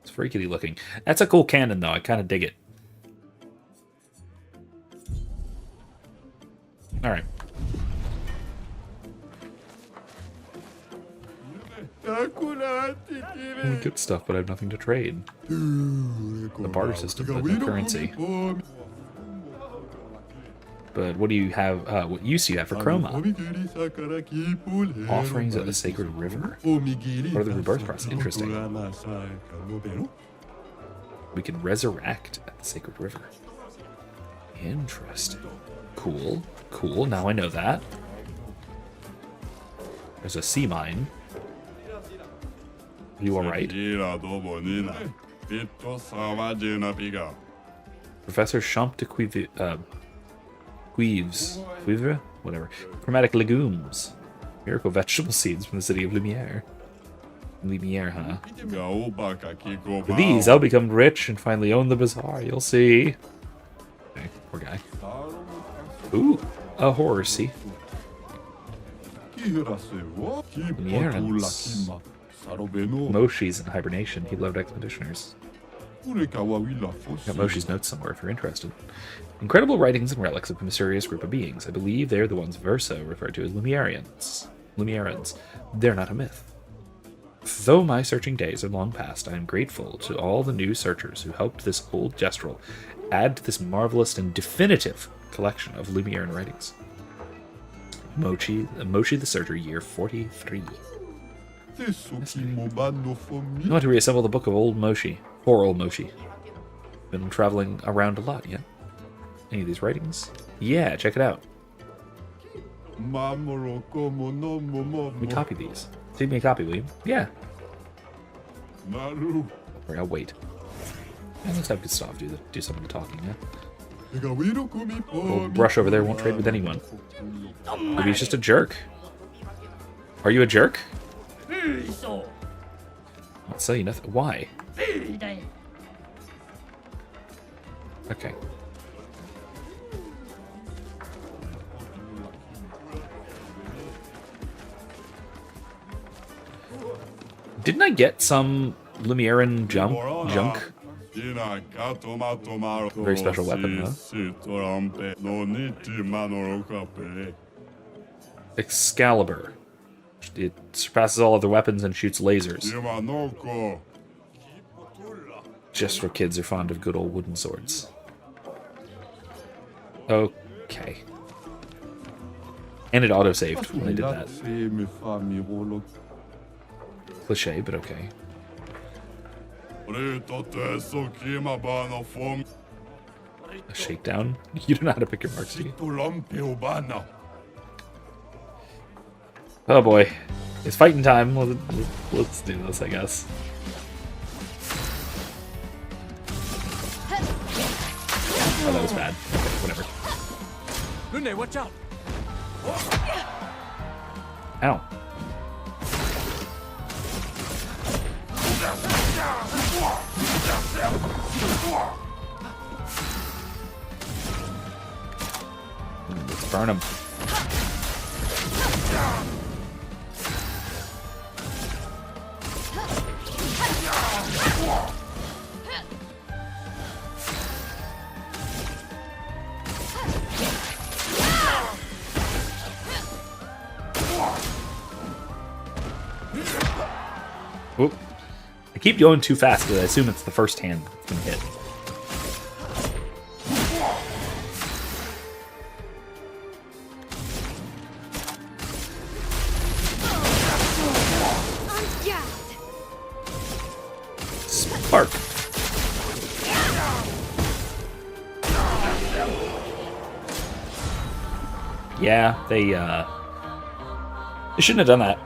It's freaky looking. That's a cool cannon, though. I kind of dig it. Alright. Good stuff, but I have nothing to trade. The barter system, but no currency. But what do you have, what use do you have for chroma? Offerings at the Sacred River? What are the rebirth cross? Interesting. We can resurrect at the Sacred River. Interesting. Cool. Cool, now I know that. There's a sea mine. You alright? Professor Champ de Cuivre? Whatever. Chromatic legumes. Miracle vegetable seeds from the city of Lumiere. Lumiere, huh? With these, I'll become rich and finally own the bazaar. You'll see. Okay, poor guy. Ooh, a horsey. Lumiereans. Moshi's in hibernation. He loved expeditioners. Got Moshi's notes somewhere if you're interested. Incredible writings and relics of a mysterious group of beings. I believe they're the ones Verso referred to as Lumiereans. They're not a myth. Though my searching days are long past, I am grateful to all the new searchers who helped this old gestural add to this marvelous and definitive collection of Lumieran writings. Mochi the Searcher, year 43. I want to reassemble the book of Old Moshi. Poor Old Moshi. Been traveling around a lot, yeah? Any of these writings? Yeah, check it out. Let me copy these. Take me a copy, will you? Yeah. Or I'll wait. Yeah, let's have Gustav do some of the talking, yeah? We'll brush over there, won't trade with anyone. Maybe he's just a jerk. Are you a jerk? I'll tell you nothing. Why? Okay. Didn't I get some Lumieran junk? Very special weapon, huh? Excalibur. It surpasses all other weapons and shoots lasers. Just for kids who are fond of good old wooden swords. Okay. And it autosaved when I did that. Cliche, but okay. A shakedown? You don't know how to pick your marks, do you? Oh boy. It's fighting time. Let's do this, I guess. Oh, that was bad. Okay, whatever. Lune, watch out! Ow. Let's burn him. Whoop. I keep going too fast because I assume it's the first hand that's going to hit. Spark. Yeah, they shouldn't have done that.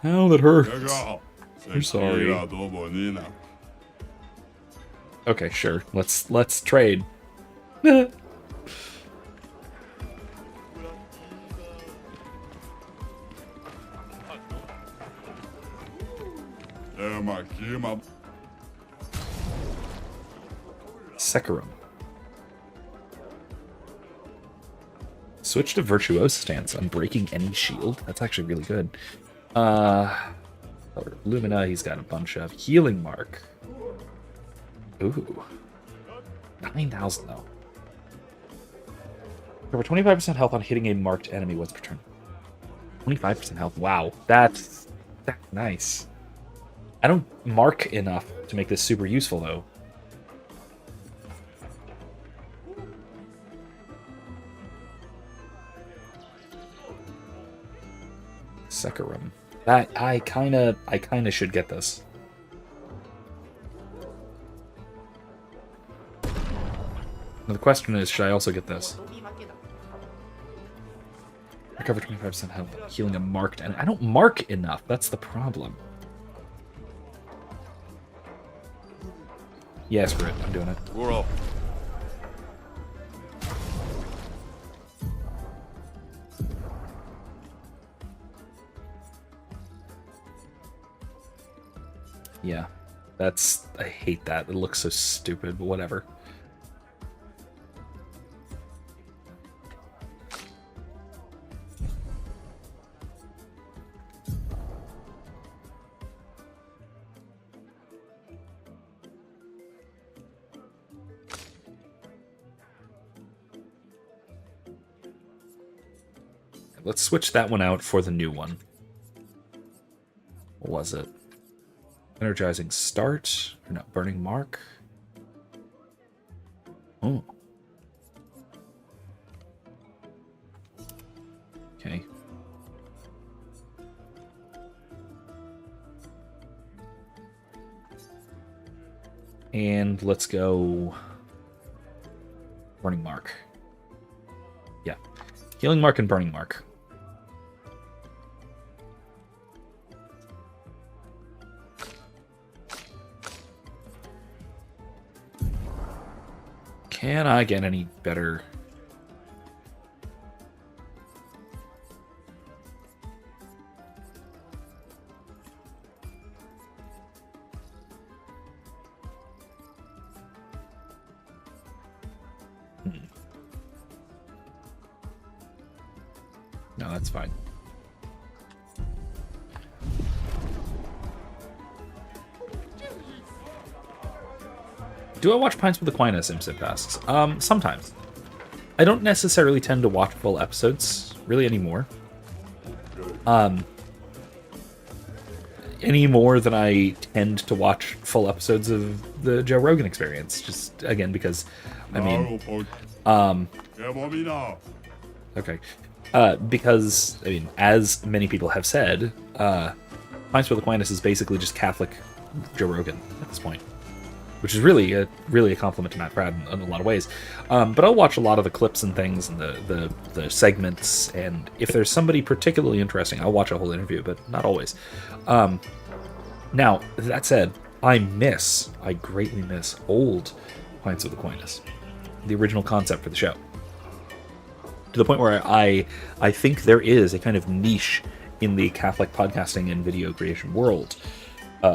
Oh, that hurts. I'm sorry. Okay, sure. Let's trade. Sekirum. Switch to Virtuoso stance, unbreaking any shield. That's actually really good. Lumina, he's got a bunch of healing mark. Ooh. 9,000 though. Recover 25% health on hitting a marked enemy once per turn. 25% health. Wow, that's nice. I don't mark enough to make this super useful, though. Sekarum. That I kinda should get this. Now the question is, should I also get this? Recover 25% health, healing a marked enemy. I don't mark enough. That's the problem. Yeah, screw it. I'm doing it. Whirl. Yeah. I hate that. It looks so stupid, but whatever. Let's switch that one out for the new one. What was it? Energizing start? Or not, burning mark? Oh. Okay. And let's go burning mark. Yeah. Healing mark and burning mark. Can I get any better? No, that's fine. Do I watch Pints with Aquinas in Sim tasks? Sometimes. I don't necessarily tend to watch full episodes, really, anymore. Any more than I tend to watch full episodes of the Joe Rogan Experience. Just, again, because, I mean... okay. Because, I mean, as many people have said, Pints with Aquinas is basically just Catholic Joe Rogan at this point. Which is really a compliment to Matt Pratt in a lot of ways. But I'll watch a lot of the clips and things and the segments, and if there's somebody particularly interesting, I'll watch a whole interview, but not always. Now, that said, I greatly miss old Pints with Aquinas, the original concept for the show. To the point where I think there is a kind of niche in the Catholic podcasting and video creation world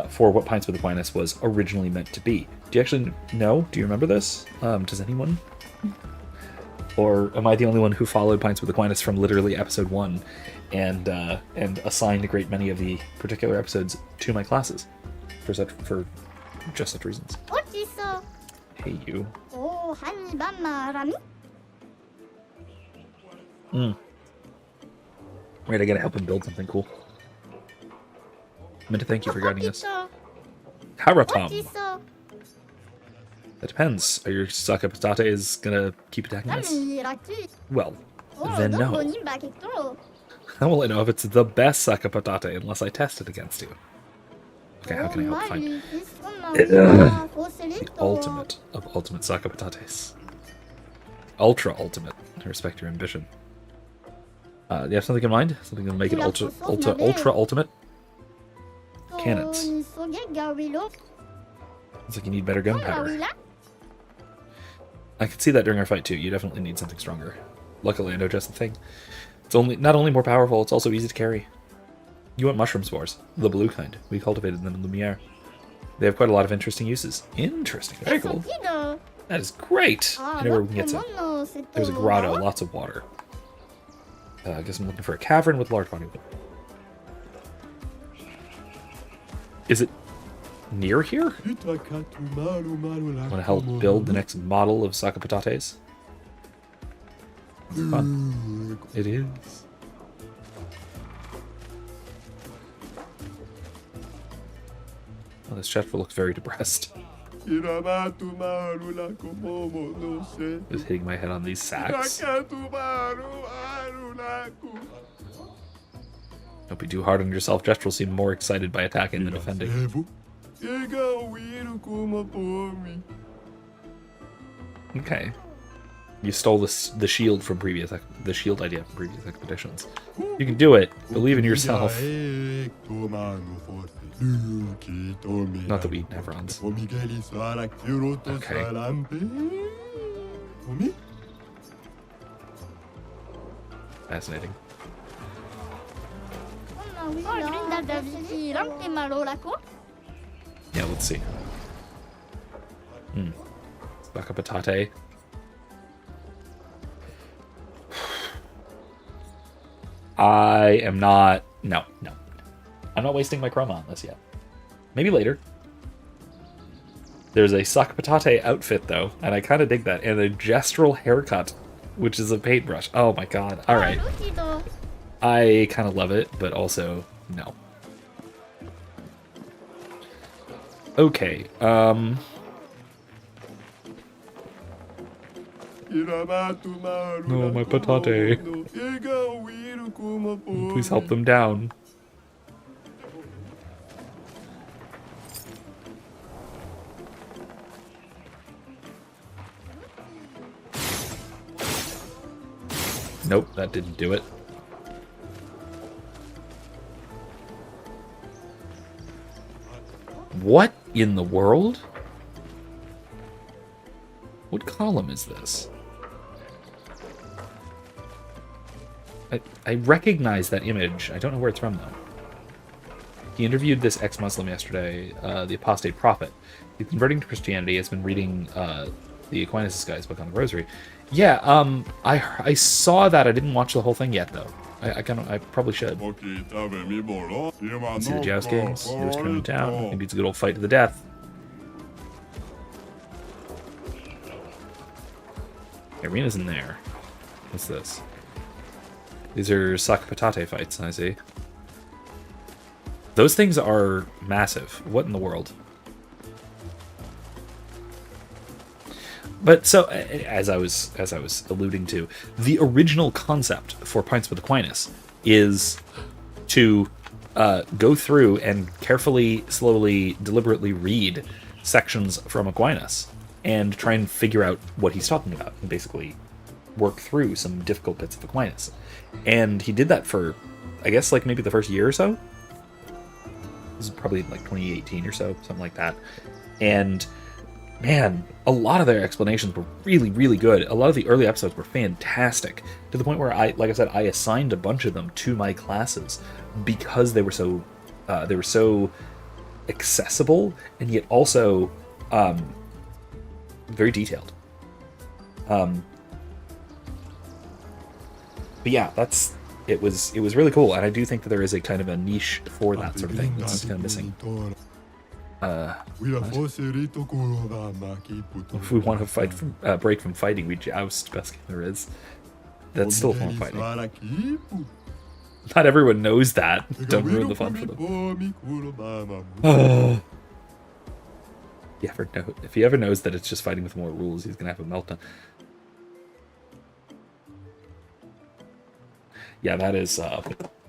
for what Pints with Aquinas was originally meant to be. Do you actually know? Do you remember this? Does anyone? Or am I the only one who followed Pints with Aquinas from literally episode 1 and assigned a great many of the particular episodes to my classes for just such reasons? Hey, you. Wait, I gotta help him build something cool. I meant to thank you for guiding us. Haratom. That depends. Are your Sakapatates gonna keep attacking us? Well, then no. How will I know if it's the best Sakapatate unless I test it against you? Okay, how can I help find the ultimate of ultimate Sakapatates? Ultra ultimate. I respect your ambition. Do you have something in mind? Something to make it ultra ultimate? Cannons. Looks like you need better gunpowder. I could see that during our fight too. You definitely need something stronger. Luckily, I know just the thing. It's not only more powerful, it's also easy to carry. You want mushroom spores, the blue kind. We cultivated them in Lumiere. They have quite a lot of interesting uses. Interesting. Very cool. That is great. I know where we can get some. There's a grotto, lots of water. I guess I'm looking for a cavern with large body. Is it near here? Want to help build the next model of Sakapatates? Fun. It is. Oh, this chapter looks very depressed. Just hitting my head on these sacks. Don't be too hard on yourself. Jestrel seemed more excited by attacking than defending. Okay. You stole the shield from the shield idea from previous expeditions. You can do it. Believe in yourself. Not that we eat Nevrons. Okay. Fascinating. Yeah, let's see. Baka patate. I am not... No. I'm not wasting my chroma on this yet. Maybe later. There's a Saka Patate outfit, though, and I kind of dig that. And a gestural haircut, which is a paintbrush. Oh my god. Alright. I kind of love it, but also, no. Okay, No, my patate. Please help them down. Nope, that didn't do it. What in the world? What column is this? I recognize that image. I don't know where it's from, though. He interviewed this ex-Muslim yesterday, the apostate prophet. He's converting to Christianity. Has been reading the Aquinas' guy's book on the Rosary. Yeah, I saw that. I didn't watch the whole thing yet, though. I probably should. See the joust games. He was turned down. Maybe it's a good old fight to the death. Arena's in there. What's this? These are Saka Patate fights, I see. Those things are massive. What in the world? But so, as I was alluding to, the original concept for Pints with Aquinas is to go through and carefully, slowly, deliberately read sections from Aquinas and try and figure out what he's talking about and basically work through some difficult bits of Aquinas. And he did that for, I guess, like maybe the first year or so. This is probably like 2018 or so, something like that. And man, a lot of their explanations were really, really good. A lot of the early episodes were fantastic, to the point where like I said, I assigned a bunch of them to my classes because they were so accessible and yet also very detailed. But yeah, it was really cool, and I do think that there is a kind of a niche for that sort of thing that's kind of missing. If we want to fight break from fighting, we joust. Best game there is. That's still fun fighting. Not everyone knows that. Don't ruin the fun for them. If he ever knows that it's just fighting with more rules, he's gonna have a meltdown. Yeah, that is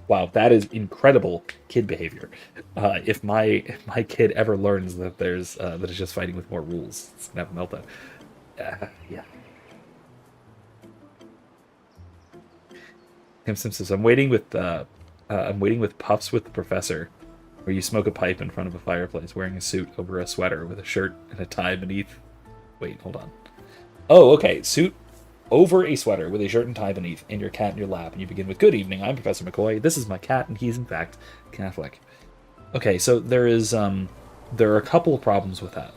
wow. That is incredible kid behavior. If my kid ever learns that there's that it's just fighting with more rules, it's gonna have a meltdown. Yeah. Tim Simpson. I'm waiting with puffs with the professor, where you smoke a pipe in front of a fireplace, wearing a suit over a sweater with a shirt and a tie beneath. Wait, hold on. Oh, okay. Suit over a sweater with a shirt and tie beneath, and your cat in your lap, and you begin with, "Good evening, I'm Professor McCoy. This is my cat, and he's in fact Catholic." Okay, so there are a couple of problems with that,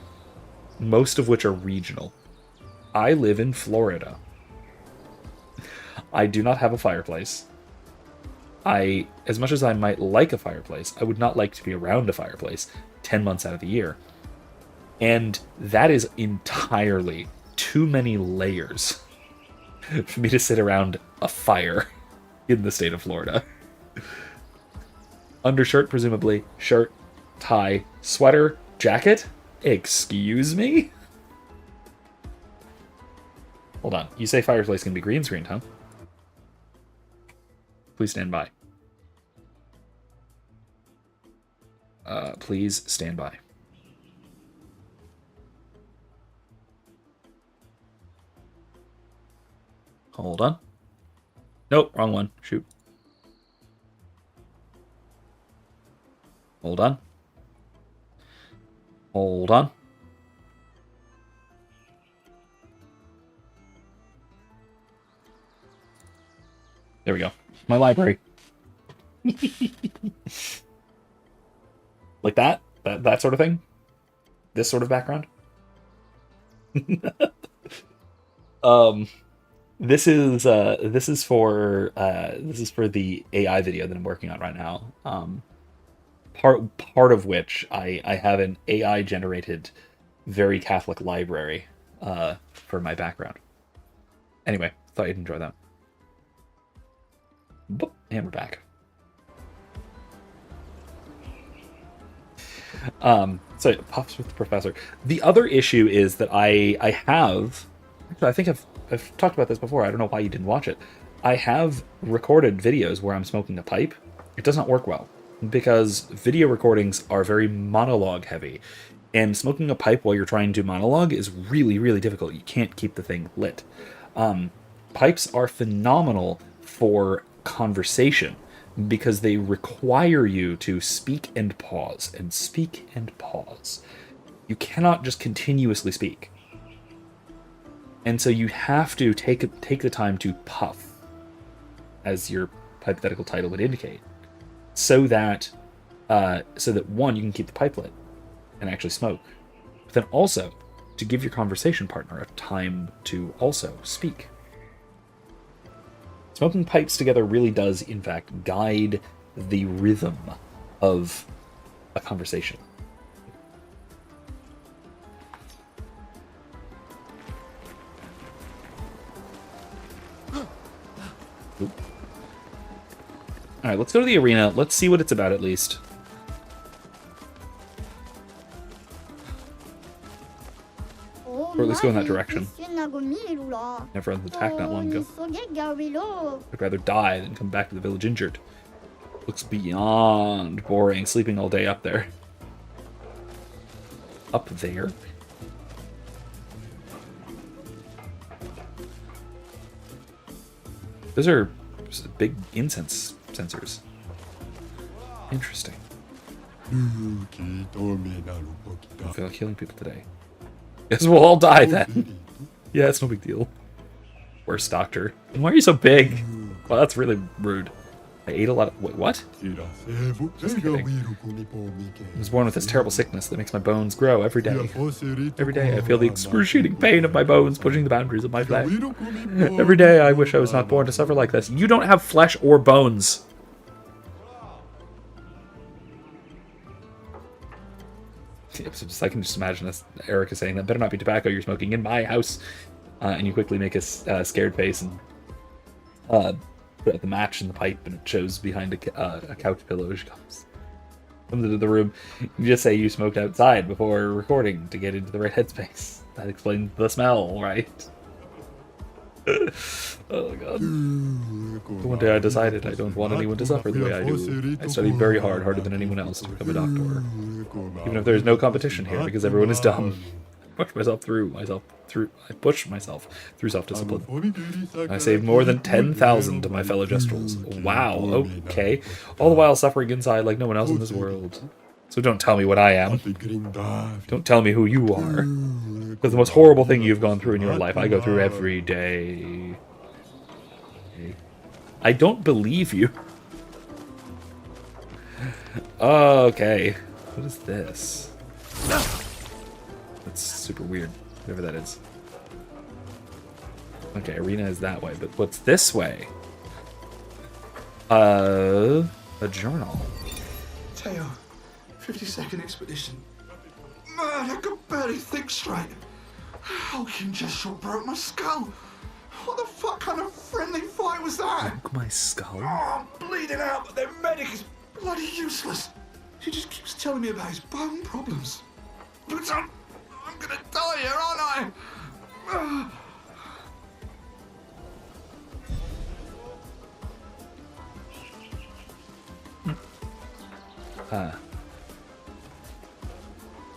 most of which are regional. I live in Florida. I do not have a fireplace. As much as I might like a fireplace, I would not like to be around a fireplace 10 months out of the year. And that is entirely too many layers for me to sit around a fire in the state of Florida. Undershirt, presumably. Shirt, tie, sweater, jacket? Excuse me? Hold on. You say fireplace can be green screened, huh? Please stand by. Please stand by. Hold on. Nope, wrong one. Shoot. Hold on. Hold on. There we go. My library. Like that? That sort of thing? This sort of background? This is for the AI video that I'm working on right now. Part of which I have an AI generated very Catholic library for my background. Anyway, thought you'd enjoy that. Boop, and we're back. So Puffs with the Professor. The other issue is that I think I've talked about this before. I don't know why you didn't watch it. I have recorded videos where I'm smoking a pipe. It does not work well because video recordings are very monologue heavy, and smoking a pipe while you're trying to monologue is really, really difficult. You can't keep the thing lit. Pipes are phenomenal for conversation because they require you to speak and pause and speak and pause. You cannot just continuously speak. And so you have to take the time to puff, as your hypothetical title would indicate, so that one, you can keep the pipe lit and actually smoke, but then also to give your conversation partner a time to also speak. Smoking pipes together really does, in fact, guide the rhythm of a conversation. Alright, let's go to the arena. Let's see what it's about, at least. Or at least go in that direction. Never had an attack not long ago. I'd rather die than come back to the village injured. Looks beyond boring, sleeping all day up there. Up there? Those are big incense sensors. Interesting. I feel like killing people today. Guess we'll all die then. Yeah, it's no big deal. Worst doctor. And why are you so big? Well, that's really rude. I ate a lot of... Wait, what? Just kidding. I was born with this terrible sickness that makes my bones grow every day. Every day I feel the excruciating pain of my bones pushing the boundaries of my flesh. Every day I wish I was not born to suffer like this. You don't have flesh or bones. Yep, so I can just imagine Erica saying that better not be tobacco you're smoking in my house. And you quickly make a scared face and put out the match in the pipe, and it shows behind a couch pillow as she comes into the room. You just say you smoked outside before recording to get into the right headspace. That explains the smell, right? Oh god. One day I decided I don't want anyone to suffer the way I do. I studied very hard, harder than anyone else, to become a doctor. Even if there's no competition here, because everyone is dumb. I push myself through self-discipline. I saved more than 10,000 of my fellow Gestrels. Wow, okay. All the while suffering inside like no one else in this world. So don't tell me what I am. Don't tell me who you are. Because the most horrible thing you've gone through in your life, I go through every day. I don't believe you. Okay. What is this? That's super weird. Whatever that is. Okay, arena is that way, but what's this way? A journal. Teo, 52nd expedition. Man, I can barely think straight. How King Gestrel broke my skull? What the fuck kind of friendly fight was that? Broke my skull? Oh, I'm bleeding out, but their medic is bloody useless. She just keeps telling me about his bone problems. But I'm gonna die here, aren't I?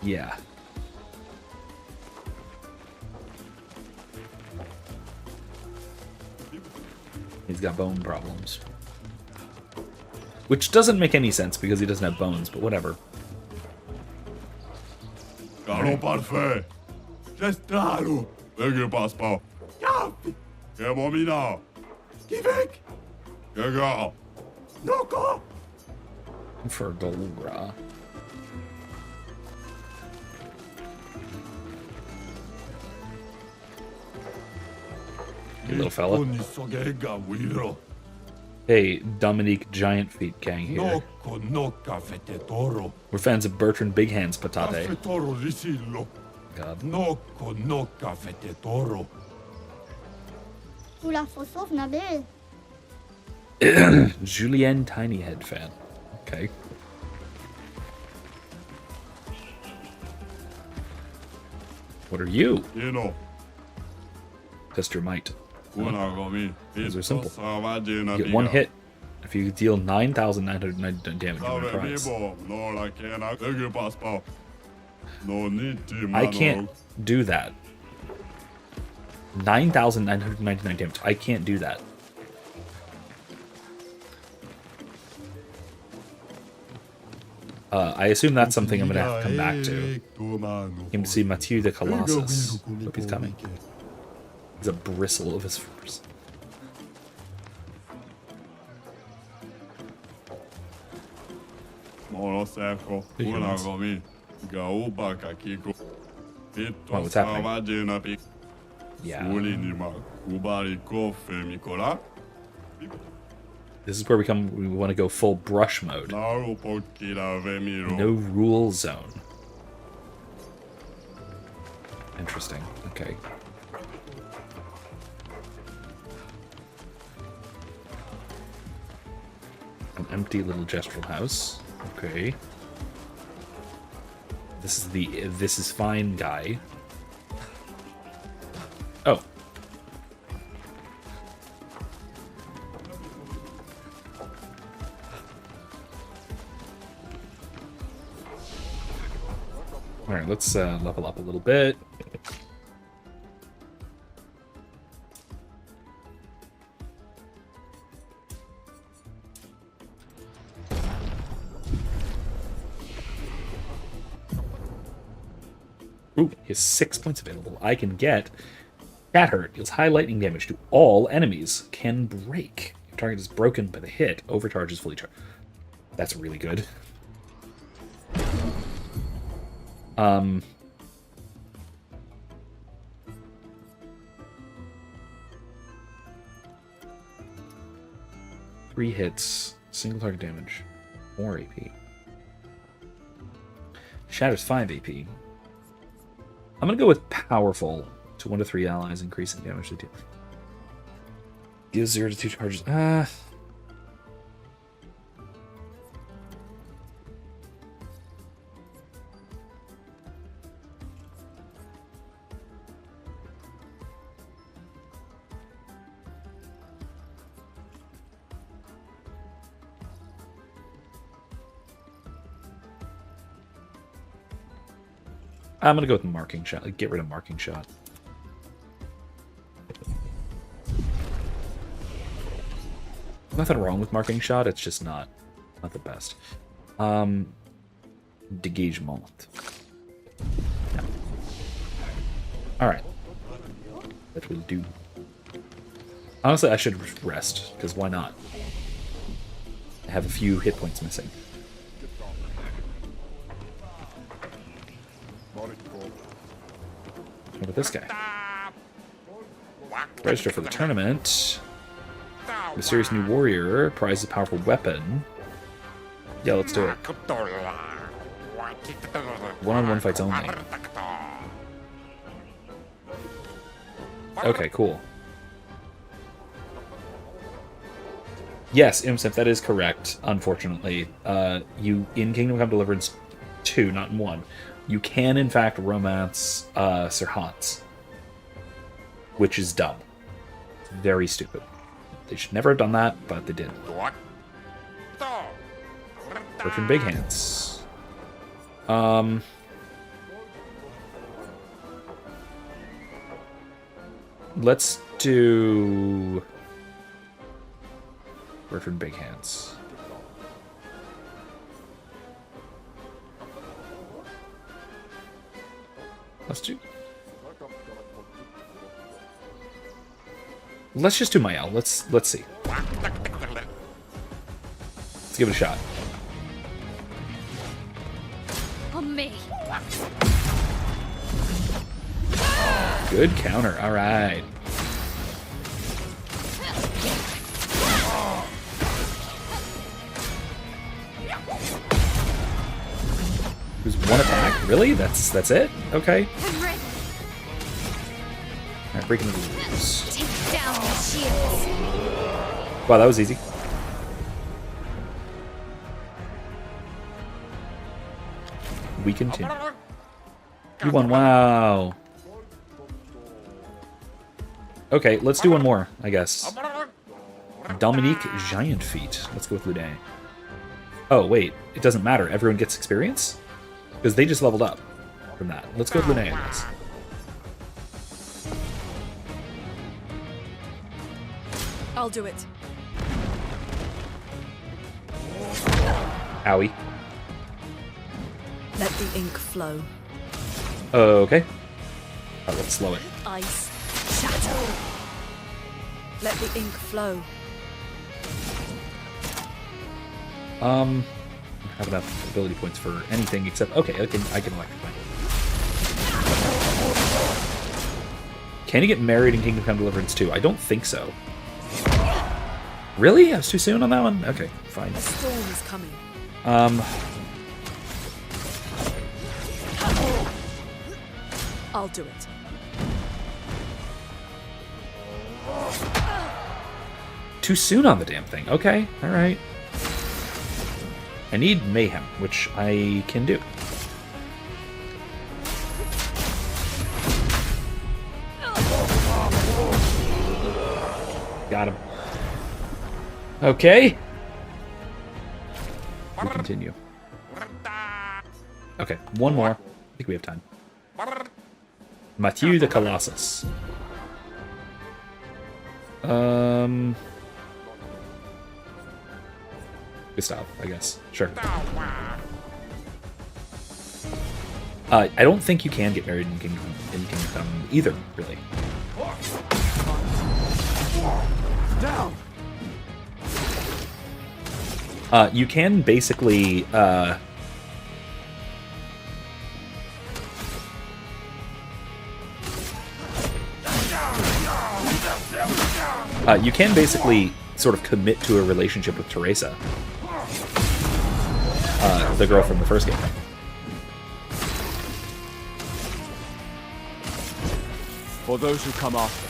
Yeah. He's got bone problems. Which doesn't make any sense because he doesn't have bones, but whatever. Caro parfait. Gestralo. Lege passport. Ja. Gemomina. Geh weg. Gega. Noko. For Dolura. You little fella. Hey, Dominique Giant Feet Gang here. We're fans of Bertrand Big Hands Patate. God. Julien Tiny Head fan. Okay. What are you? Test your might. These are simple. You get one hit. If you deal 9,999 damage, you win a prize. I can't do that. 9,999 damage. I can't do that. I assume that's something I'm gonna have to come back to. Came to see Mathieu de Colossus. Hope he's coming. He's a bristle of his furs. What's happening? Yeah. This is where we want to go full brush mode. No rule zone. Interesting. Okay. An empty little gestural house. Okay. This is fine guy. Oh. Alright, let's level up a little bit. Ooh, he has 6 points available. I can get Cat Hurt. Deals high lightning damage to all enemies. Can break. Your target is broken by the hit. Overcharge is fully charged. That's really good. Three hits, single target damage, 4 AP. Shatters 5 AP. I'm gonna go with powerful to 1 to 3 allies, increasing damage to deal. Deals 0 to 2 charges. I'm gonna go with marking shot. Like, get rid of marking shot. Nothing wrong with marking shot. It's just not the best. Dégagement. Yeah. All right. That will do. Honestly, I should rest because why not? I have a few hit points missing. What about this guy? Register for the tournament. Mysterious new warrior. Prize a powerful weapon. Yeah, let's do it. One-on-one fights only. Okay, cool. Yes, Imsif, that is correct, unfortunately. You, in Kingdom Come Deliverance 2, not in 1, you can, in fact, romance Sir Hans. Which is dumb. Very stupid. They should never have done that, but they did. Bertrand Big Hands. Let's do Bertrand Big Hands. Let's just do Mael. Let's see. Let's give it a shot. On me. Good counter. All right. Who's one attack? Really? That's it? Okay. Alright, breaking the rules. Take down the shields. Wow, that was easy. We continue. You won. Wow. Okay, let's do one more, I guess. Dominique Giant Feet. Let's go with Ludet. Oh, wait. It doesn't matter. Everyone gets experience? Because they just leveled up from that. Let's go with Ludet, I guess. I'll do it. Owie. Let the ink flow. Okay. Oh, let's slow it. Ice. Shatter. Let the ink flow. I don't have enough ability points for anything except... Okay, I can electrify. Can you get married in Kingdom Come Deliverance 2? I don't think so. Really? I was too soon on that one? Okay, fine. A storm is coming. I'll do it. Too soon on the damn thing. Okay, alright. I need Mayhem, which I can do. Got him. Okay. We continue. Okay, one more. I think we have time. Mathieu the Colossus. Gustav, I guess. Sure. I don't think you can get married in Kingdom Come either, really. Down. You can basically sort of commit to a relationship with Teresa, the girl from the first game. For those who come after.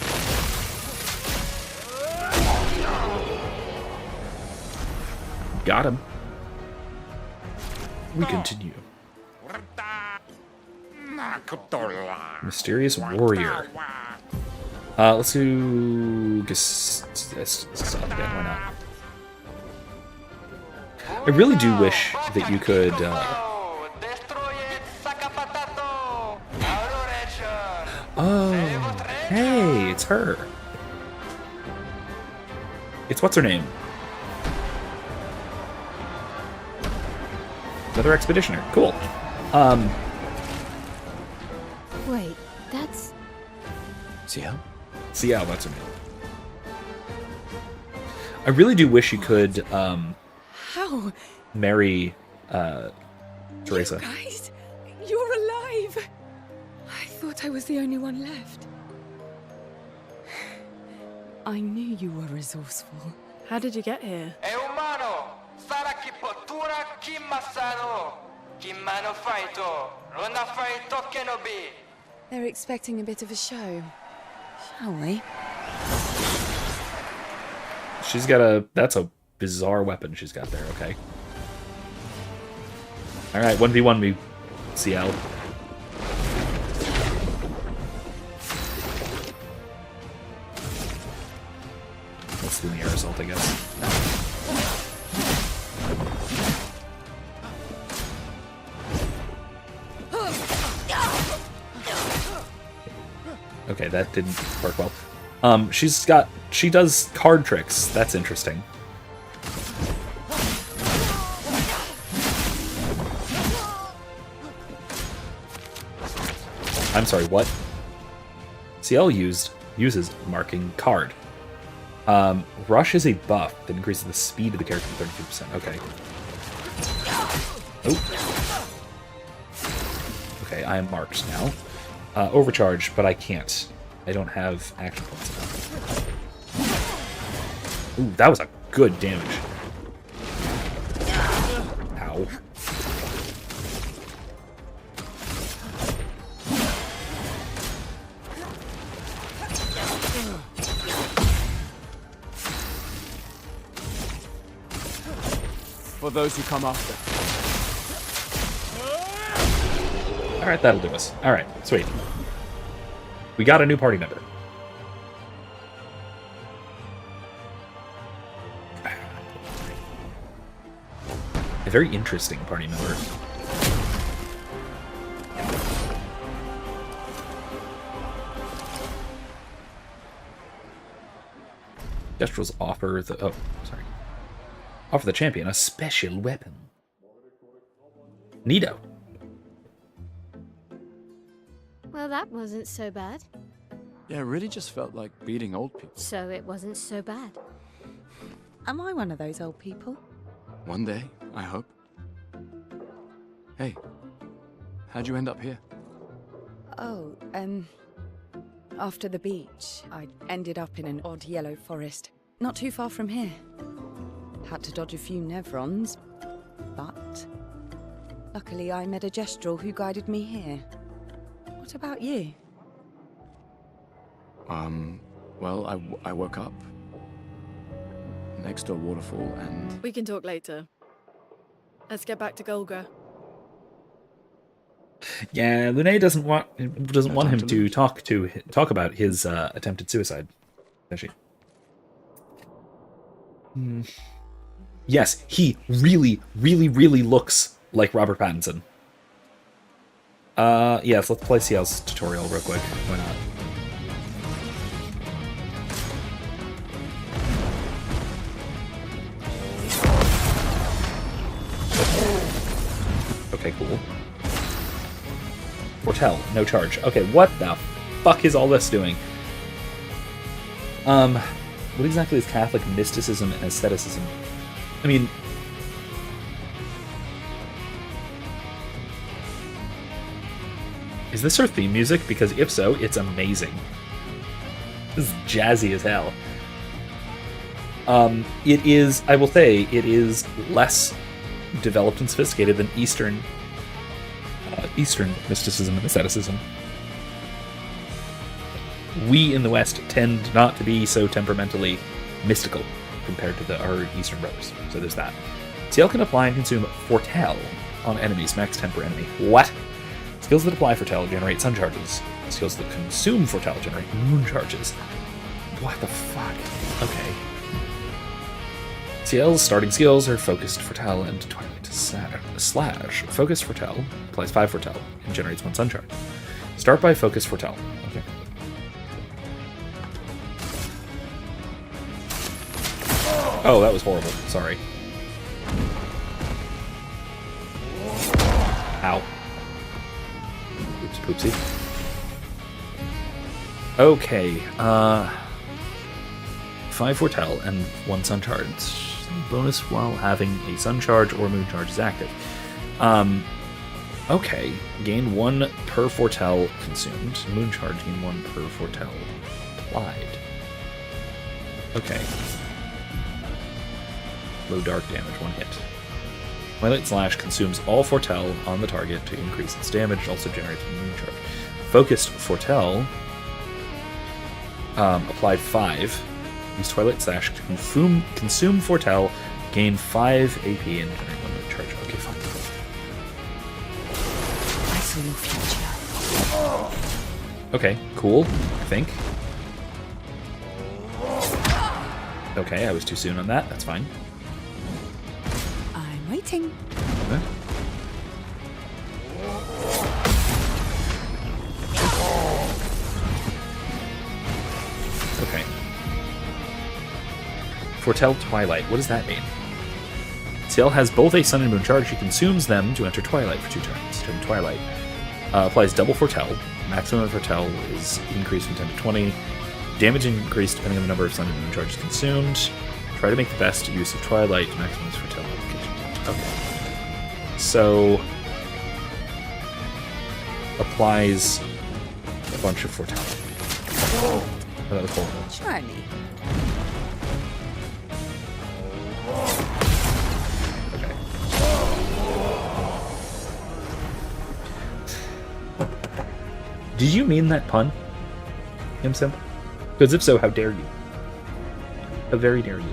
Got him. We continue. Mysterious Warrior. Let's do Gustav. Yeah, why not? I really do wish that you could. Oh, hey, it's her. It's what's her name? Another Expeditioner. Cool. Wait, that's... Ciel? Ciel, that's her name. I really do wish you could, How? marry, Teresa. You guys, you're alive. I thought I was the only one left. I knew you were resourceful. How did you get here? They're expecting a bit of a show. Shall we? She's got a... That's a bizarre weapon she's got there, okay. Alright, 1v1 me, CL. Let's do the air assault, I guess. Okay, that didn't work well. She does card tricks. That's interesting. I'm sorry, what? CL uses marking card. Rush is a buff that increases the speed of the character by 32%. Okay. Oh. Okay, I am marked now. Overcharge, but I can't. I don't have action points enough. Ooh, that was a good damage. Ow. For those who come after. Alright, that'll do us. Alright, sweet. We got a new party member. A very interesting party member. Gestrals offer the champion a special weapon. Neato. Well, that wasn't so bad. Yeah, it really just felt like beating old people. So it wasn't so bad. Am I one of those old people? One day, I hope. Hey, how'd you end up here? Oh, after the beach, I ended up in an odd yellow forest, not too far from here. Had to dodge a few Nevrons, but luckily I met a Gestral who guided me here. What about you? Well, I woke up next to a waterfall and... We can talk later. Let's get back to Golgra. Yeah, Lune doesn't want him to talk about his attempted suicide, does she? Yes, he really, really, really looks like Robert Pattinson. Yes, let's play CL's tutorial real quick. Why not? Okay, cool. Foretell, no charge. Okay, what the fuck is all this doing? What exactly is Catholic mysticism and aestheticism? I mean... Is this her theme music? Because if so, it's amazing. This is jazzy as hell. It is, I will say, it is less developed and sophisticated than Eastern mysticism and asceticism. We in the West tend not to be so temperamentally mystical compared to our Eastern brothers. So there's that. CL can apply and consume Foretell on enemies, max temper enemy. What? Skills that apply Foretell generate sun charges. Skills that consume Foretell generate moon charges. What the fuck? Okay. CL's starting skills are Focused Foretell and Twilight Slash. Focused Foretell applies 5 Foretell and generates 1 sun charge. Start by Focused Foretell. Okay. Oh, that was horrible. Sorry. Ow. Oops, poopsie. Okay, 5 Foretell and 1 sun charge. Bonus while having a sun charge or moon charge is active. Okay, gain 1 per Foretell consumed. Moon charge, gain 1 per Foretell applied. Okay. Low dark damage, 1 hit. Twilight Slash consumes all Foretell on the target to increase its damage, also generates a moon charge. Focused Foretell applied 5. Use Twilight Slash to consume Foretell Gain 5 AP and generate 1 more charge. Okay, fine. I saw your future. Okay, cool, I think. Okay, I was too soon on that. That's fine. I'm waiting. Okay. Okay. Foretell Twilight. What does that mean? Ciel has both a Sun and Moon charge. She consumes them to enter Twilight for 2 turns. During Twilight. Applies double Foretell. Maximum Foretell is increased from 10 to 20. Damage increased depending on the number of Sun and Moon charges consumed. Try to make the best use of Twilight to maximize Foretell application. Okay. So... applies a bunch of Foretell. Oh, that was horrible. Try me. Did you mean that pun, Imsimp? Because if so, how dare you? How very dare you?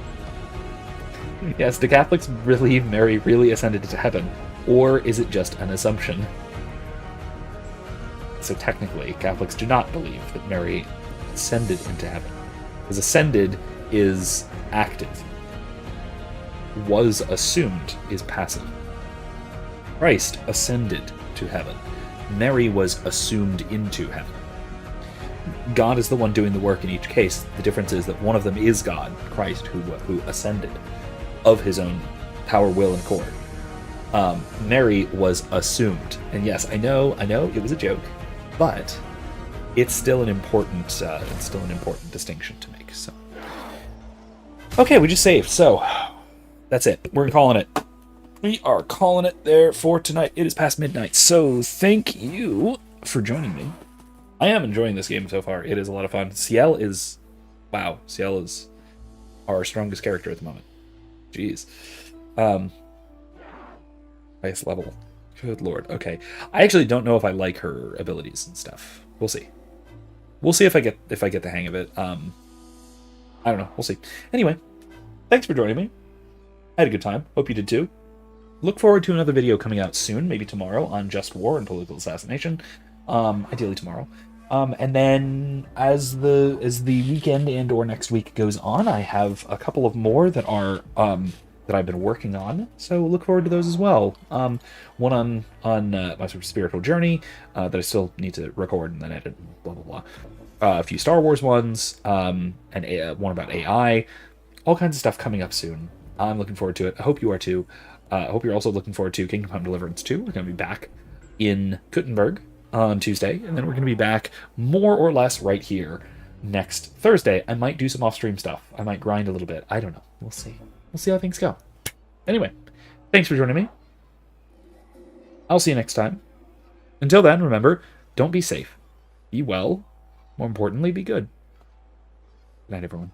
Yes, do Catholics believe Mary really ascended to heaven? Or is it just an assumption? So technically, Catholics do not believe that Mary ascended into heaven. Because ascended is active. Was assumed is passive. Christ ascended to heaven. Mary was assumed into heaven. God is the one doing the work in each case. The difference is that one of them is God, Christ, who ascended of his own power, will, and accord. Mary was assumed. And yes, I know it was a joke, but it's still an important distinction to make. So, okay, we just saved. So that's it. We're calling it. We are calling it there for tonight. It is past midnight, so thank you for joining me. I am enjoying this game so far. It is a lot of fun. Ciel is... wow, Ciel is our strongest character at the moment. Jeez. Highest level. Good lord. Okay. I actually don't know if I like her abilities and stuff. We'll see. We'll see if I get the hang of it. I don't know. We'll see. Anyway, thanks for joining me. I had a good time. Hope you did too. Look forward to another video coming out soon, maybe tomorrow, on Just War and Political Assassination. Ideally tomorrow. And then as the weekend and or next week goes on, I have a couple of more that are that I've been working on. So look forward to those as well. One on my sort of spiritual journey that I still need to record and then edit. Blah blah blah. A few Star Wars ones. And one about AI. All kinds of stuff coming up soon. I'm looking forward to it. I hope you are too. I hope you're also looking forward to Kingdom Come Deliverance 2. We're going to be back in Kuttenberg on Tuesday, and then we're going to be back more or less right here next Thursday. I might do some off-stream stuff. I might grind a little bit. I don't know. We'll see. We'll see how things go. Anyway, thanks for joining me. I'll see you next time. Until then, remember, don't be safe. Be well. More importantly, be good. Good night, everyone.